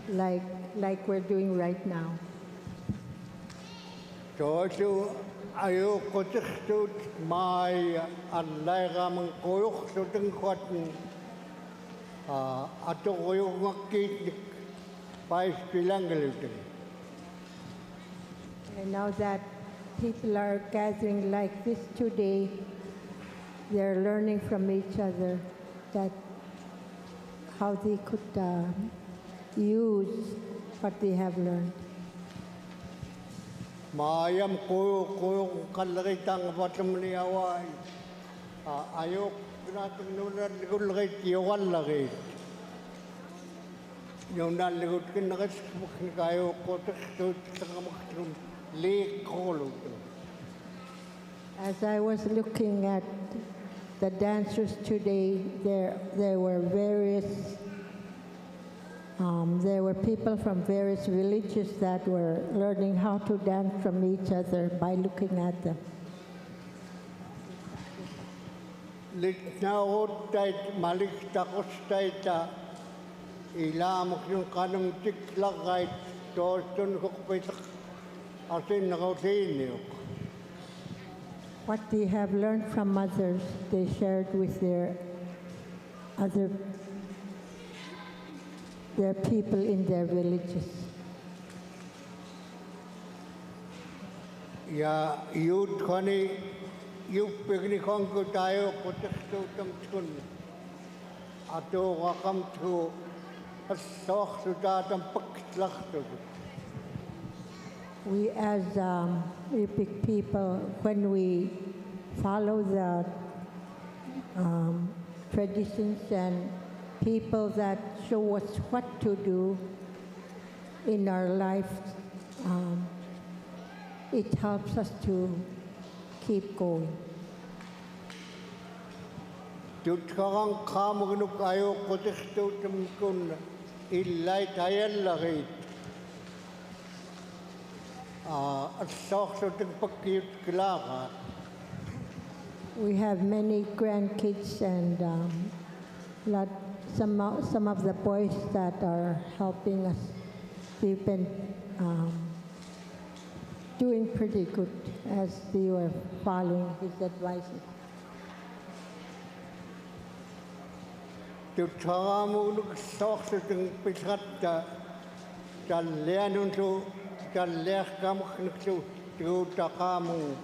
like we're doing right now. So ayoko tichtut mai anlairamang koyok so tengkuatan atau koyok ngakit pais pilang geluteng. And now that people are gathering like this today, they're learning from each other that how they could use what they have learned. Mayam koyok kalagitang batam ni away. Ayok natin nulan ligulagit yawan lagi. Yung naligut kin nakasbuk ni kayo ko tichtut takamaktrun lik kolo. As I was looking at the dancers today, there were people from various villages that were learning how to dance from each other by looking at them. Litnaot tait malik takos taita ilamok yung kanang tiklakay torton kukpitak asin nakausin. What they have learned from others, they shared with their people in their villages. Ya youth kani youth picnic ko tayo ko teksto tamskun ato wakam to asok sudatang pagtlakto. We as Yuraq people, when we follow the traditions and people that show us what to do in our life, it helps us to keep going. Tutkarang kamugnuk ayo ko teksto tamskun illay tayan lagi. We have many grandkids and some of the boys that are helping us. They've been doing pretty good as they were following his advice. Kaleh kamu kenu tu takamu,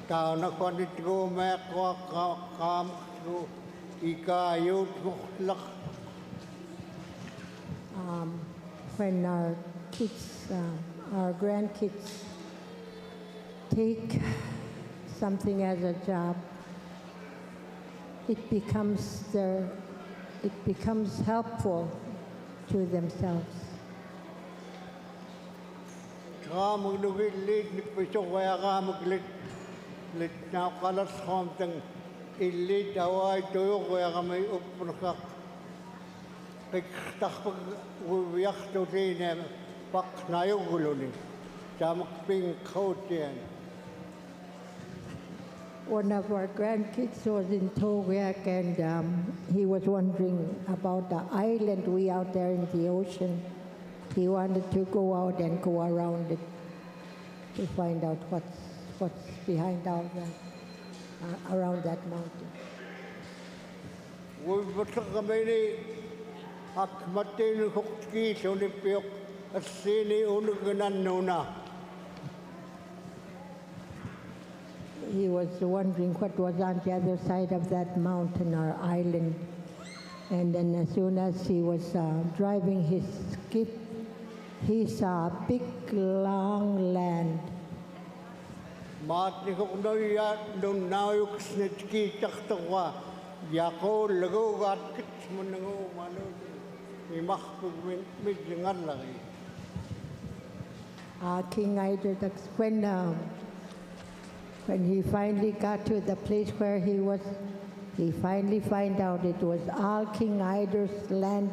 tahu nak kau itu mereka kamu tu ika yud muklak. When our kids, our grandkids, take something as a job, it becomes helpful to themselves. Kamu nugit lit nipusok kaya kamu lit na kalas kamtang ilit away tuyo kaya kami uprakak takpag uwiyak to din pak na yung gulo ni samak ping coat yan. One of our grandkids was in Yuraq and he was wondering about the island way out there in the ocean. He wanted to go out and go around it to find out what's behind all that, around that mountain. We betul kami ni akmatin hukki sonipiyok asini unuganan nuna. He was wondering what was on the other side of that mountain or island. And then as soon as he was driving his skiff, he saw a big, long land. Mat ni ko ya don nauyuk snitki taktawa yako lago gat kits munango mano imah midingan lagi. King Ider, when he finally got to the place where he was, he finally found out it was all King Ider's land.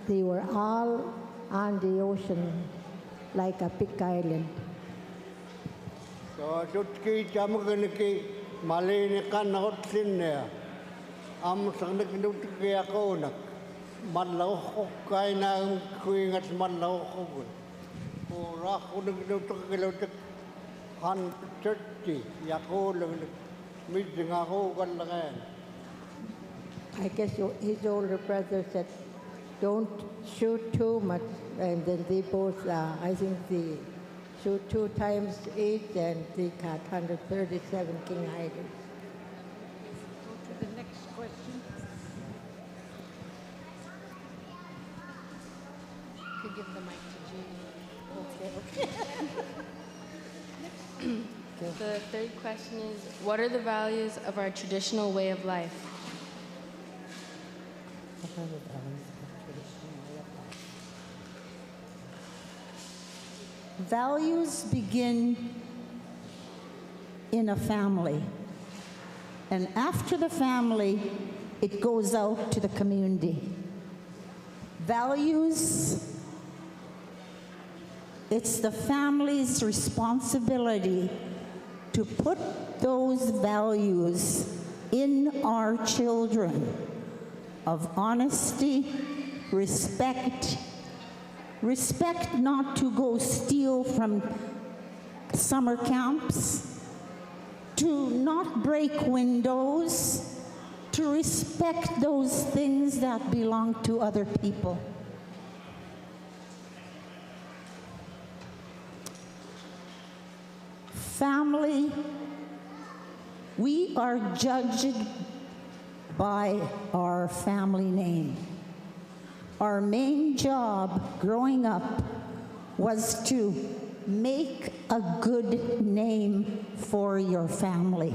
They were all on the ocean like a big island. So tutki jamuganiki malini kan hot sinne am sangnak nutki ako nak manlaw ko kay na kuingat manlaw ko Rako naglutok han churchi yako meeting ako kan. I guess his older brother said, don't shoot too much. And then they both, I think they shoot 2 times each and they caught 137 king hiders. Go to the next question. Could give the mic to Jean. Okay. The third question is, what are the values of our traditional way of life? Values begin in a family. And after the family, it goes out to the community. Values, it's the family's responsibility to put those values in our children of honesty, respect not to go steal from summer camps, to not break windows, to respect those things that belong to other people. Family, we are judged by our family name. Our main job growing up was to make a good name for your family.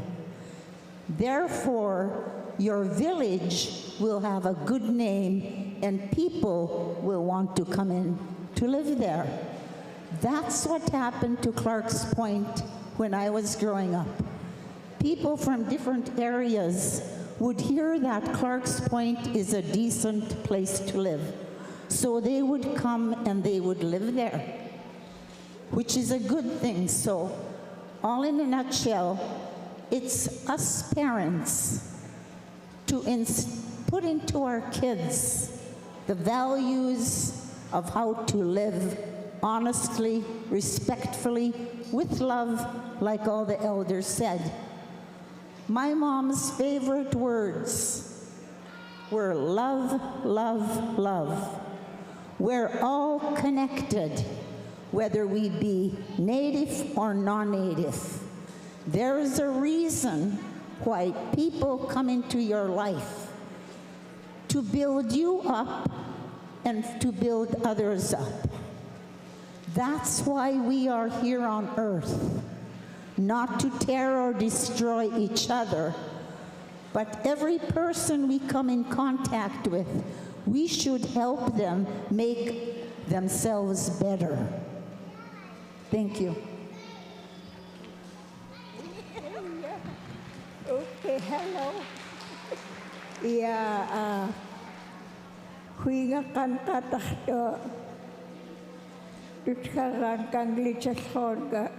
Therefore, your village will have a good name and people will want to come in to live there. That's what happened to Clark's Point when I was growing up. People from different areas would hear that Clark's Point is a decent place to live. So they would come and they would live there, which is a good thing. So, all in a nutshell, it's us parents to put into our kids the values of how to live honestly, respectfully, with love, like all the elders said. My mom's favorite words were love, love, love. We're all connected, whether we be native or non-native. There is a reason why people come into your life, to build you up and to build others up. That's why we are here on earth, not to tear or destroy each other, but every person we come in contact with, we should help them make themselves better. Thank you. Okay, hello. Yeah, huinga kan katakto. Tutkaran kang lichas horga.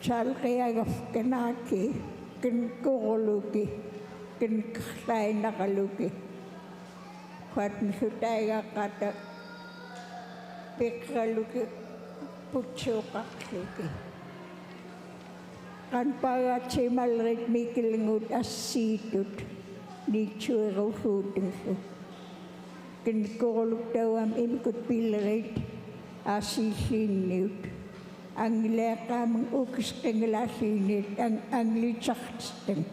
Chal kaya kanaki, kin kukuluki, kin kay nakaluki. Kwat nisutay kata pikaluki, putsukakluki. Kan para chimalrit mikilingut asitut, ni churo hudin ko. Kin kukuluk daw am imkut pilrit asisinut. Ang leka mong ukis kenglasinit, ang lichaksten.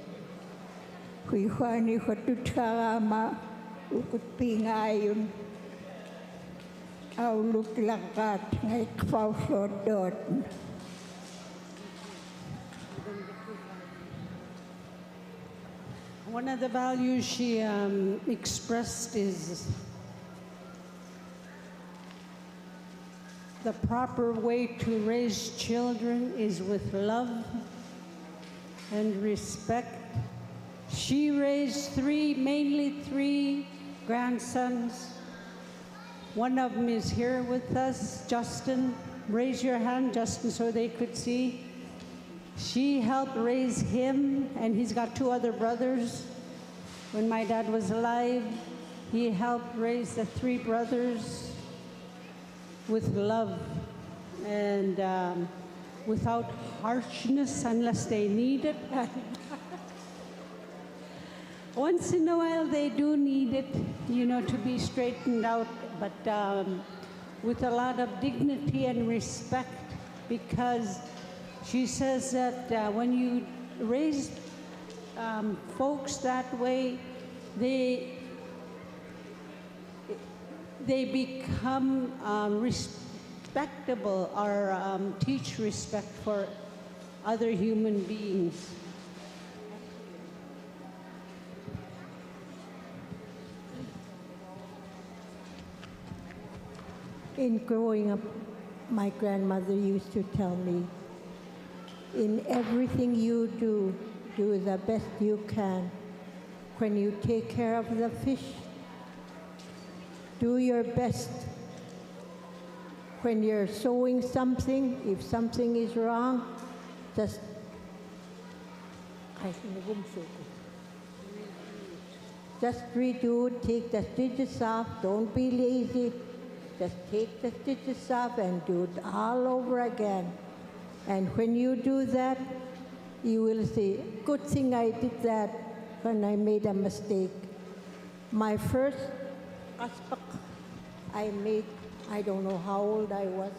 Huihani hatutarama, ukut pingayon. Auluk lakat, ngay kpausodot. One of the values she expressed is the proper way to raise children is with love and respect. She raised mainly three grandsons. One of them is here with us, Justin. Raise your hand, Justin, so they could see. She helped raise him, and he's got 2 other brothers. When my dad was alive, he helped raise the 3 brothers. with love and without harshness unless they need it. Once in a while they do need it, you know, to be straightened out, but with a lot of dignity and respect, because she says that when you raise folks that way, they become respectable or teach respect for other human beings. In growing up, my grandmother used to tell me, in everything you do, do the best you can. When you take care of the fish, do your best. When you're sewing something, if something is wrong, just redo it, take the stitches off, don't be lazy. Just take the stitches off and do it all over again. And when you do that, you will see, good thing I did that when I made a mistake. My first aspak I made, I don't know how old I was.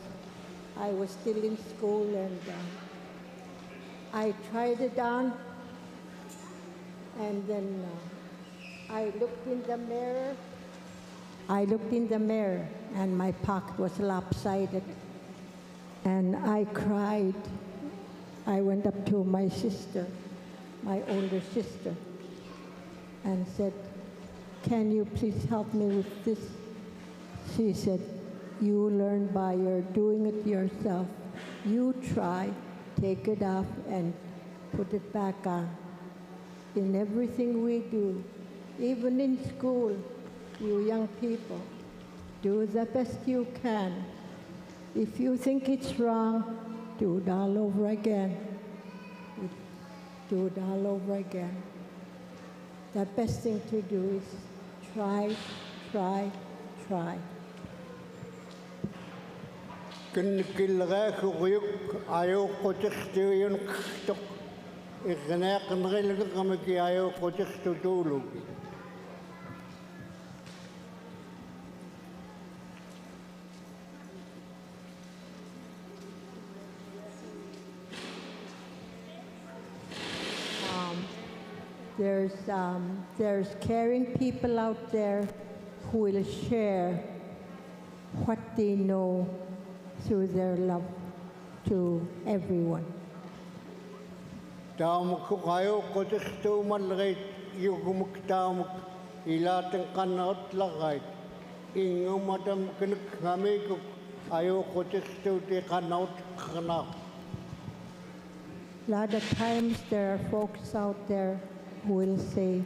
I was still in school, and I tried it on, and then I looked in the mirror. And my pocket was lopsided, and I cried. I went up to my sister, my older sister, and said, "Can you please help me with this?" She said, "You learn by your doing it yourself. You try, take it off and put it back on." In everything we do, even in school, you young people, do the best you can. If you think it's wrong, do it all over again. Do it all over again. The best thing to do is try, try, try. كن كل غاك ويك عيو قتختي ينقطق إغناق نغيل قمك عيو قتختو دولو. There's caring people out there who will share what they know through their love to everyone. تامك عيو قتختو ملغيت يومك تامك إلا تنقنط لغايت إنه مدام كنك غاميك عيو قتختو تقنط خنا. A lot of times there are folks out there who will say,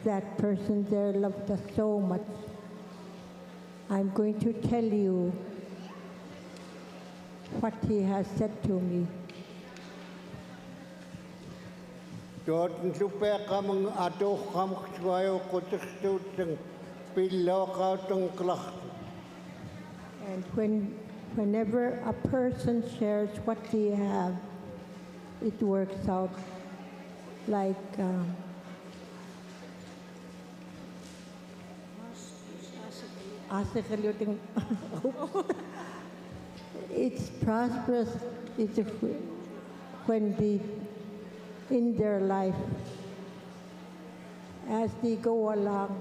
that person there loved us so much. I'm going to tell you what he has said to me. And whenever a person shares what they have, it works out like it's prosperous. It's when in their life, as they go along,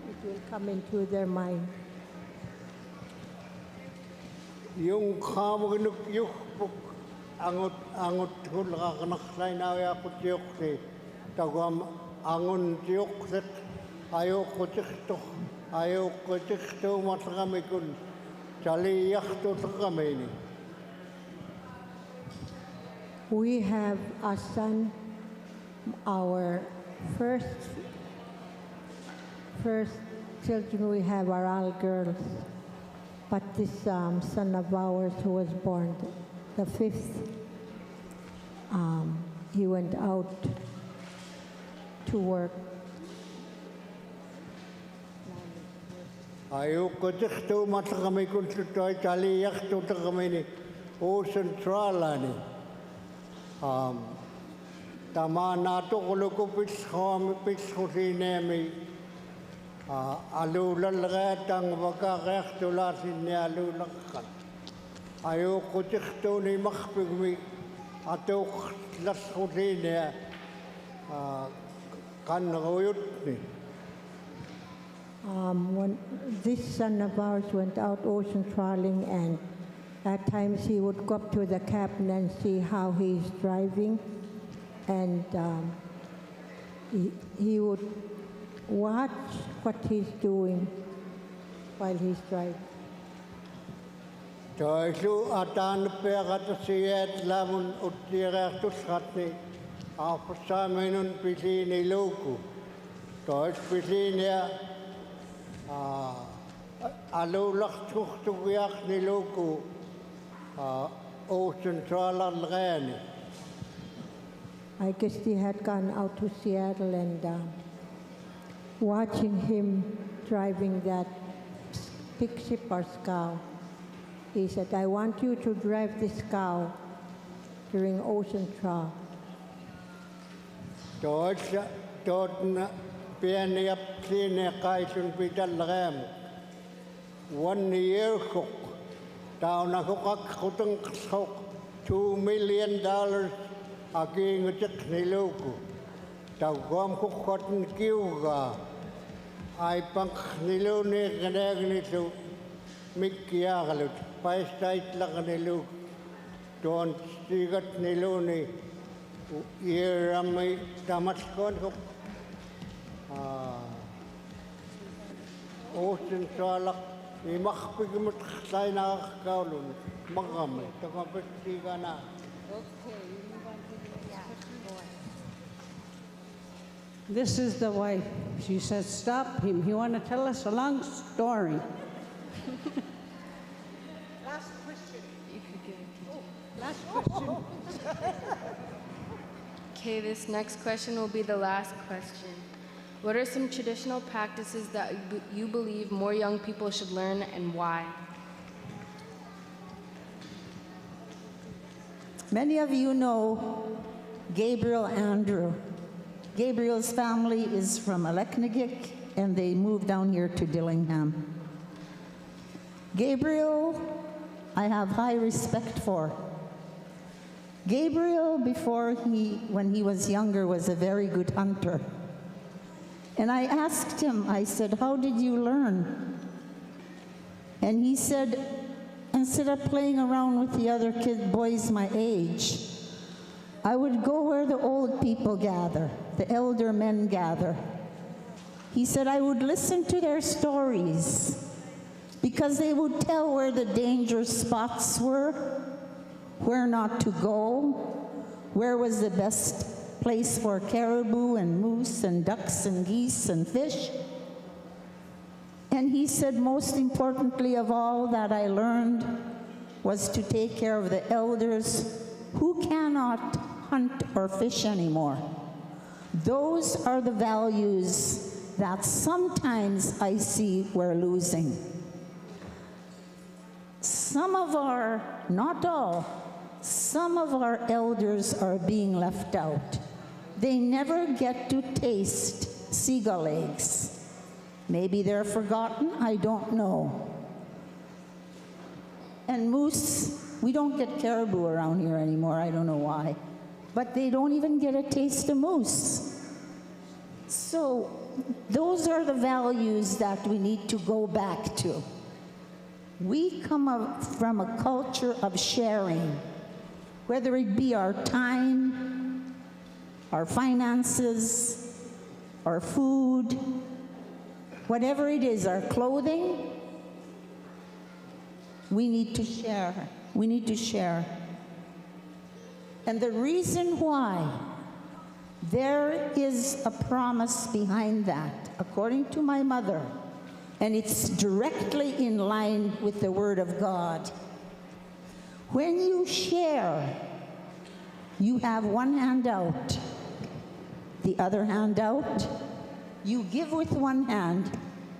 it will come into their mind. Yung khamak yung angot hulga nakhlay na ya kutyokse tagam angon tyokset ayo kutikto matgamikun chali yakhto tagameni. We have a son, our first children we have are all girls, but this son of ours who was born the fifth, he went out to work. Ayaw ko tikto mata kami kung tutoy taliyak to kami ni o sentrala ni. Tama na to kulo ko pits ko sinemi. Alulan gatang makakak tulasin ni alulakan. Ayaw ko tikto ni makpigmi ato las ko sinya kan nguyot ni. When this son of ours went out ocean trawling, and at times he would go up to the cabin and see how he's driving, and he would watch what he's doing while he's driving. Toisu atan pegat siet lamun utira tusatni apasaminun pisini loku. Tois pisinia alulak tuktuyak ni loku ocean trala lgani. I guess he had gone out to Seattle, and watching him driving that big ship or scow, he said, I want you to drive this cow during ocean trawl. Totna pieni apsine kaisun pital lagam. 1 year cook. Down a cook kutung cook $2 million again a check niloku. Tau gom cook cotton kiuga. I punk nilone ganagni to Mikiagalut. Pai state laganiluk. Don't stigat nilone. Yeramai Damaskon. Ocean Salak. I makpigmut tayo nakakaulun. Magamay. Takapagtiga na. This is the wife. She says, stop him. You want to tell us a long story. Last question. Last question. Okay, this next question will be the last question. What are some traditional practices that you believe more young people should learn, and why? Many of you know Gabriel Andrew. Gabriel's family is from Aleknagik, and they moved down here to Dillingham. Gabriel, I have high respect for. Gabriel, when he was younger, was a very good hunter. And I asked him, I said, how did you learn? And he said, instead of playing around with the other boys my age, I would go where the old people gather, the elder men gather. He said, I would listen to their stories because they would tell where the danger spots were, where not to go, where was the best place for caribou and moose and ducks and geese and fish. And he said, most importantly of all that I learned was to take care of the elders who cannot hunt or fish anymore. Those are the values that sometimes I see we're losing. Some of our, not all, some of our elders are being left out. They never get to taste seagull eggs. Maybe they're forgotten, I don't know. And moose, we don't get caribou around here anymore, I don't know why. But they don't even get a taste of moose. So those are the values that we need to go back to. We come up from a culture of sharing, whether it be our time, our finances, our food, whatever it is, our clothing, we need to share. We need to share. And the reason why, there is a promise behind that, according to my mother, and it's directly in line with the Word of God. When you share, you have one hand out, the other hand out. You give with one hand,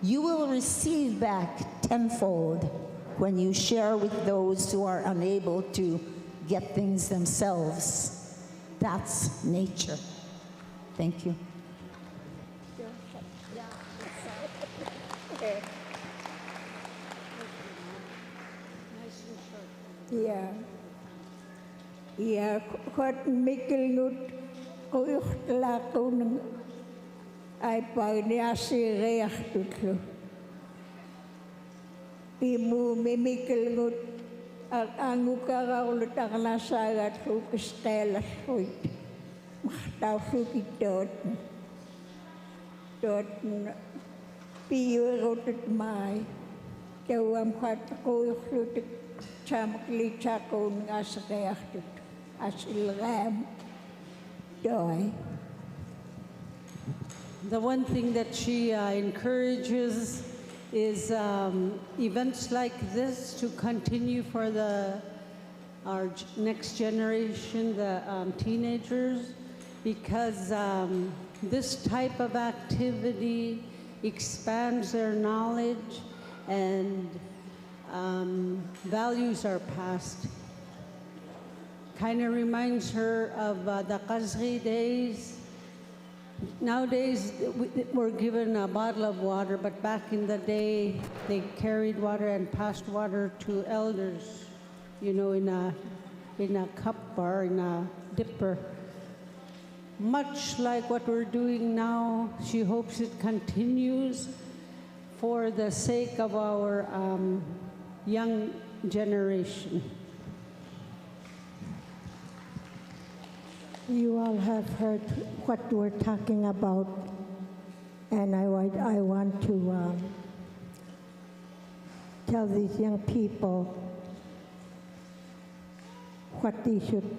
you will receive back tenfold when you share with those who are unable to get things themselves. That's nature. Thank you. Yeah. Yeah, what Mikkel nut la kun ai pagniasi reach tutlu. Imu Mikkel nut angukara ulit ang nasagat ko kastela suit. Maktaw suki dot. Dot piyo rotet mai. Jawam kwat ko suit chamakli chakon asreachtut asilram doi. The one thing that she encourages is events like this to continue for our next generation, the teenagers, because this type of activity expands their knowledge and values are passed. Kind of reminds her of the Qazri days. Nowadays, we're given a bottle of water, but back in the day, they carried water and passed water to elders, you know, in a cup or in a dipper. Much like what we're doing now, she hopes it continues for the sake of our young generation. You all have heard what we're talking about, and I want to tell these young people what they should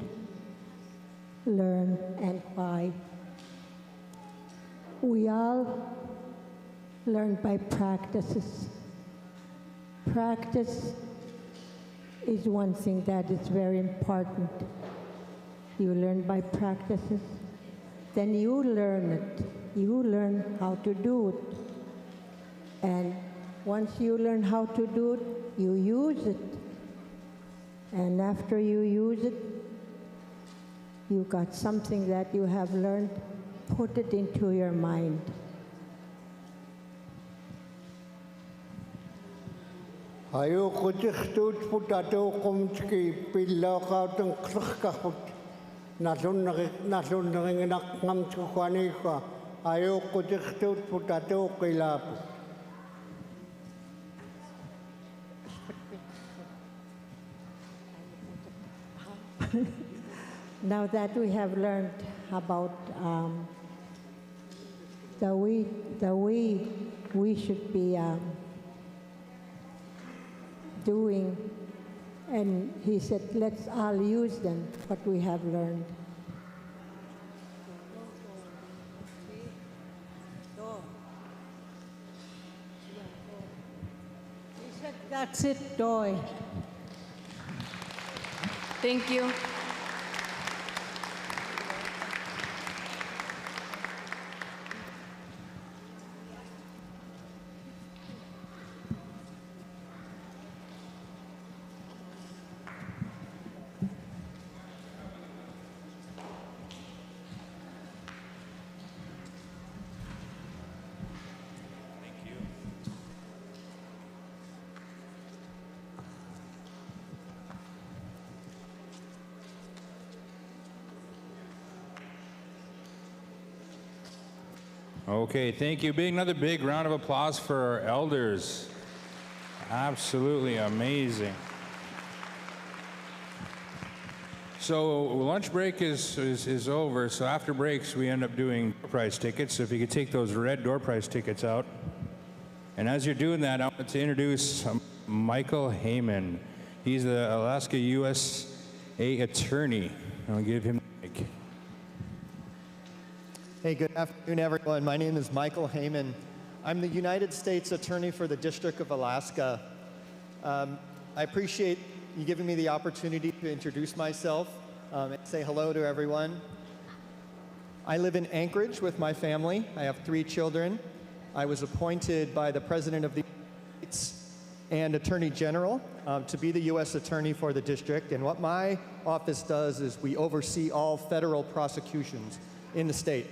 learn and why. We all learn by practices. Practice is one thing that is very important. You learn by practices, then you learn it. You learn how to do it. And once you learn how to do it, you use it. And after you use it, you got something that you have learned, put it into your mind. Ayoko tichtut putato kumski pilakautang krkakut. Nasun nak ngam tsukwanika. Ayoko tichtut putato kilapu. Now that we have learned about the way we should be doing, and he said, let's all use them, what we have learned. He said, that's it, Doi. Thank you. Okay, thank you. Another big round of applause for our elders. Absolutely amazing. So lunch break is over, so after breaks we end up doing door prize tickets. So if you could take those red door prize tickets out. And as you're doing that, I want to introduce Michael Heyman. He's the Alaska USA attorney. I'll give him the mic. Hey, good afternoon, everyone. My name is Michael Heyman. I'm the United States Attorney for the District of Alaska. I appreciate you giving me the opportunity to introduce myself and say hello to everyone. I live in Anchorage with my family. I have 3 children, I was appointed by the President of the United States and Attorney General to be the U.S. Attorney for the district. And what my office does is we oversee all federal prosecutions in the state.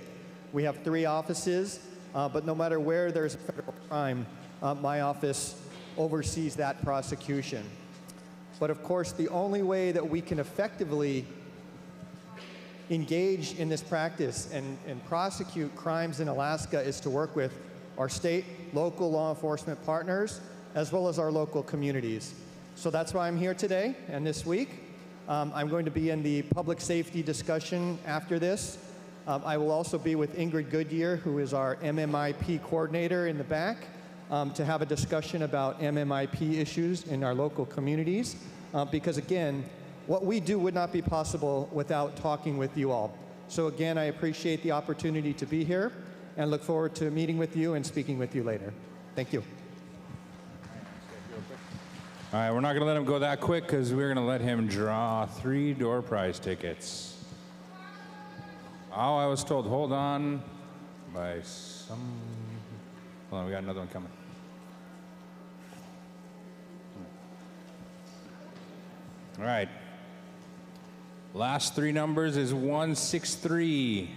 We have 3 offices, but no matter where there's a federal crime, my office oversees that prosecution. But of course, the only way that we can effectively engage in this practice and prosecute crimes in Alaska is to work with our state, local law enforcement partners, as well as our local communities. So that's why I'm here today and this week. I'm going to be in the public safety discussion after this. I will also be with Ingrid Goodyear, who is our MMIP coordinator in the back, to have a discussion about MMIP issues in our local communities. Because again, what we do would not be possible without talking with you all. So again, I appreciate the opportunity to be here and look forward to meeting with you and speaking with you later. Thank you. All right, we're not going to let him go that quick because we're going to let him draw 3 door prize tickets. Oh, I was told, hold on, by some... Hold on, we got another one coming. All right. Last 3 numbers is 163.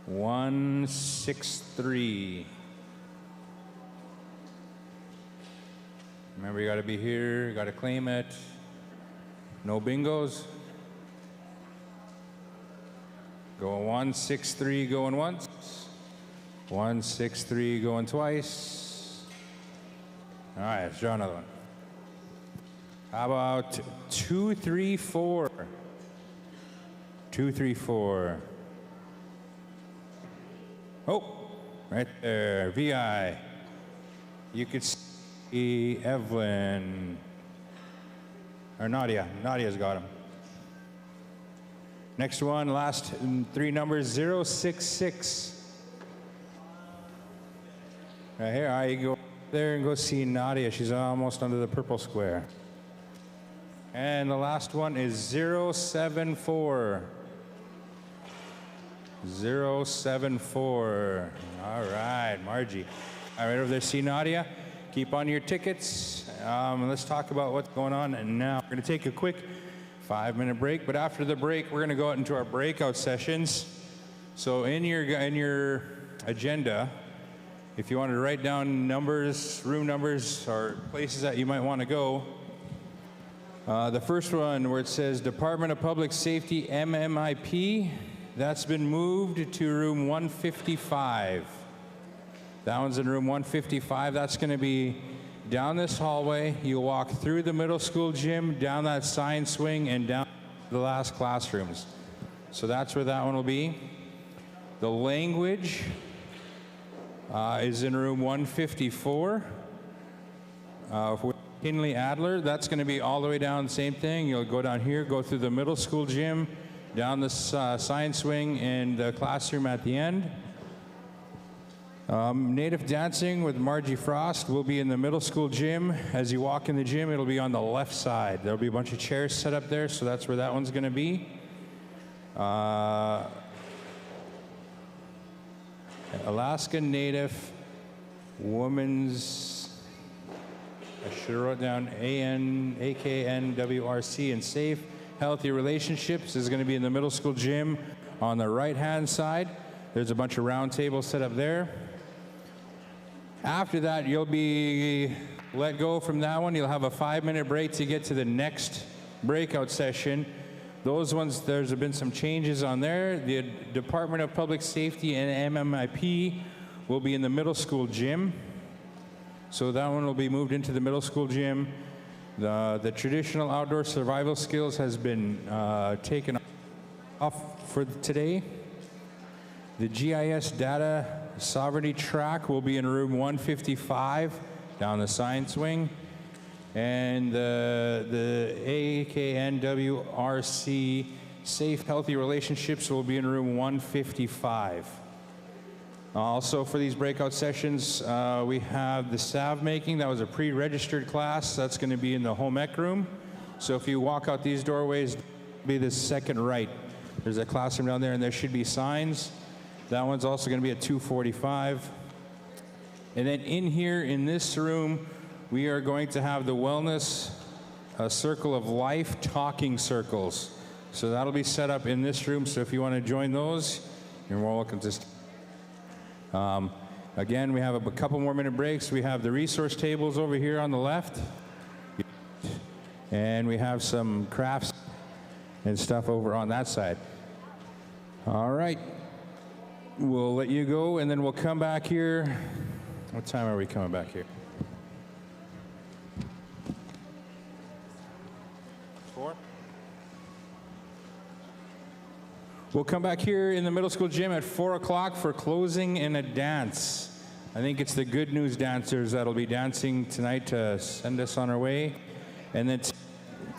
163. Remember, you got to be here, you got to claim it. No bingos. Going 163, going once. 163, going twice. All right, let's draw another one. How about 234? 234. Oh, right there, VI. You could see Evelyn, or Nadia. Nadia's got him. Next one, last 3 numbers, 066. Right here, you go there and go see Nadia. She's almost under the purple square. And the last one is 074. 074. All right, Margie. All right, over there, see Nadia. Keep on your tickets. Let's talk about what's going on. And now we're going to take a quick 5-minute break. But after the break, we're going to go out into our breakout sessions. So in your agenda, if you want to write down numbers, room numbers, or places that you might want to go, the first one where it says Department of Public Safety MMIP, that's been moved to room 155. That one's in room 155. That's going to be down this hallway. You walk through the middle school gym, down that sign swing, and down the last classrooms. So that's where that one will be. The language is in room 154. With Kinley Adler, that's going to be all the way down, same thing. You'll go down here, go through the middle school gym, down the sign swing, and the classroom at the end. Native dancing with Margie Frost will be in the middle school gym. As you walk in the gym, it'll be on the left side. There'll be a bunch of chairs set up there, so that's where that one's going to be. Alaska Native Women's, I should have wrote down AKNWRC and Safe Healthy Relationships is going to be in the middle school gym on the right-hand side. There's a bunch of round tables set up there. After that, you'll be let go from that one. You'll have a 5-minute break to get to the next breakout session. Those ones, there's been some changes on there. The Department of Public Safety and MMIP will be in the middle school gym. So that one will be moved into the middle school gym. The traditional outdoor survival skills has been taken off for today. The GIS data sovereignty track will be in room 155 down the science wing. And the AKNWRC Safe Healthy Relationships will be in room 155. Also for these breakout sessions, we have the salve making. That was a pre-registered class. That's going to be in the home ec room. So if you walk out these doorways, be the second right. There's a classroom down there, and there should be signs. That one's also going to be at 2:45. And then in here, in this room, we are going to have the Wellness Circle of Life talking circles. So that'll be set up in this room. So if you want to join those, you're more welcome to. Again, we have a couple more minute breaks. We have the resource tables over here on the left. And we have some crafts and stuff over on that side. All right. We'll let you go, and then we'll come back here. What time are we coming back here? 4? We'll come back here in the middle school gym at 4 o'clock for closing and a dance. I think it's the Good News dancers that'll be dancing tonight to send us on our way. And then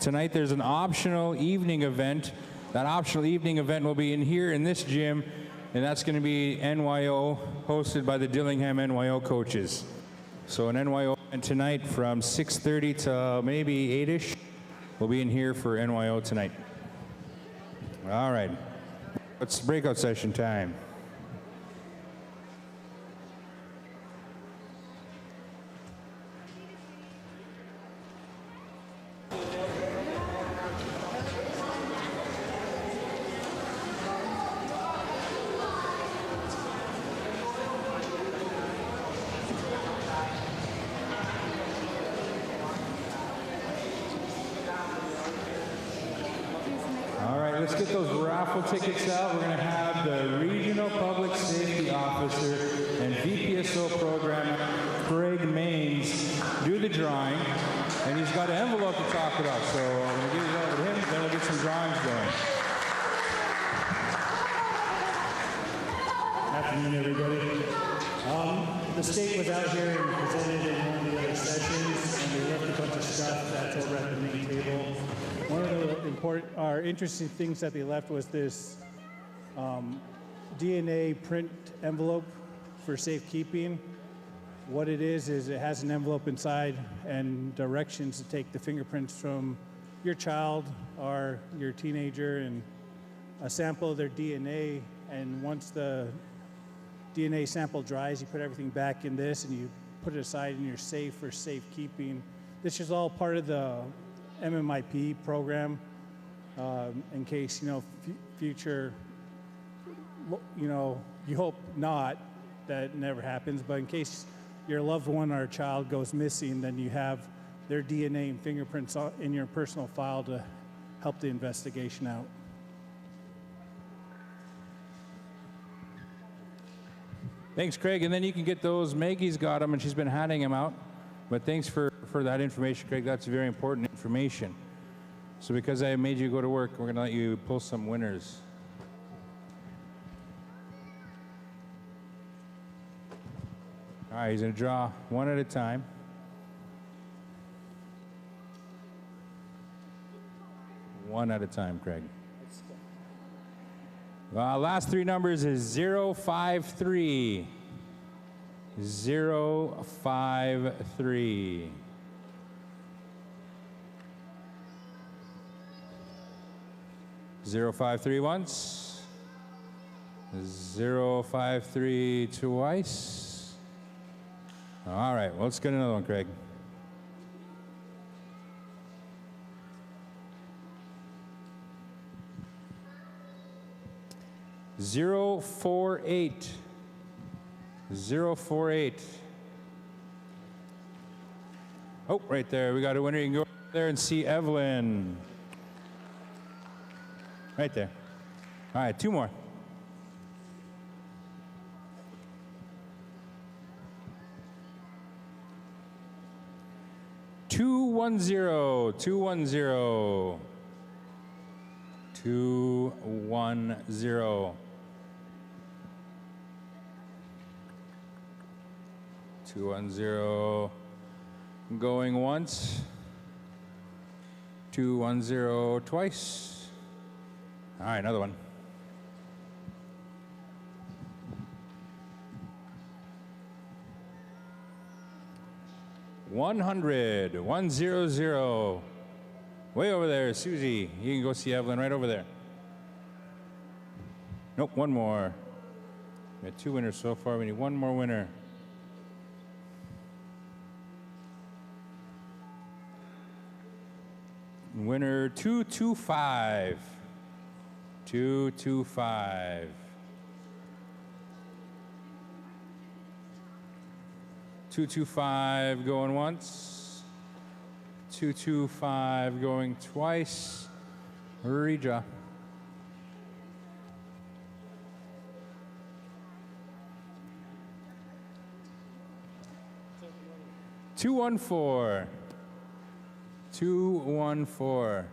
tonight there's an optional evening event. That optional evening event will be in here in this gym, and that's going to be NYO, hosted by the Dillingham NYO coaches. So an NYO event tonight from 6:30 to maybe 8-ish. We'll be in here for NYO tonight. All right. It's breakout session time. Let's get those raffle tickets out. We're going to have the Regional Public Safety Officer and VPSO Program, Craig Maines, do the drawing. And he's got an envelope to talk about. So I'm going to give it over to him, then we'll get some drawings going. Afternoon, everybody. The state was out here and presented in one of the other sessions, and they left a bunch of stuff that's over at the main table. One of the interesting things that they left was this DNA print envelope for safekeeping. What it is it has an envelope inside and directions to take the fingerprints from your child or your teenager and a sample of their DNA. And once the DNA sample dries, you put everything back in this and you put it aside in your safe for safekeeping. This is all part of the MMIP program, in case, future, you hope not, that never happens, but in case your loved one or child goes missing, then you have their DNA and fingerprints in your personal file to help the investigation out. Thanks, Craig. And then you can get those. Maggie's got them, and she's been handing them out. But thanks for that information, Craig. That's very important information. So because I made you go to work, we're going to let you pull some winners. All right, he's going to draw one at a time. One at a time, Craig. Last three numbers is 053. 053. 053 once. 053 twice. All right, well, let's get another one, Craig. Zero 48. 048. Oh, right there. We got a winner. You can go there and see Evelyn. Right there. All right, two more. Two one zero. 210. 210. 210. Going once. 210 twice. All right, another one. $100. 100. Way over there, Susie. You can go see Evelyn right over there. Nope, one more. We got two winners so far. We need one more winner. Winner 225. 225. 225 going once. 225 going twice. Redraw. 214. 214.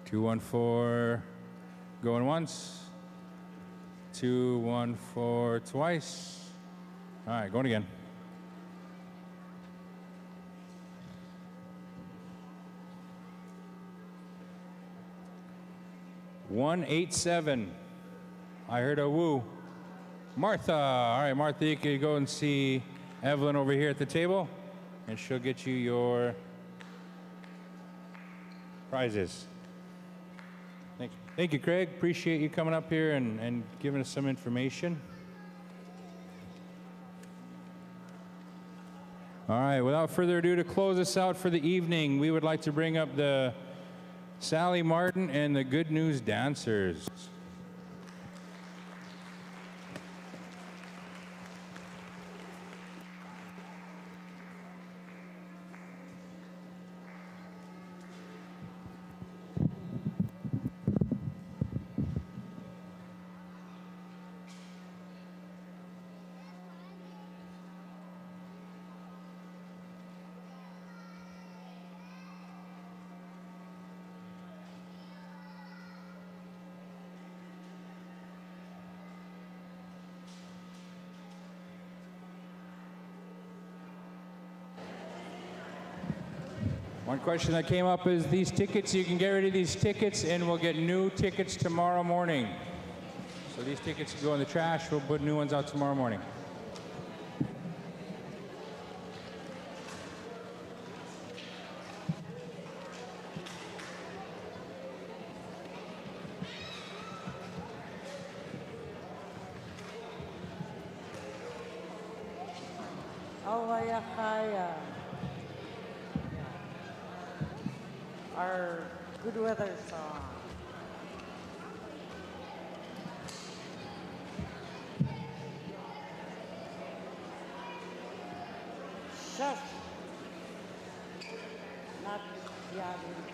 214 going once. 214 twice. All right, going again. 187. I heard a woo. Martha. All right, Martha, you can go and see Evelyn over here at the table, and she'll get you your prizes. Thank you, Craig. Appreciate you coming up here and giving us some information. All right, without further ado, to close us out for the evening, we would like to bring up the Sally Martin and the Good News Dancers. One question that came up is these tickets, you can get rid of these tickets and we'll get new tickets tomorrow morning. So these tickets can go in the trash, we'll put new ones out tomorrow morning. Awayakaya. Our good weather song. Shush. Not yabbing.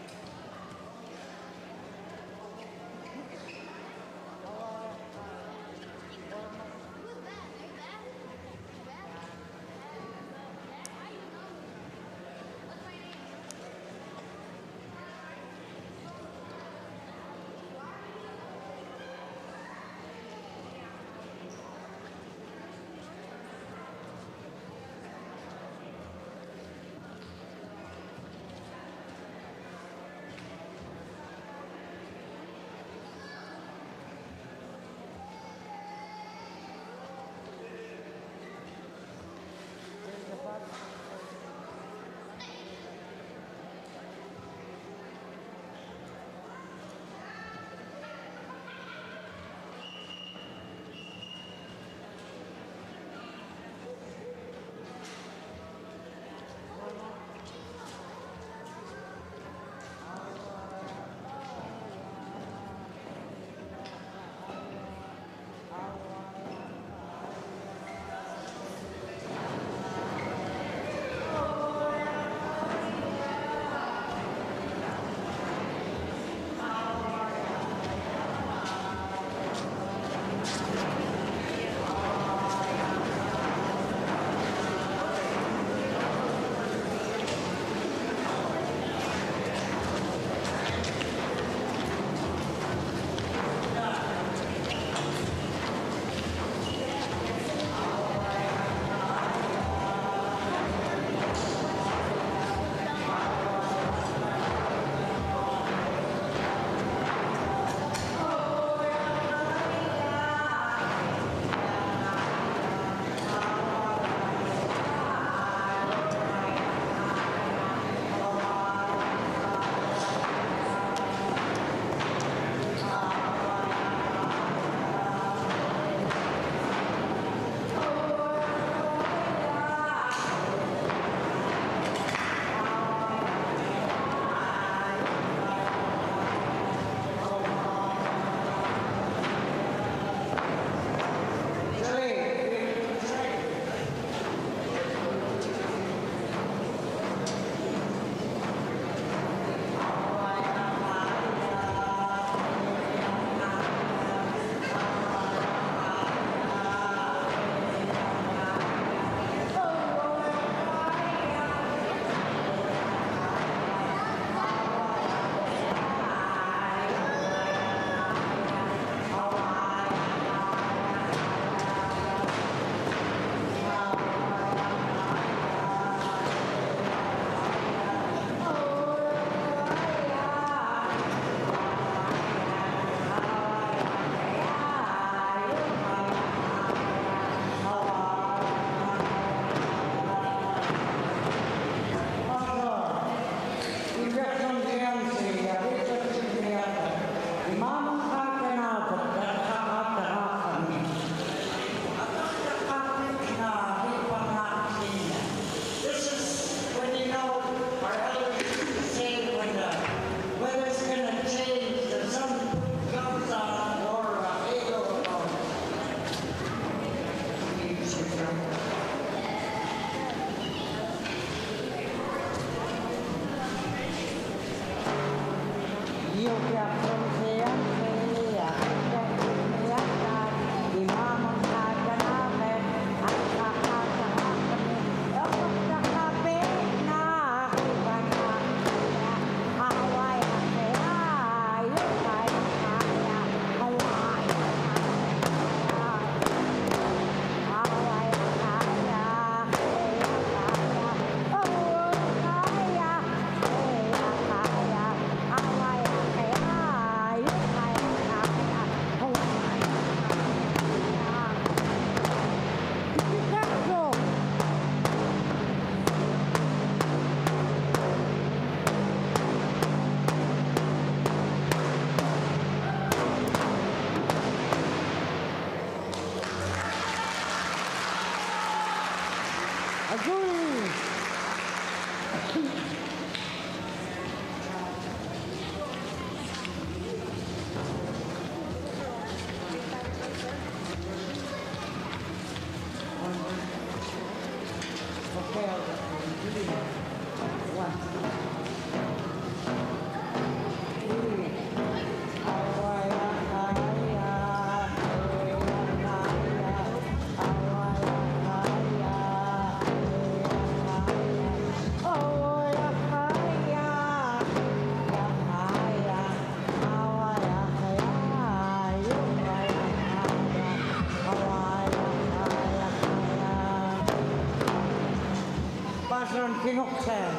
Kinuksen,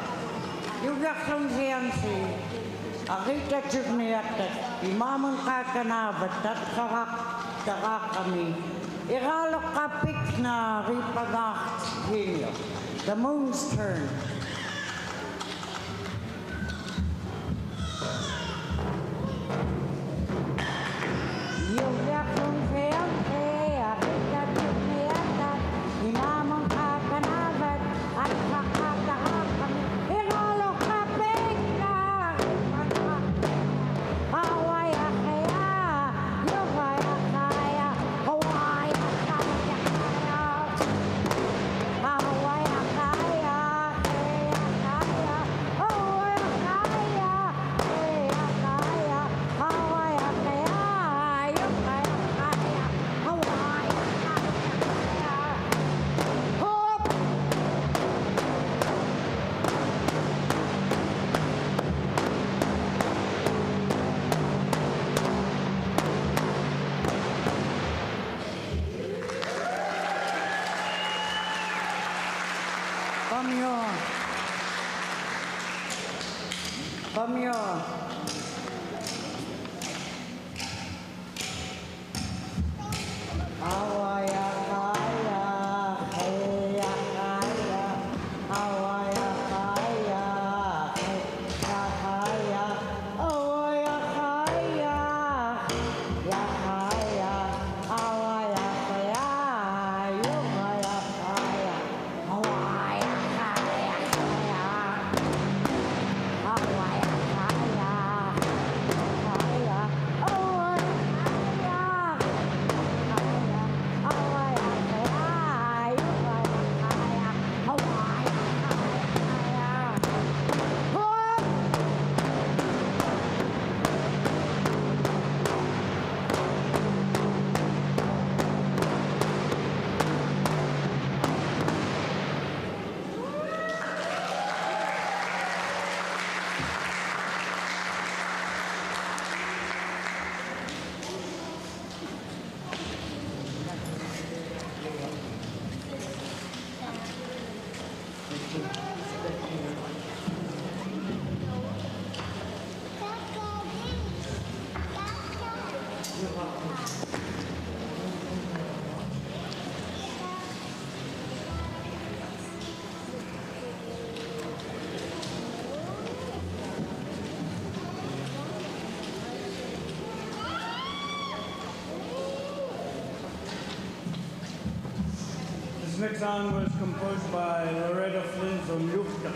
Yuraq from Ziansi, Arita Chugniatet, Imaman Kakanavat, that Karak, Tarakami, Iralok Kapik na Ripagak Hilio, the moon's turn. Yuraq from Ziansi, Arita Chugniatet, Imaman Kakanavat, Come here. This next song was composed by Loretta Flynn from Yuraq.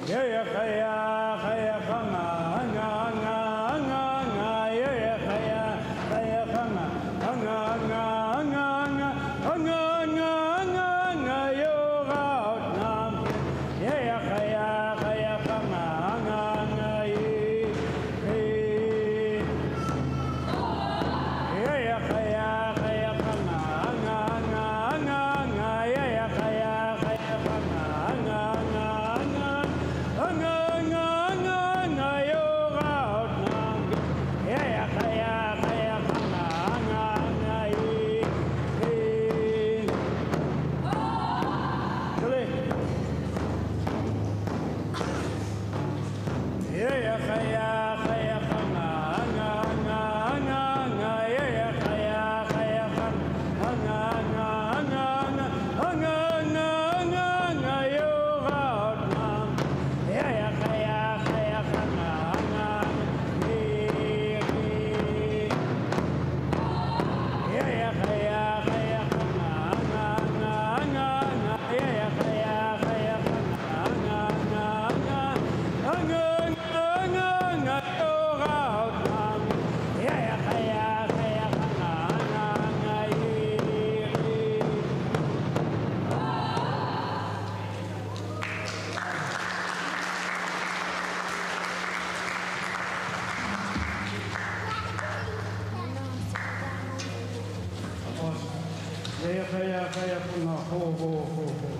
Yeah, yeah, yeah, yeah, yeah, kaya kaya kuna ho ho ho ho.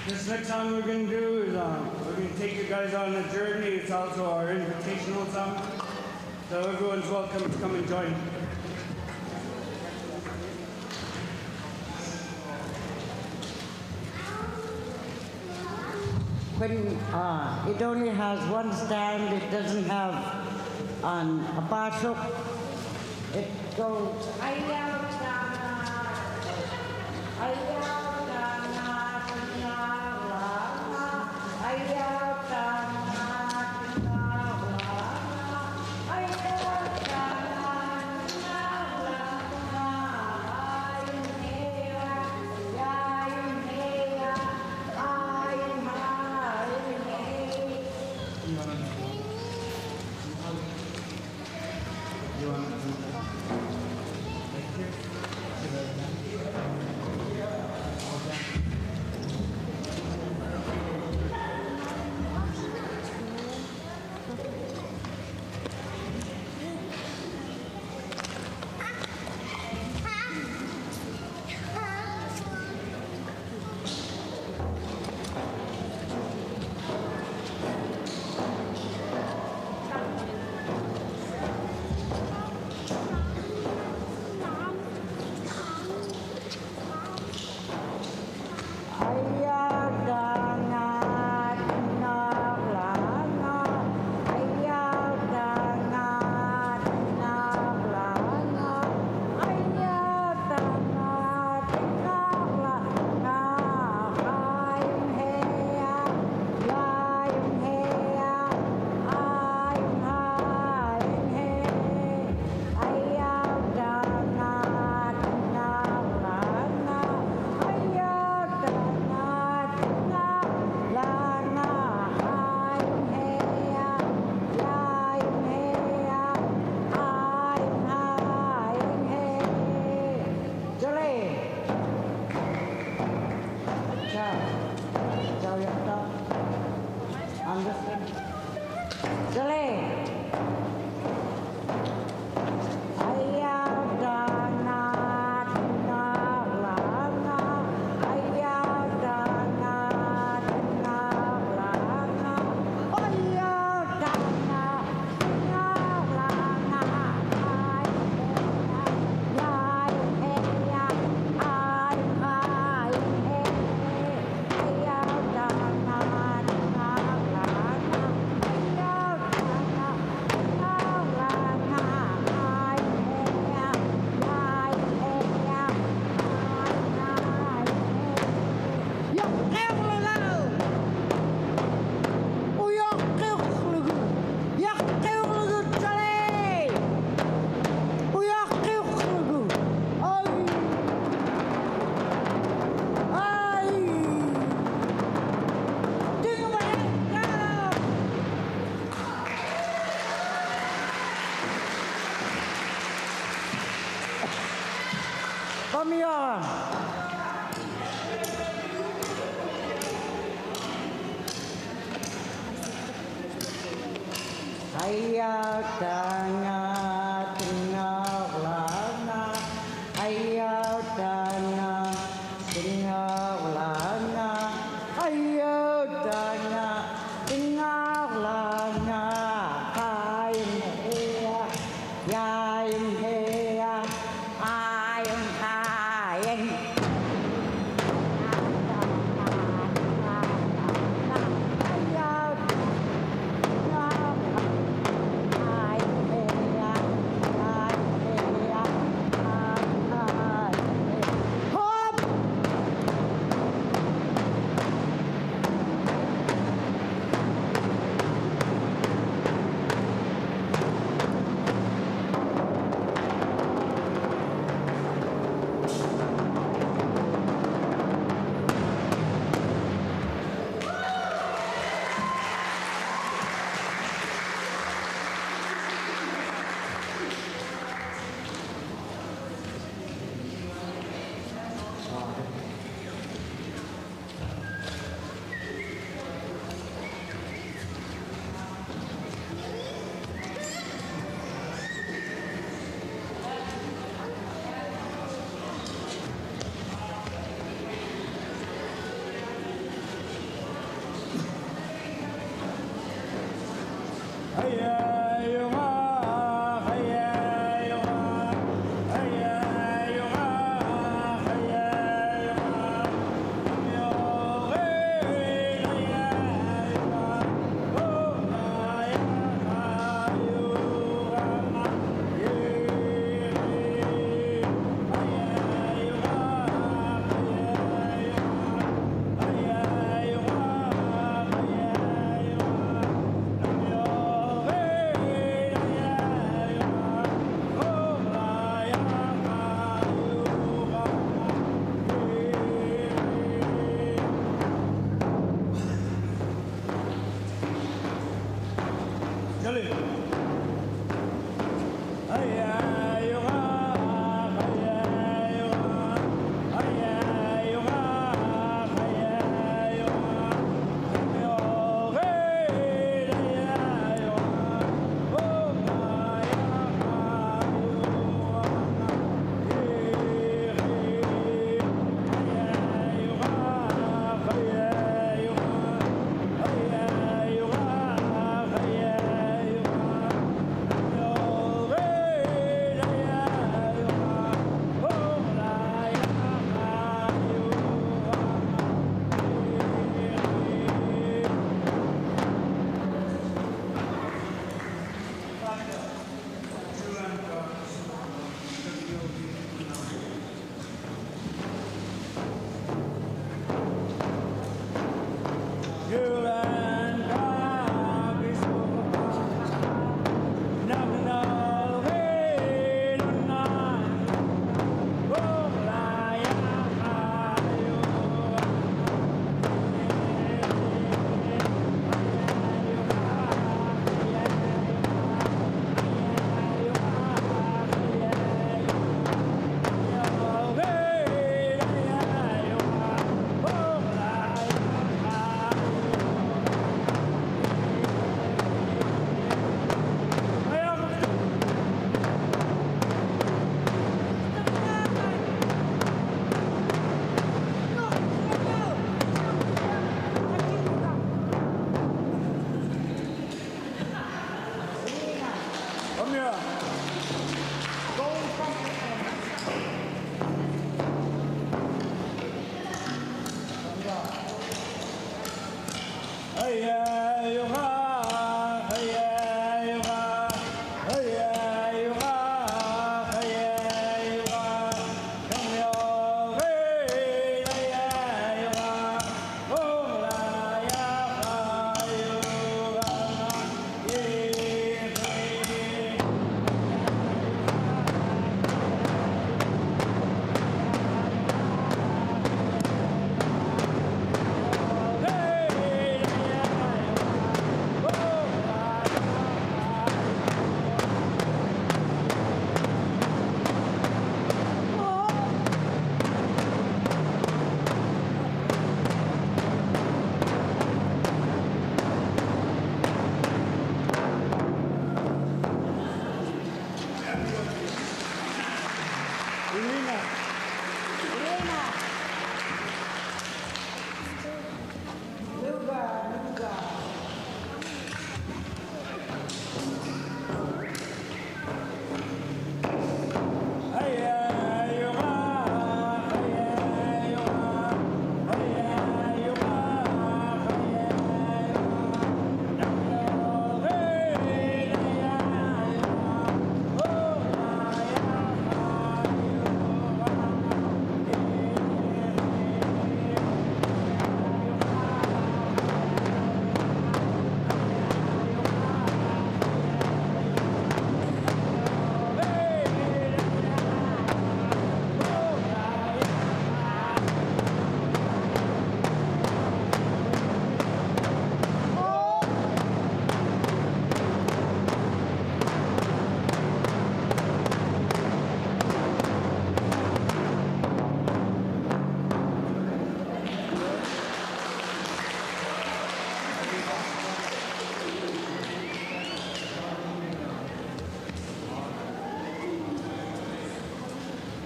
This next song we're going to do is we're going to take you guys on a journey. It's also our invitational song. So everyone's welcome to come and join. When it only has one stand, it doesn't have a pasok. It goes,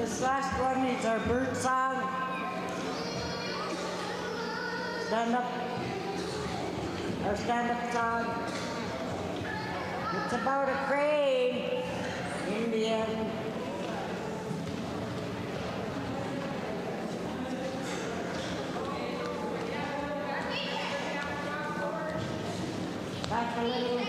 This last one is our bird song. Stand up. Our stand-up song. It's about a crane in the end. Back a little.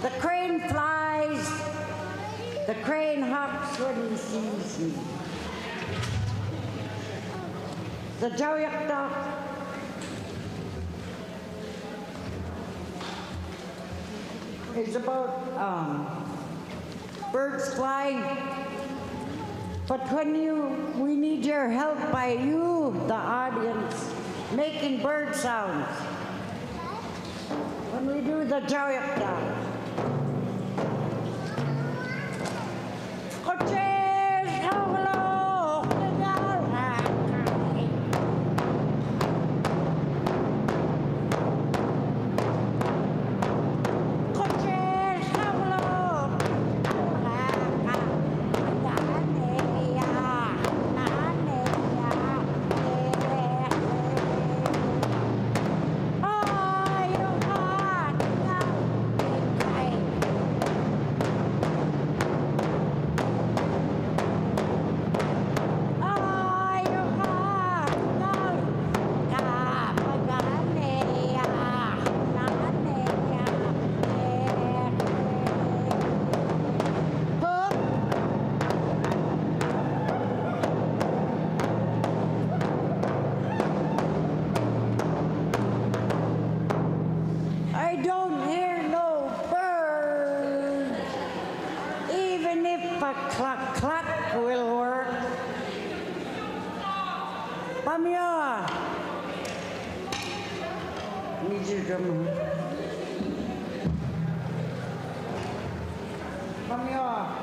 The crane flies, the crane hops when he sees me. The Yuraq is about birds flying. But when we need your help by you, the audience, making bird sounds. When we do the Yuraq. Come here. Need you to come. Come here.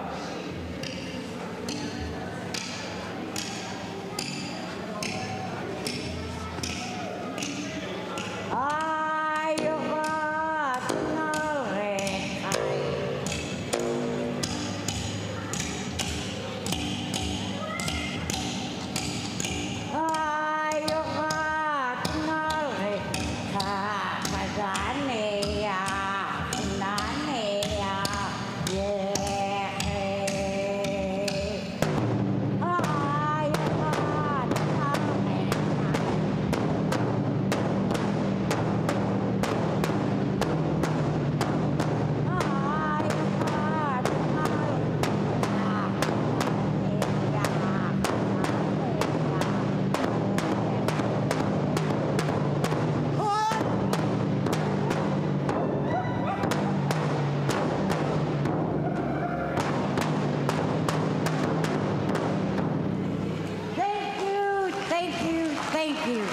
Thank you.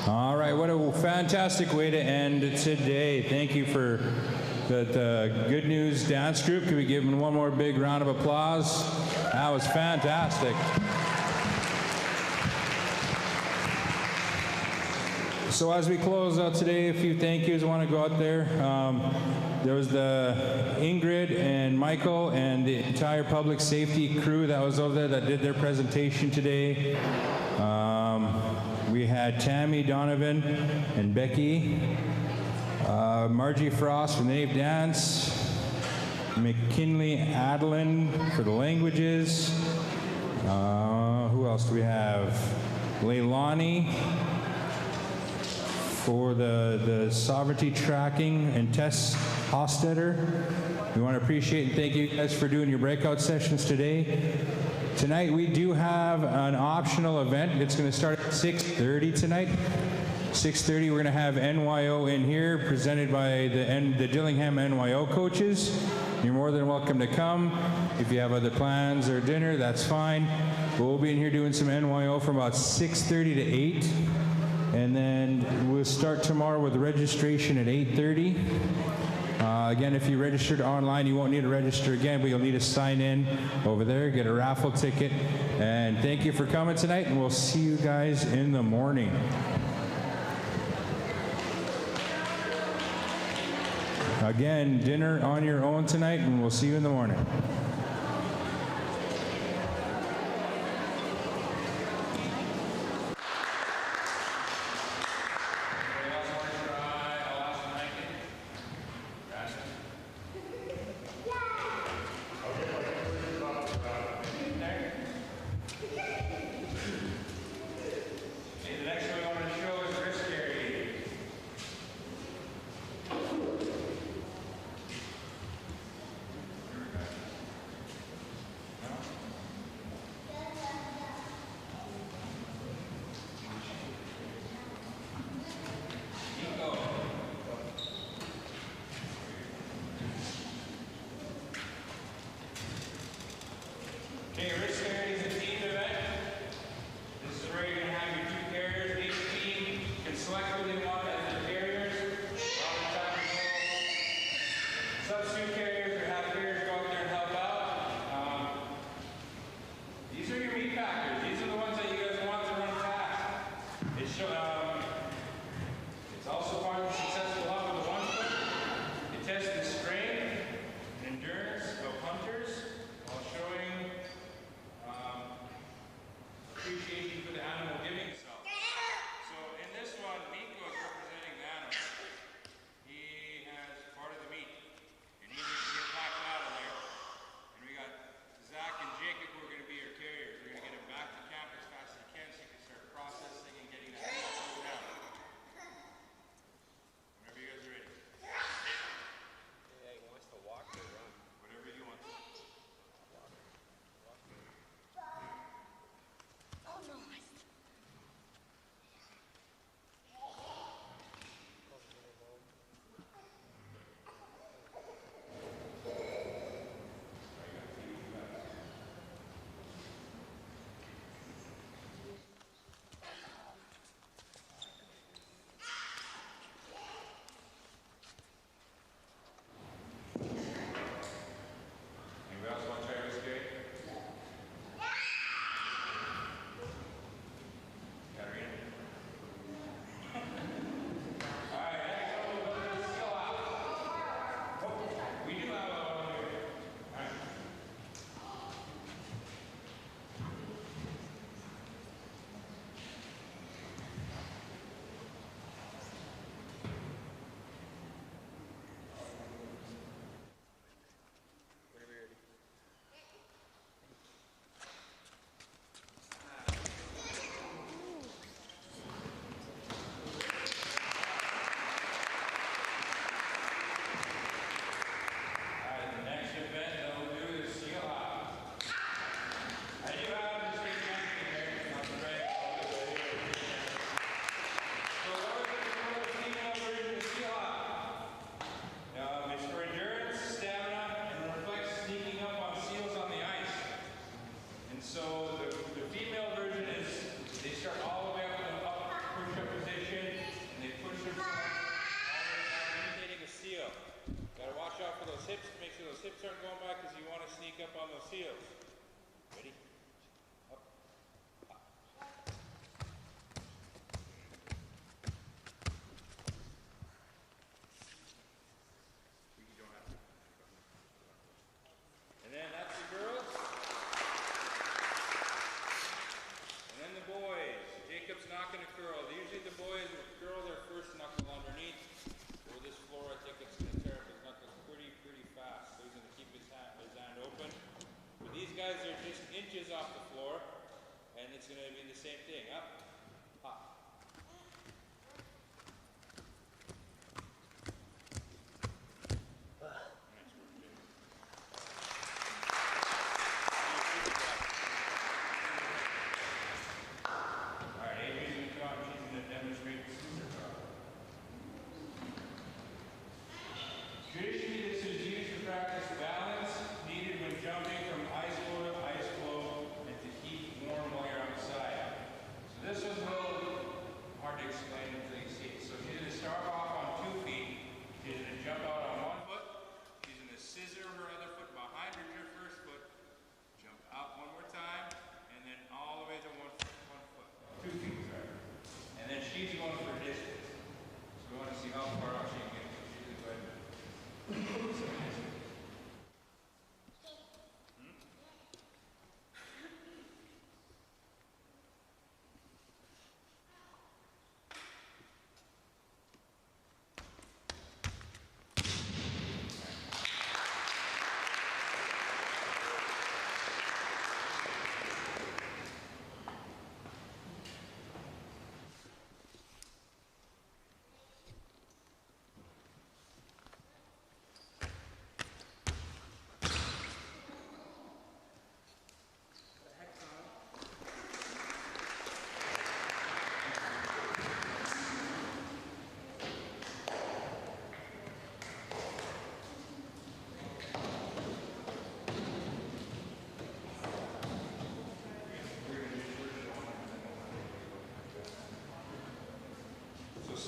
All right, what a fantastic way to end today. Thank you for the Good News Dance Group. Can we give them one more big round of applause? That was fantastic. So as we close out today, a few thank yous. I want to go out there. There was the Ingrid and Michael and the entire public safety crew that was over there that did their presentation today. We had Tammy Donovan and Becky, Margie Frost from the Native Dance, McKinley Adeline for the languages. Who else do we have? Leilani for the sovereignty tracking, and Tess Hostetter. We want to appreciate and thank you guys for doing your breakout sessions today. Tonight we do have an optional event. It's going to start at 6:30 tonight. 6:30 we're going to have NYO in here presented by the Dillingham NYO coaches. You're more than welcome to come. If you have other plans or dinner, that's fine. But we'll be in here doing some NYO from about 6:30 to 8. And then we'll start tomorrow with registration at 8:30. Again, if you registered online, you won't need to register again, but you'll need to sign in over there, get a raffle ticket. And thank you for coming tonight, and we'll see you guys in the morning. Again, dinner on your own tonight, and we'll see you in the morning. those hips aren't going back because you want to sneak up on those heels. Ready? Up. Up. You don't have to. And then that's the girls. And then the boys. Jacob's not going to curl. Usually the boys will curl their first knuckle underneath. Over this floor, I think it's going to tear up his knuckles pretty fast. So he's going to keep his hand open. But these guys are just inches off the floor, and it's going to be the same thing. Up, hop. Traditionally, this is used to practice balance needed when jumping from ice floe to ice floe and to keep warm while you're outside. So this was a little hard to explain until you see it. So she's going to start off on 2 feet. She's going to jump out on 1 foot. She's going to scissor her other foot behind her first foot. Jump out one more time, and then all the way to 1 foot. 2 feet, sorry. And then she's going for distance. So we want to see how far out she can get. She's going to go ahead and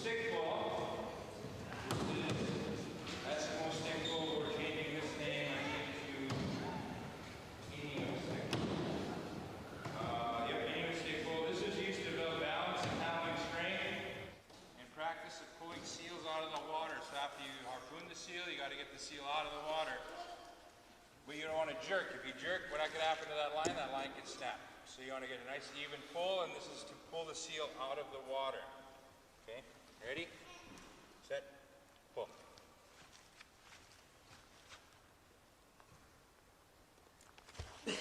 stickball. This is Eskimo stickball. We're changing this name, I think, to Inuit stickball. Inuit stickball. This is used to build balance and handling strength and practice of pulling seals out of the water. So after you harpoon the seal, you got to get the seal out of the water. But you don't want to jerk. If you jerk, what could happen to that line could snap. So you want to get a nice even pull, and this is to pull the seal out of the water. Okay, ready, set, pull. Okay,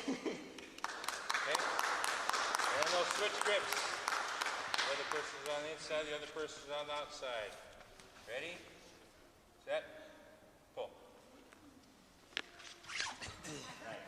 and they'll switch grips. The other person's on the inside, the other person's on the outside. Ready, set, pull. Nice.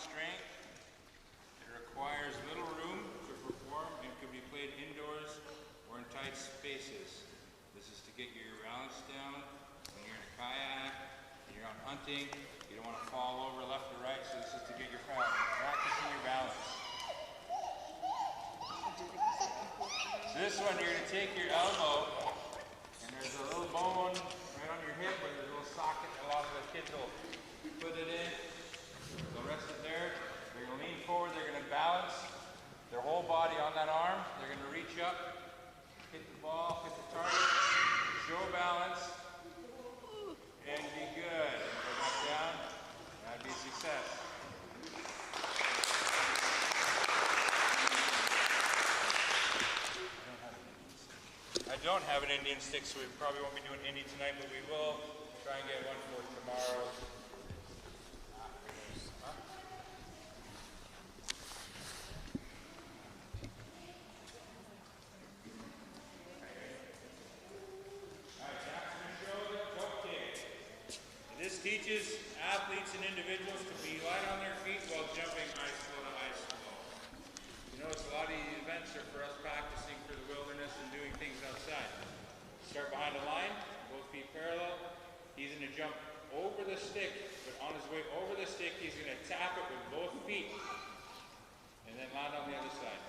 strength. It requires little room to perform and can be played indoors or in tight spaces. This is to get your balance down when you're in a kayak, when you're out hunting. You don't want to fall over left or right, so this is to get your practicing your balance. So this one, you're going to take your elbow, and there's a little bone right on your hip where there's a little socket. A lot of the kids will put it in. They'll rest it there. They're going to lean forward. They're going to balance their whole body on that arm. They're going to reach up, hit the ball, hit the target, show balance, and be good. And go back down. That'd be a success. I don't have an Indian stick, so we probably won't be doing Indian tonight, but we will try and get one for tomorrow. This teaches athletes and individuals to be light on their feet while jumping ice flow to ice flow. You notice a lot of these events are for us practicing for the wilderness and doing things outside. Start behind the line, both feet parallel. He's going to jump over the stick, but on his way over the stick, he's going to tap it with both feet and then land on the other side.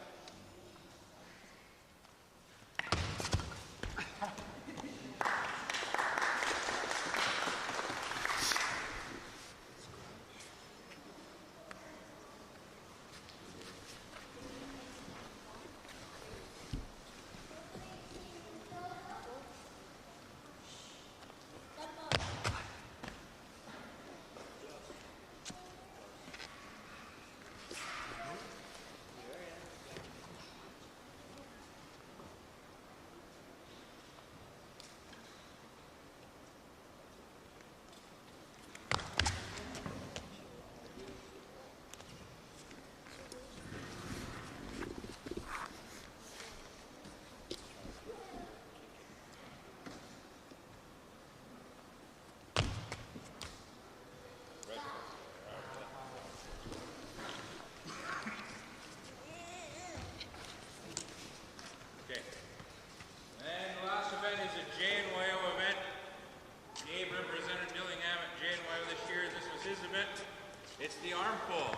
It's the arm pull.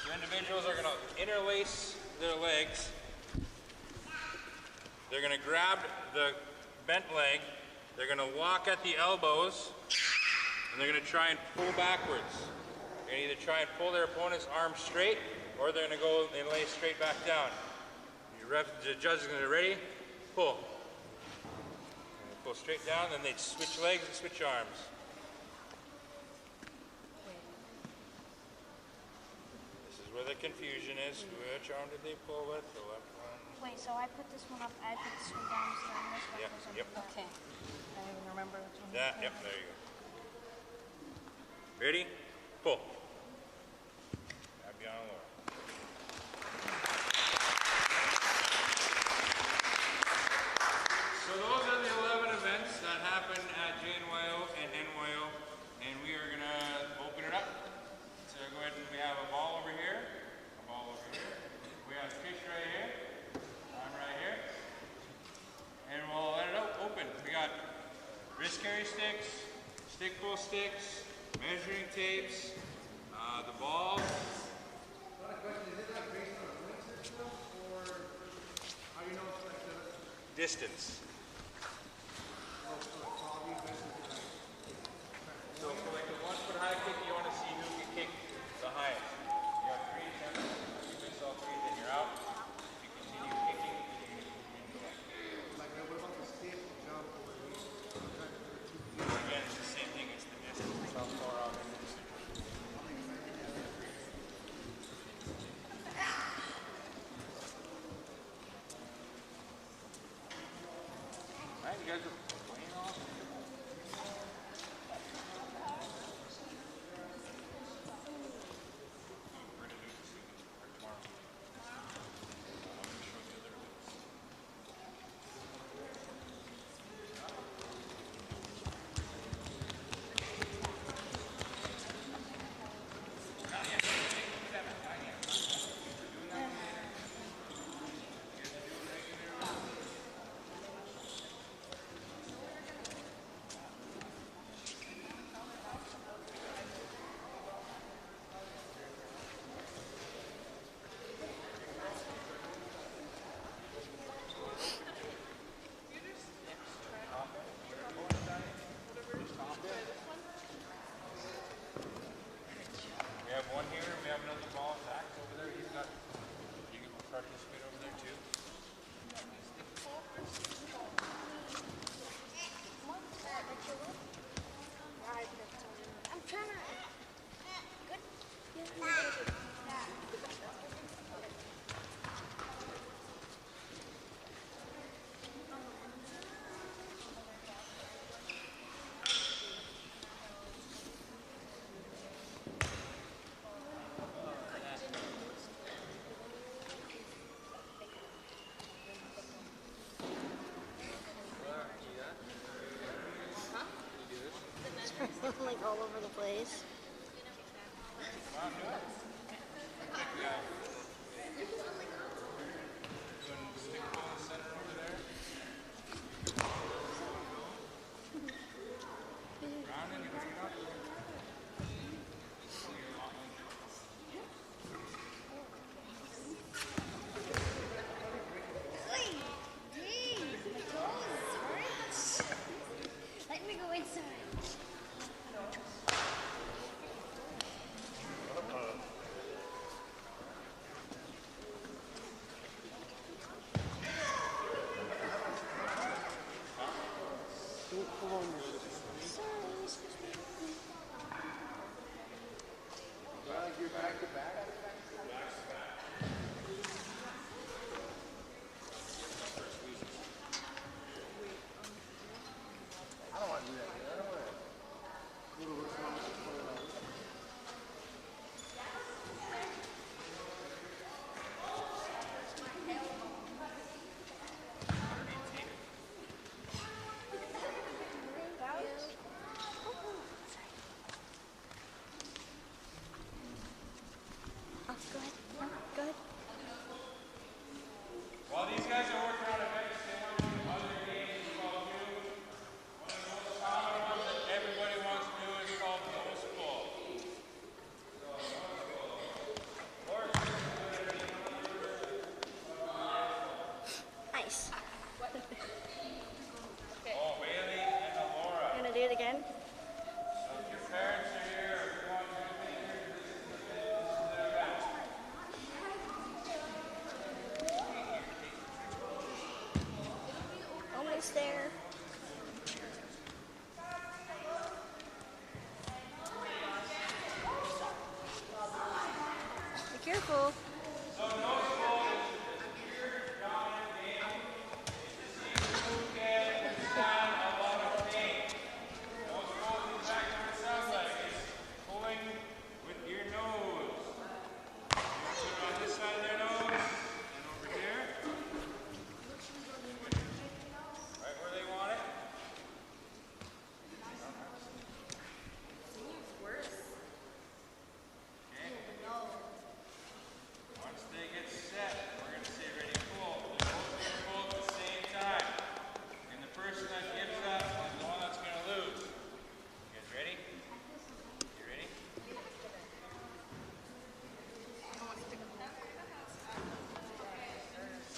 So individuals are going to interlace their legs. They're going to grab the bent leg. They're going to walk at the elbows. And they're going to try and pull backwards. They're going to either try and pull their opponent's arm straight, or they're going to go and lay straight back down. The judge is going to be ready, pull. Pull straight down, then they switch legs and switch arms. Where the confusion is, which arm did they pull with? The left one. Wait, so I put this one up, I put this one down, so then this one Yep, goes up. yep. Okay. I don't even remember which one. That, yep, there you go. Ready? Pull. Grab you on the lower. So those are the 11 events that happen at JNYO and NYO, and we are going to open it up. So go ahead and we have a ball over here, a ball over here. We have fish right here, I'm right here. And we'll let it open. We got wrist carry sticks, stick pull sticks, measuring tapes, the balls. Not a question, is it like based on a point system, or how do you know it's like the Distance. So for like the 1 foot high kick, you want to see who can kick the highest. You have 3 attempts. If you miss all 3, then you're out. If you continue kicking, you can go. Like, what about the stick jump? Again, it's the same thing. It's the distance. It's how far out it is. All right, you guys are playing awesome. again? If your parents are here, or you want your fingers, this is their event. Almost there. Be careful.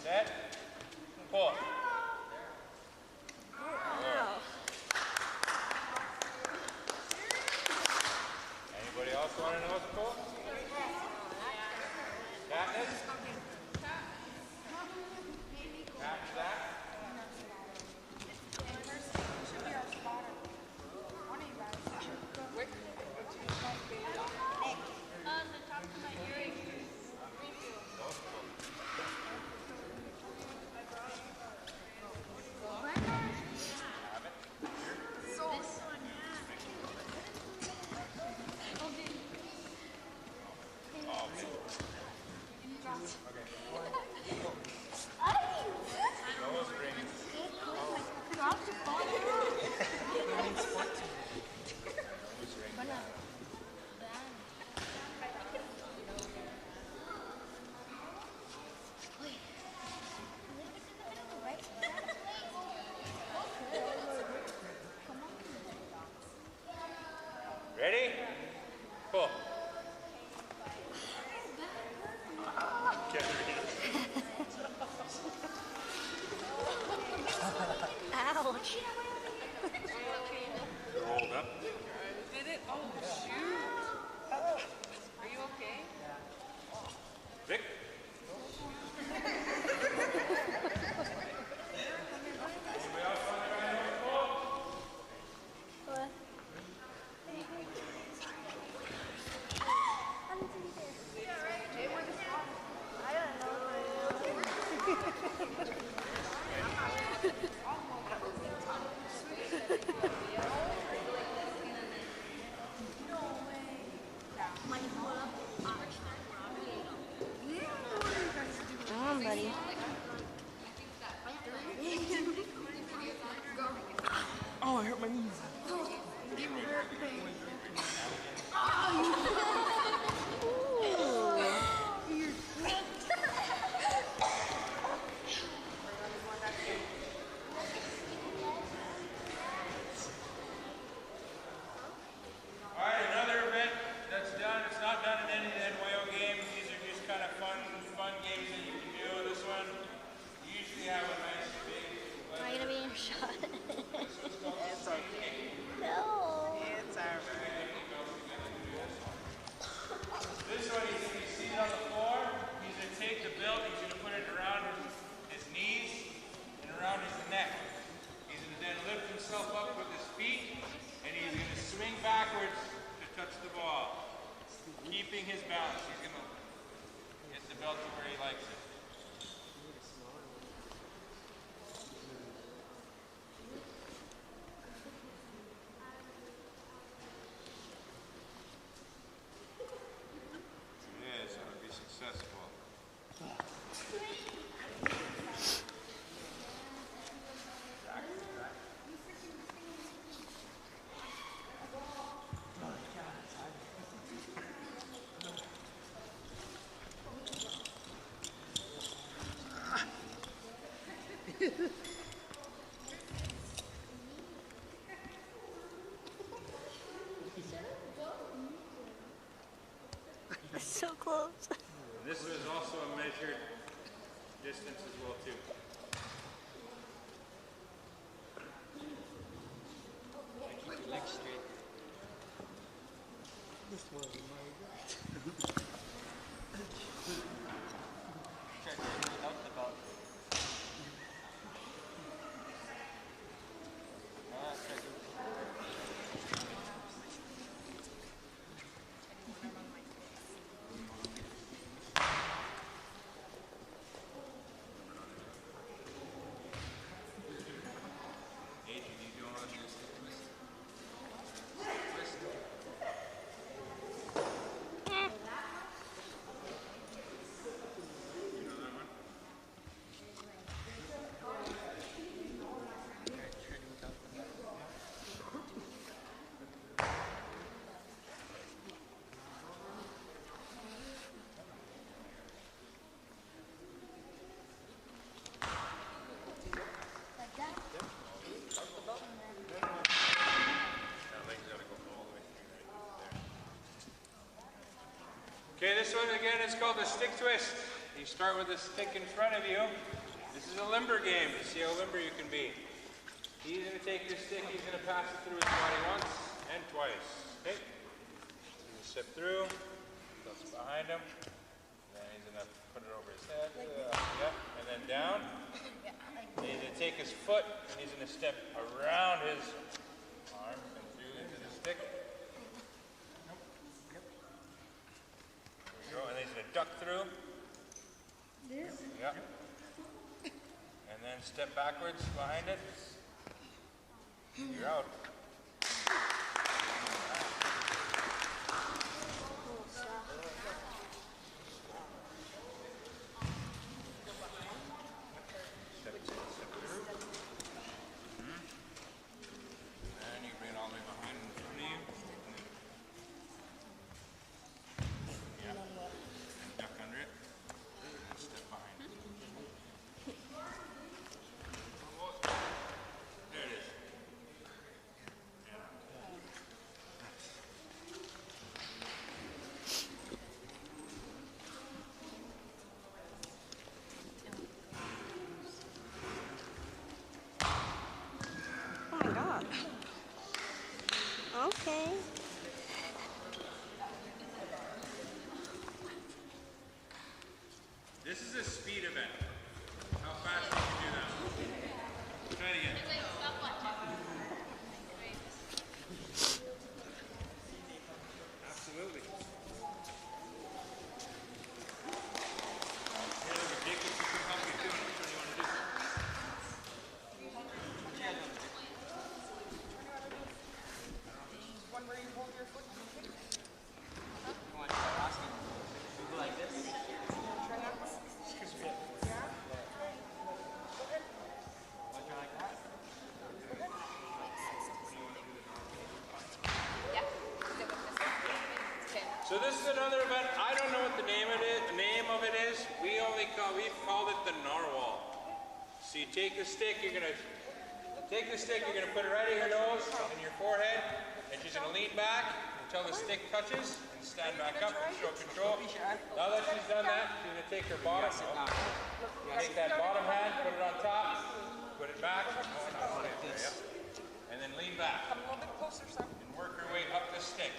Set. Pull. Anybody else want to know what's pull? Katniss? After that? Ready? Pull. Ouch. Rolled up. Did it? Oh, shoot. Are you okay? Vic? Anybody else want to try to pull? What? I don't know. Come on, buddy. Oh, I hurt my knees. All right, another event that's done. It's not done in any of the NYO games. These are just kind of fun games that you can do. This one, you usually have a nice big. Am I gonna be in your shot? It's okay. No. It's alright. This one, he's going to be seated on the floor. He's going to take the belt. He's going to put it around his knees and around his neck. He's going to then lift himself up with his feet, and he's going to swing backwards to touch the ball, keeping his balance. He's going to get the belt to where he likes it. Yes, that would be successful. So close. This is also a measured distance as well, too. This was my Okay, this one again is called a stick twist. You start with a stick in front of you. This is a limber game to see how limber you can be. He's going to take this stick, he's going to pass it through his body once and twice. Okay? He's going to step through, goes behind him, then he's going to put it over his head, and then down. And he's going to take his foot and he's going to step around his arm and through into the stick. And then he's going to duck through. Yeah. And then step backwards behind it. You're out. Step through. And you bring it all the way behind in front of you. Yeah. And duck under it. And step behind it. There it is. Oh my God. Okay. This is a speed event. How fast can you do that? Try it again. Absolutely. One where you hold your foot and kick. You want to try asking? You go like this? Try that one. Yeah. Go ahead. Want to try like that? Go ahead. So this is another event. I don't know what the name of it is. We've called it the narwhal. So you take the stick, you're gonna put it right at your nose and your forehead, and she's gonna lean back until the stick touches and stand back up and show control. Now that she's done that, she's gonna take her bottom, take that bottom hand, put it on top, put it back, and then lean back. Come a little bit closer, son. And work her way up the stick.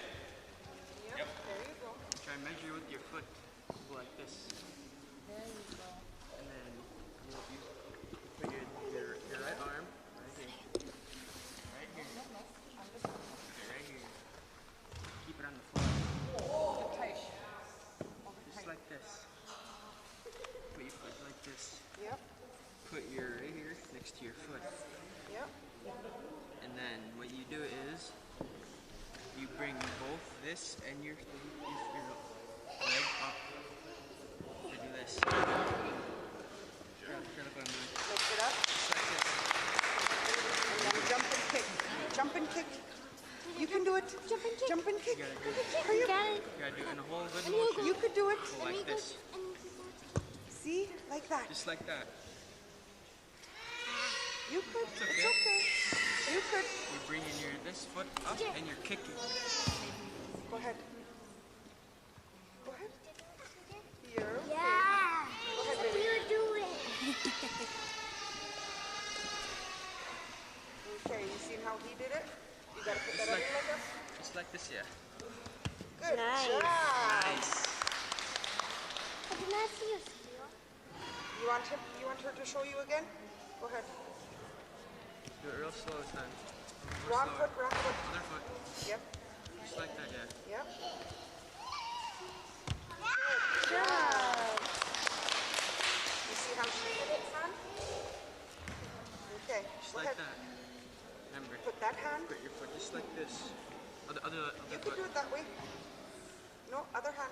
Yep. There you go. Try and measure with your foot. Go like this. There you go. And then you put your right arm right here. Right here. Okay, right here. Keep it on the floor. Oh, tight. Just like this. Put your foot like this. Yep. Put your right here next to your foot. Yep. And then what you do is you bring both this and your leg up to do this. Try to put them Lift it up. just like this. And then jump and kick. Jump and kick. You can do it. Jump and kick. Jump and kick. You gotta do it. Hurry up. You gotta do it in a whole good motion. You could do it. Go like this. See? Like that. Just like that. You could. It's okay. It's okay. You could. You're bringing this foot up and you're kicking. Go ahead. Go ahead. You're okay. Yeah. Go ahead, baby. You do it. Okay, you seen how he did it? You gotta put Just that on like, your leg up. just like this, yeah. Good Nice. job. Nice. I did not see you steal. You want her to show you again? Go ahead. Do it real slow, son. Wrong foot, wrong foot. Other foot. Yep. Just like that, yeah. Yep. Good job. You see how she did it, son? Okay. Just Go like ahead. that. Remember. Put that hand. Put your foot just like this. Other You foot. can do it that way. No, other hand.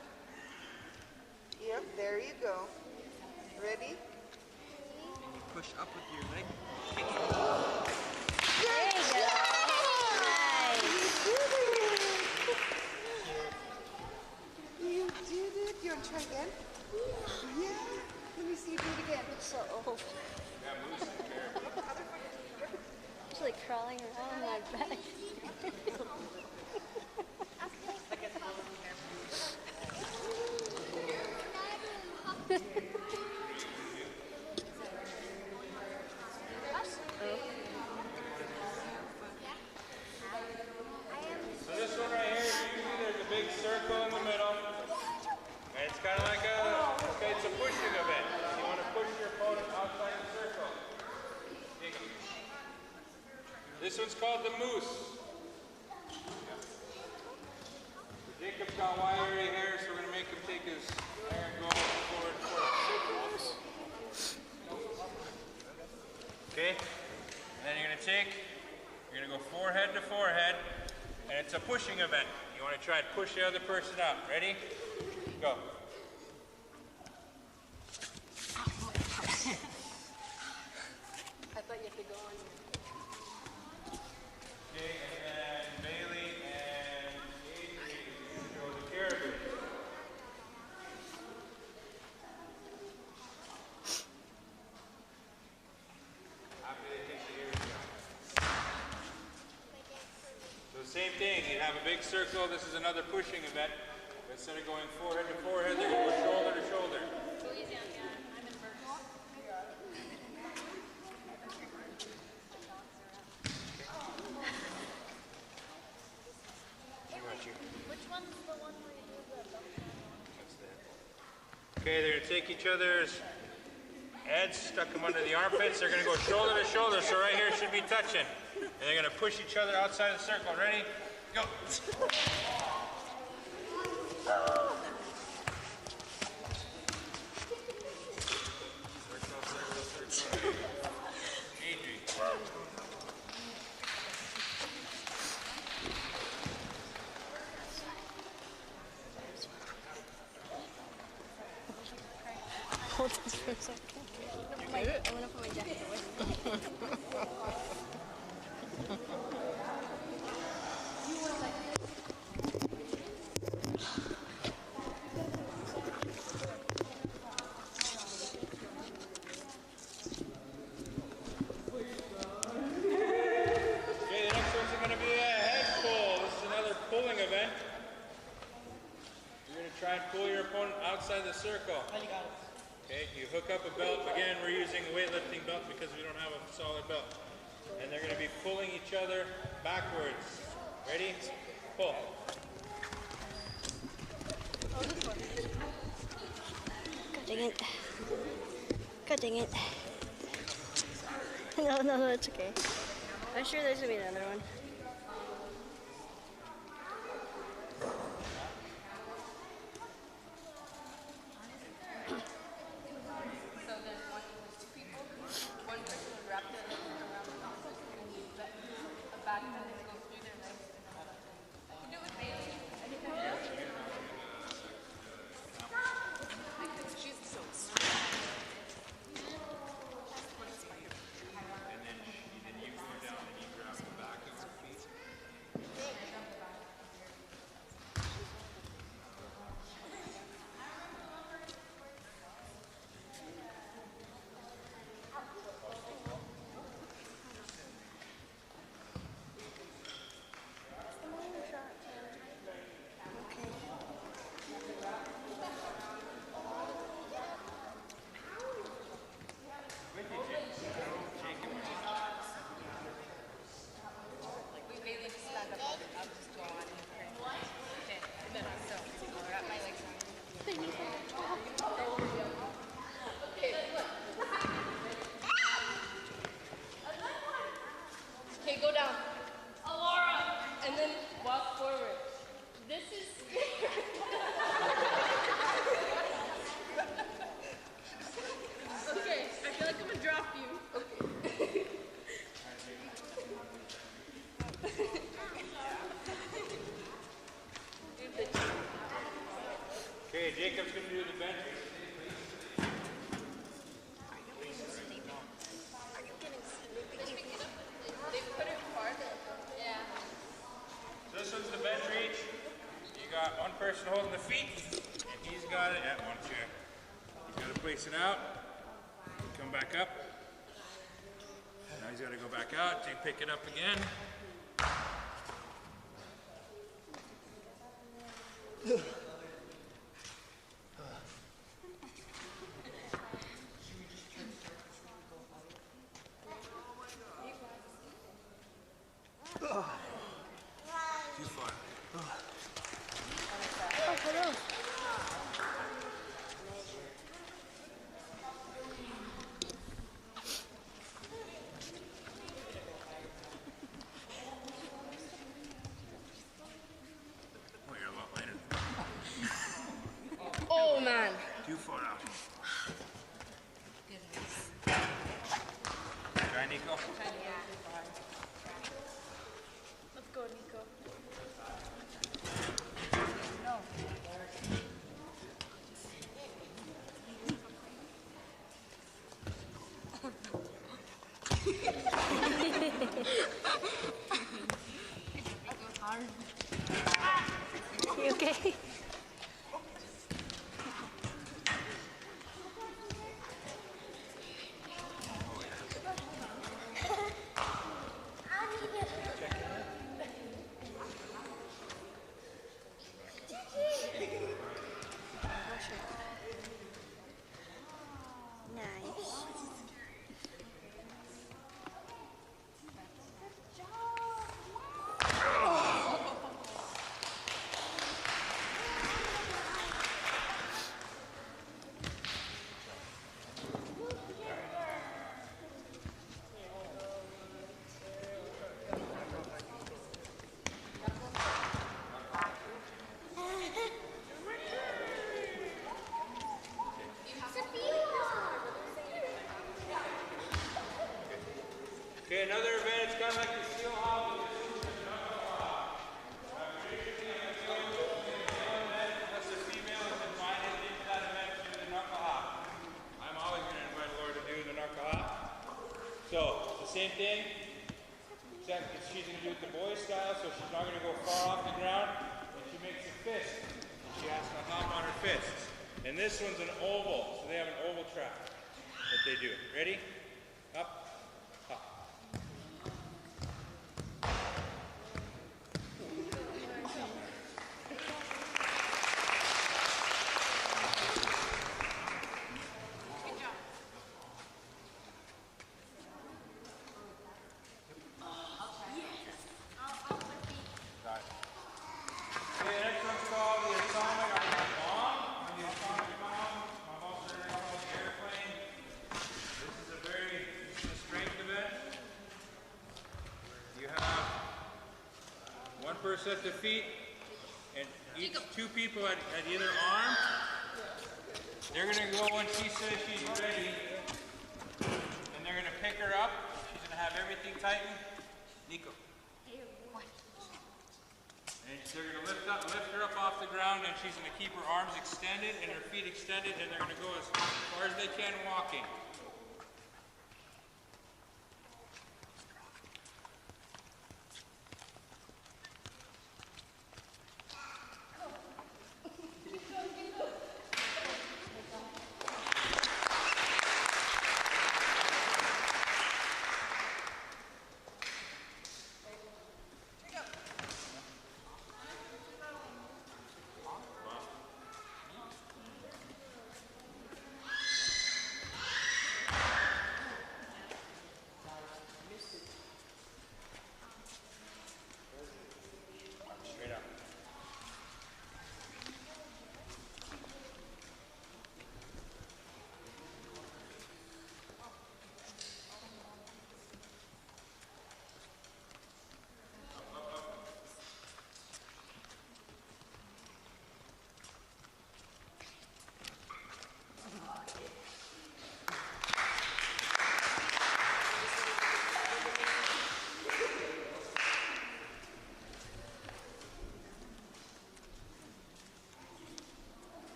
Yep, there you go. Ready? And you push up with your leg. Kick it. There you go. Nice. You did it. You want to try again? Yeah. Let me see you do it again. It's so old. It's like crawling around my back. So this one right here, usually there's a big circle in the middle. And it's kind of like it's a pushing event. You want to push your opponent outside the circle. This one's called the moose. Jacob's got wiry hair, so we're going to make him take his hair and go forward. Okay? And then you're going to go forehead to forehead, and it's a pushing event. You want to try and push the other person out. Ready? Go. I thought you had to go on. Okay, and then Bailey and Adrian go to caribou. After they take the ears down. So same thing, you have a big circle. This is another pushing event. Instead of going forehead to forehead, they're going to go shoulder to shoulder. Which one's the one where you do the Okay, they're going to take each other's heads, stuck them under the armpits. They're going to go shoulder to shoulder, so right here should be touching. And they're going to push each other outside the circle. Ready? Go. Hold this for a second. I'm gonna put my jacket away. Okay, the next one's going to be a head pull. This is another pulling event. You're going to try and pull your opponent outside the circle. Okay, you hook up a belt. Again, we're using a weightlifting belt because we don't have a solid belt. And they're going to be pulling each other backwards. Ready? Pull. God dang it. God dang it. No, it's okay. I'm sure there's gonna be another one. So there's two people. One person would wrap their legs around a backpack and go through their legs. I can do it with Bailey. I think I do. Because she's so strong. And then you go down and you grab the back of her feet. feet, and he's got it at one chair. He's got to place it out, come back up. Now he's got to go back out, pick it up again. Too far. Oh, hello. Oh, you're a lot lighter. Oh, man. Too far out. Try, Nico. Let's go, Nico. You okay? Okay, another event, it's kind of like the steel hop. Unless the female has invited into that event to do the knuckle hop. I'm always going to invite Laura to do the knuckle hop. So, it's the same thing, except she's going to do it the boy style, so she's not going to go far off the ground, and she makes a fist. And she has to hop on her fists. And this one's an oval, so they have an oval track that they do. Ready? Up. Person at the feet, and each two people at either arm. They're going to go when she says she's ready, and they're going to pick her up. She's going to have everything tightened. Nico. And they're going to lift her up off the ground, and she's going to keep her arms extended and her feet extended, and they're going to go as far as they can walking.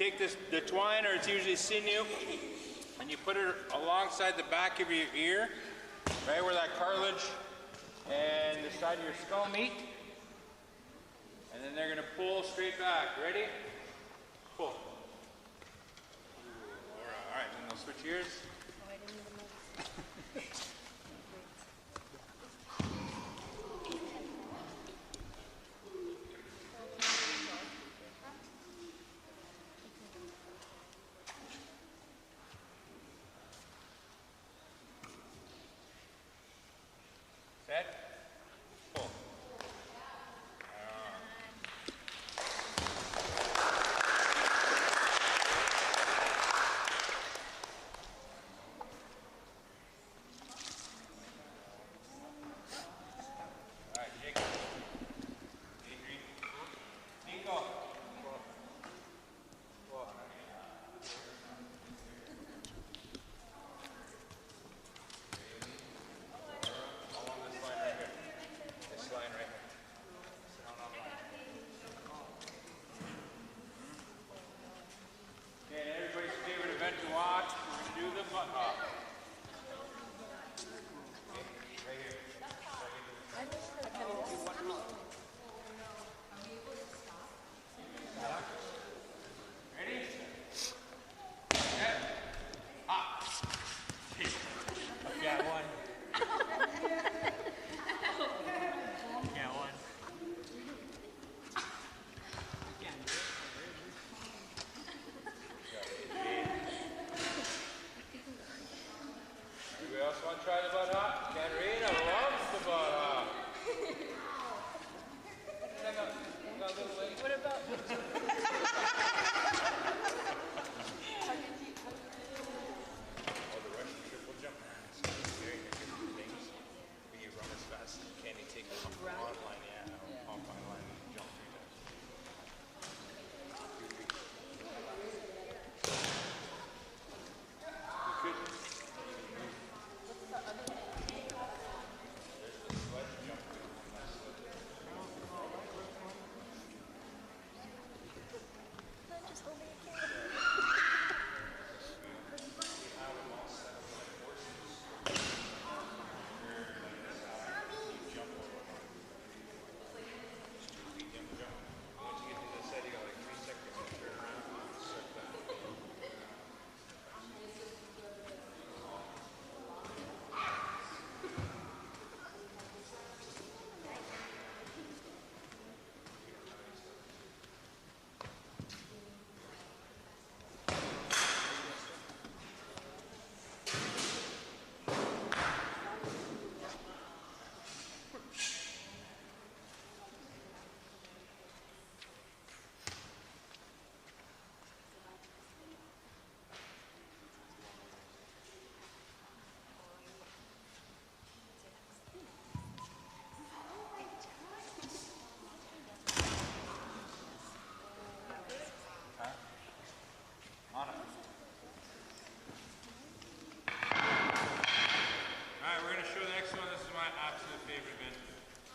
take the twine, or it's usually sinew, and you put it alongside the back of your ear, right where that cartilage and the side of your skull meet. And then they're going to pull straight back. Ready? Pull. All right, then they'll switch ears. Set. Pull. Try the butt hop. Katerina loves the butt hop. What about? The Russian triple jump. So very different things. When you run as fast as you can, you take the on line, off line, and jump 3 times. You could.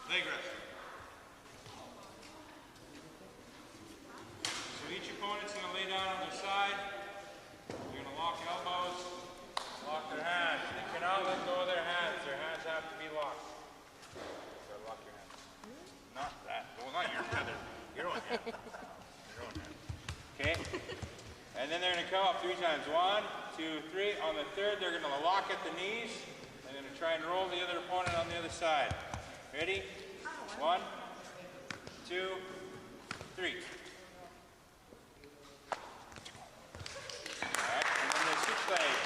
Leg rest. So each opponent's going to lay down on their side. They're going to lock elbows, lock their hands. They cannot let go of their hands. Their hands have to be locked. So lock your hands. Not that. Well, not your feather. Your own hand. Your own hand. Okay? And then they're going to come up 3 times. 1, 2, 3. On the third, they're going to lock at the knees. They're going to try and roll the other opponent on the other side. Ready? 1, 2, 3. All right, and then they switch legs.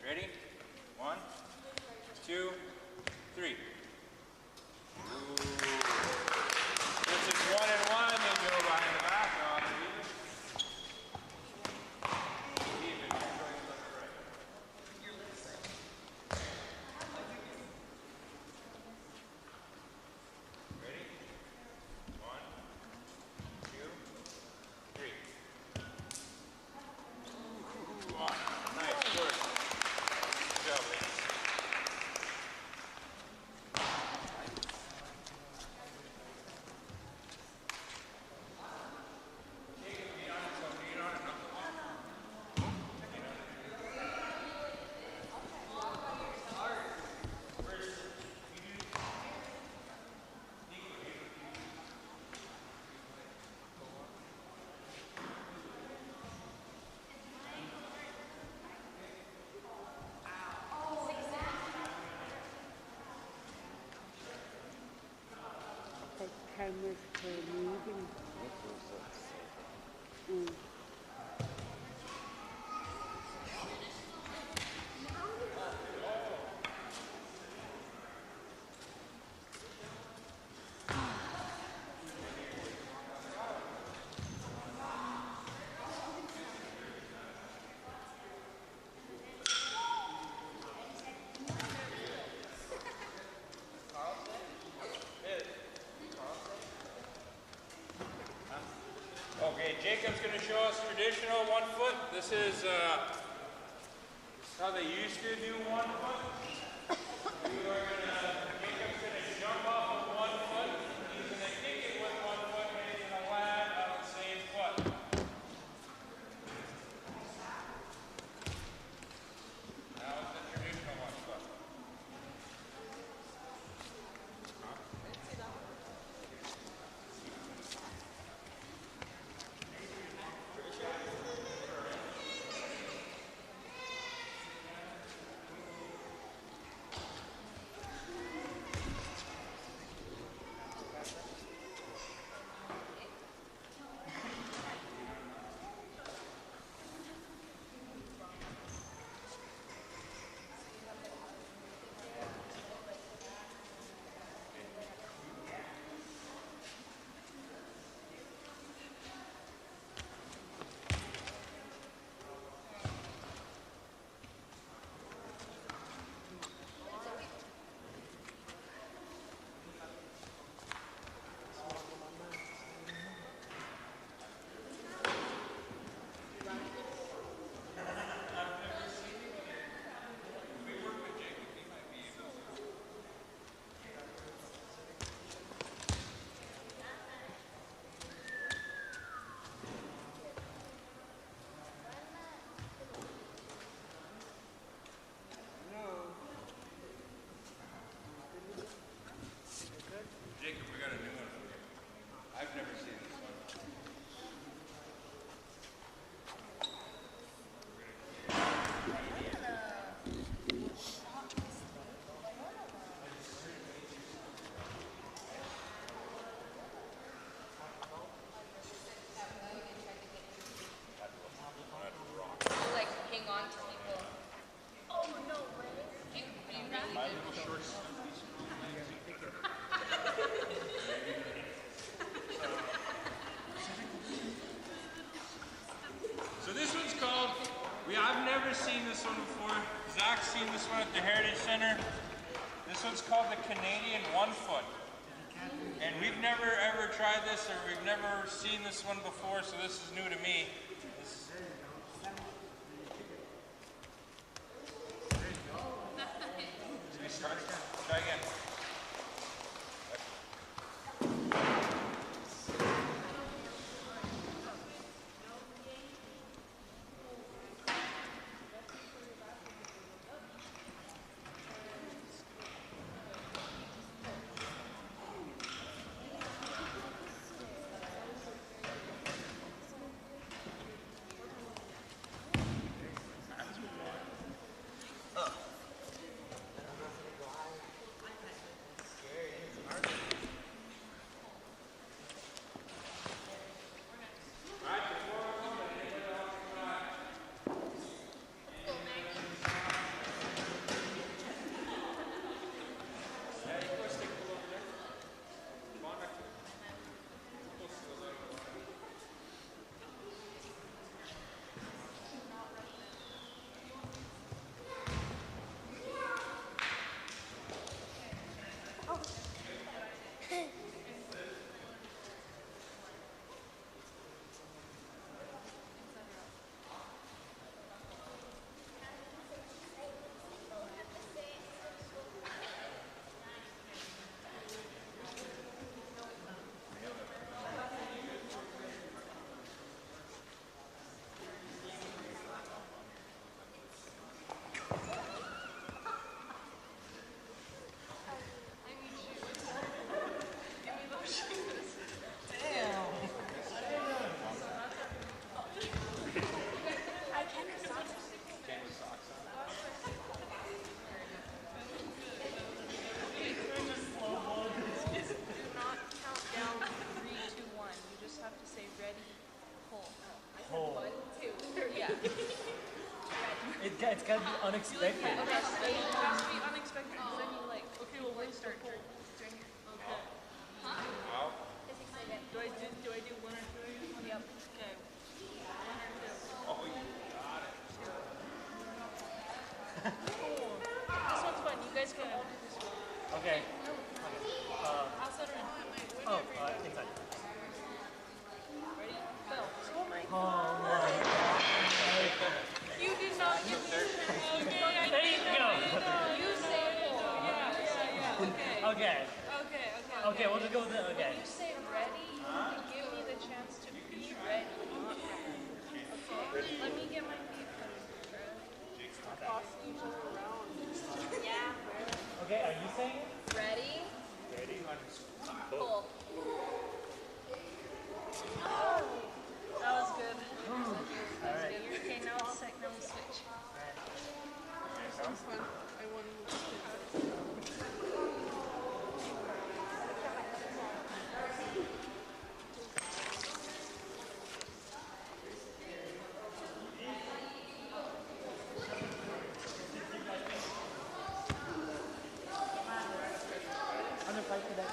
Ready? 1, 2, 3. Ooh. This is 1 and 1. They go behind the back. On the farmers for leaving. Mm. Okay, Jacob's going to show us traditional 1 foot. This is how they used to do 1 foot. Jacob's going to jump off of 1 foot. He's going to kick it with 1 foot, and he's going to land on the same foot. That was the traditional 1 foot. Jacob, we got a new one for you. I've never seen this one. Like hang on to people. Oh no way! You really My did. little short So this one's called, I've never seen this one before. Zach's seen this one at the Heritage Center. This one's called the Canadian 1 foot. And we've never ever tried this, or we've never seen this one before, so this is new to me. Try again. be unexpected. Okay, it has to be unexpected. Then you like, okay, well, we'll start drinking. Okay. Out. Do I do one or two? Yep. Okay. One or two. Oh, you got it. Cool. This one's fun. You guys can. Okay. I'll set her in. Oh, inside. Ready? Go. Oh my Oh god. my god. You did not give me a turn. Okay. There you go. You say it. Yeah. Okay. Okay. Okay, we'll just go with it. Okay. When you say ready, you give me the chance to be ready. Okay. Let me get my feet crossing each other around. Yeah. Okay, are you saying it? Ready? Ready? Pull. That was good. Alright. Okay, now it's sick. Now we switch. That was fun. I won. I'm gonna fight for that.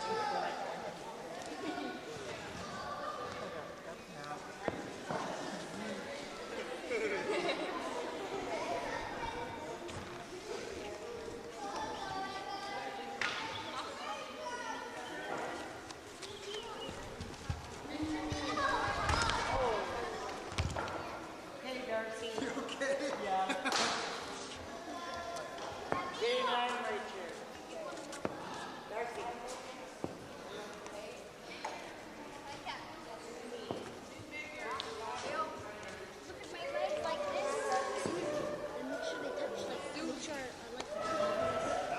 Hey, Darcy. You okay? Yeah. Get in line right here. Darcy.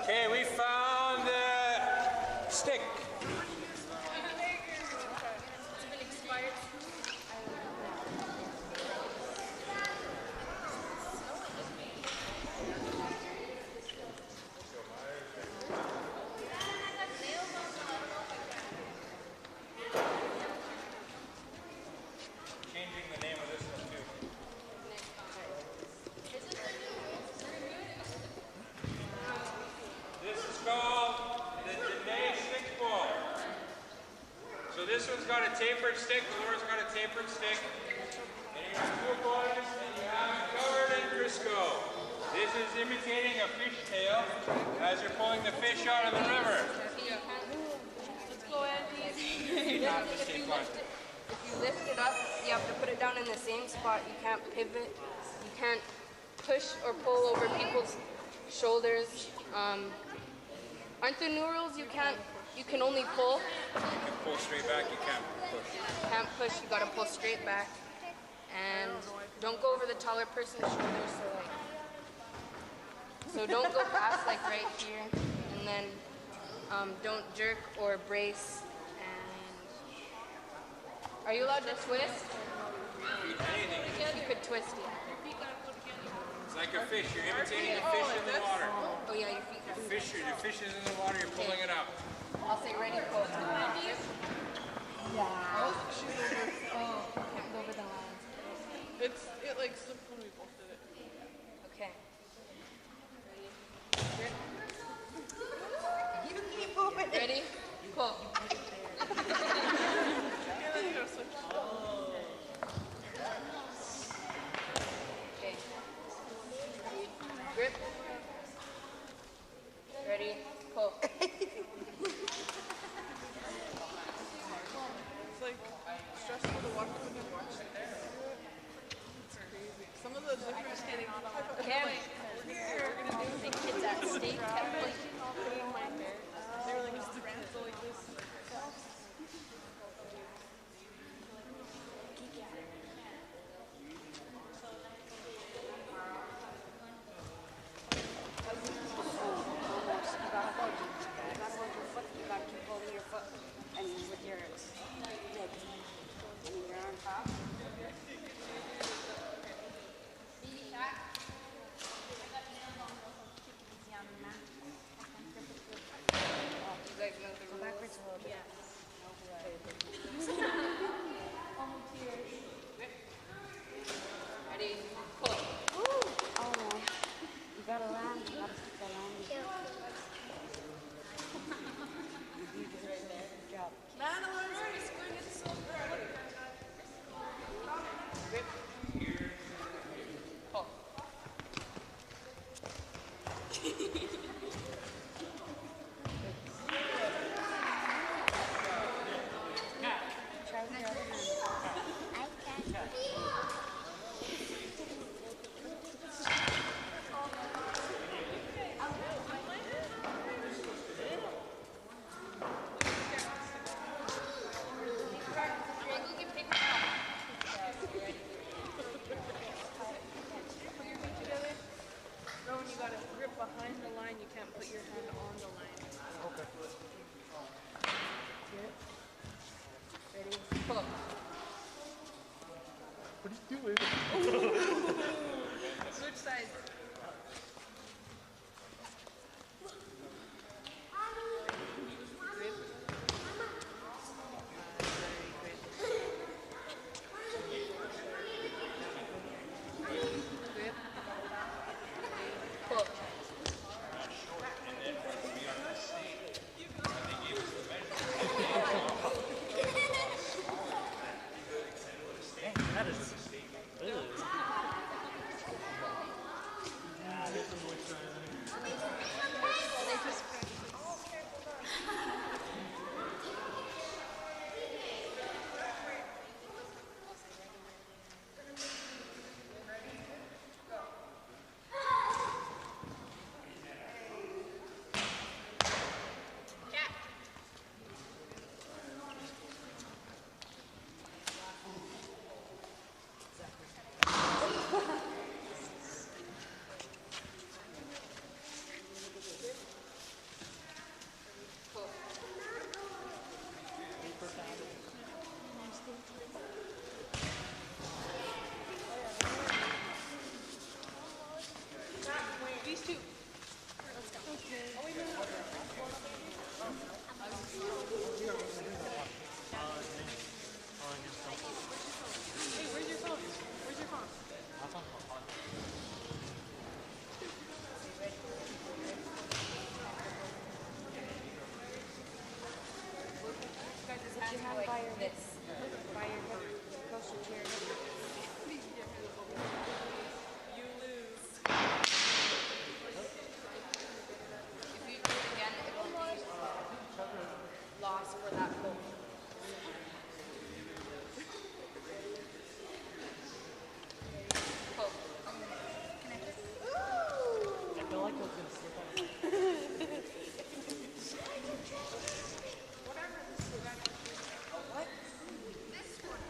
Okay, we found the stick. Changing the name of this one too. This is called the Dene stick ball. So this one's got a tapered stick, the other one's got a tapered stick. And you have two boys and you have it covered in Crisco. This is imitating a fish tail as you're pulling the fish out of the river. Let's go, Andy. Not the same one. If you lift it up, you have to put it down in the same spot. You can't pivot. You can't push or pull over people's shoulders. Aren't there new rules? You can only pull. You can pull straight back, you can't push. Can't push, you gotta pull straight back. And don't go over the taller person's shoulders, so don't go past like right here. And then don't jerk or brace. And are you allowed to twist? Anything. You could twist it. It's like a fish. You're imitating a fish in the water. Oh yeah, your feet. Your fish is in the water, you're pulling it up. I'll say ready, pull. Yeah. Oh, shoot over. Oh, can't go over the line. It like slipped when we both did it. Okay. You keep moving. Ready? Pull. Okay. Grip. Ready? Pull. It's like stressful to watch when you watch it. It's crazy. Some of the different standing on Okay. We're gonna do the kids at stake. Putting in my hair. They were like just to cancel like this. Rowan, you gotta grip behind the line. You can't put your hand on the line. Okay. Grip. Ready? Pull. What are you doing? Switch sides. That is. These two. Hey, where's your phone? Where's your phone? Put your hand by your hips. By your hip. Close to your hip. You lose. If you do it again, it will be loss for that goal. I feel like I was gonna slip on What? This one.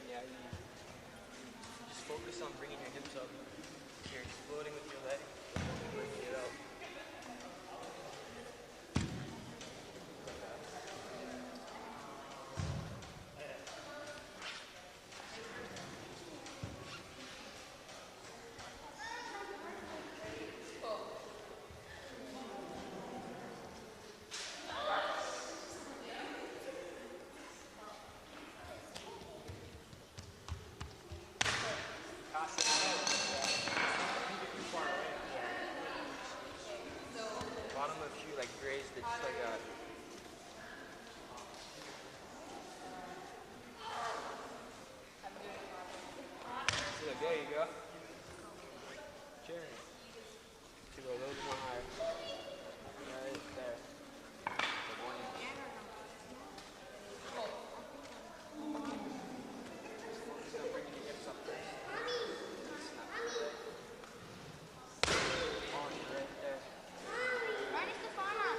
Yeah, you just focus on bringing your hips up. You're exploding with your leg, bringing it up. Bottom of shoe like grazed it just like that. See, like, there you go. Turn. To go a little bit more higher. Right there. Like one inch. Still bringing your hips up there. On right there. Why is the phone up?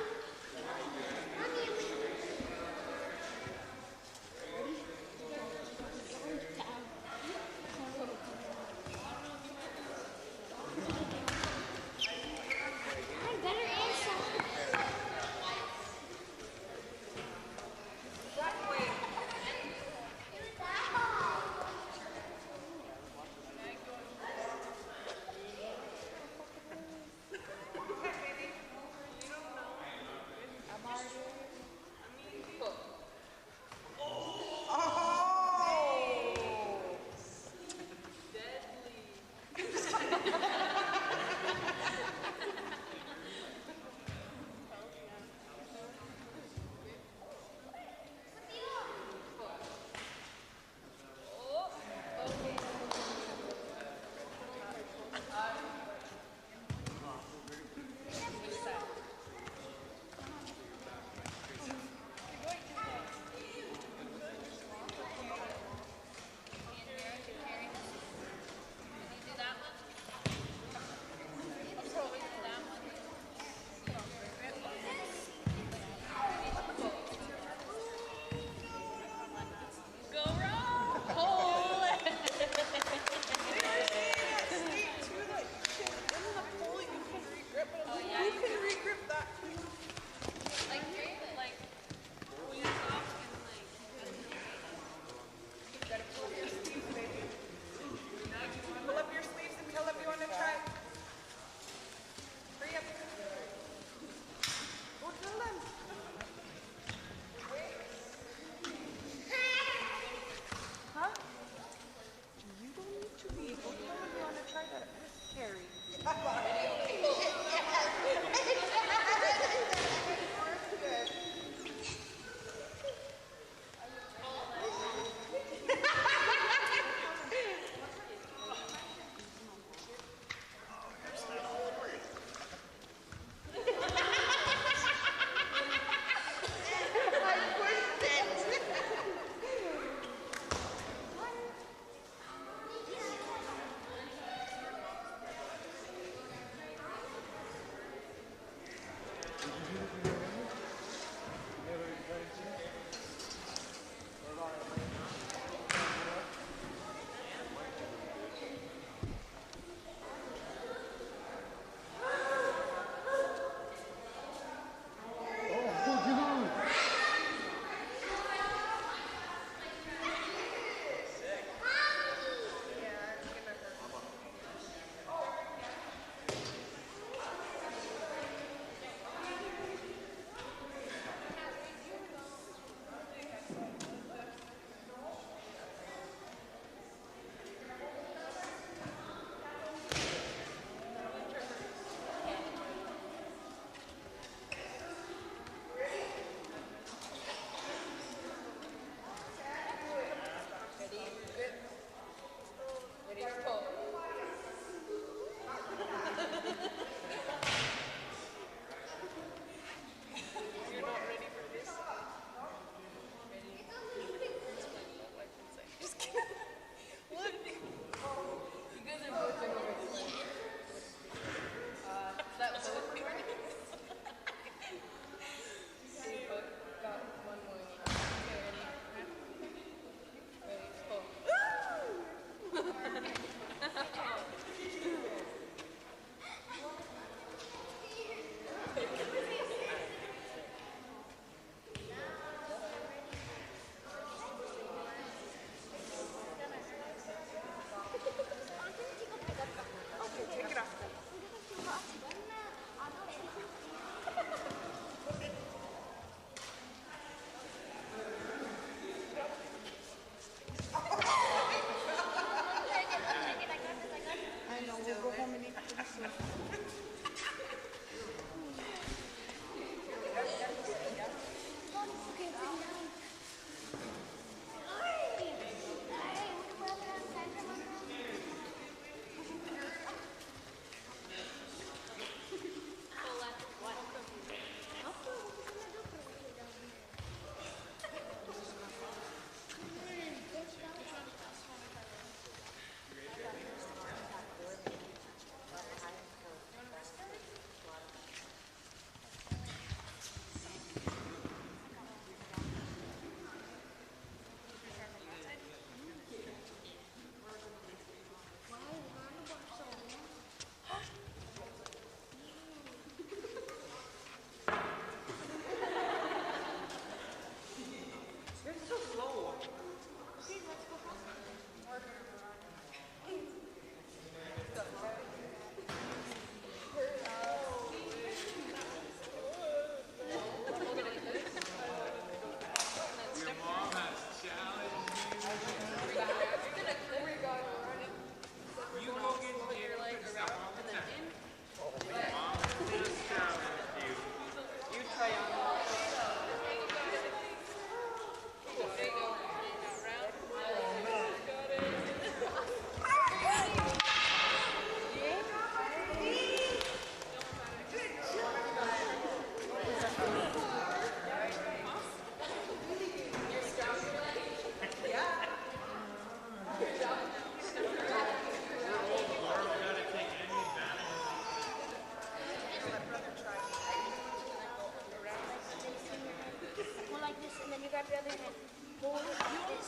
Harry.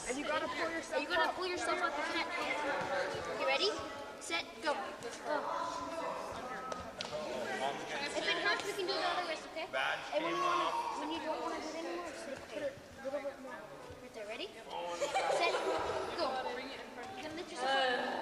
And you gotta pull yourself up. You gotta pull yourself up. You ready? Set, go. Go. If it hurts, we can do the other ways, okay? And when you don't want to do it anymore, just put it a little bit more. Right there, ready? Set, go. You gotta lift yourself up.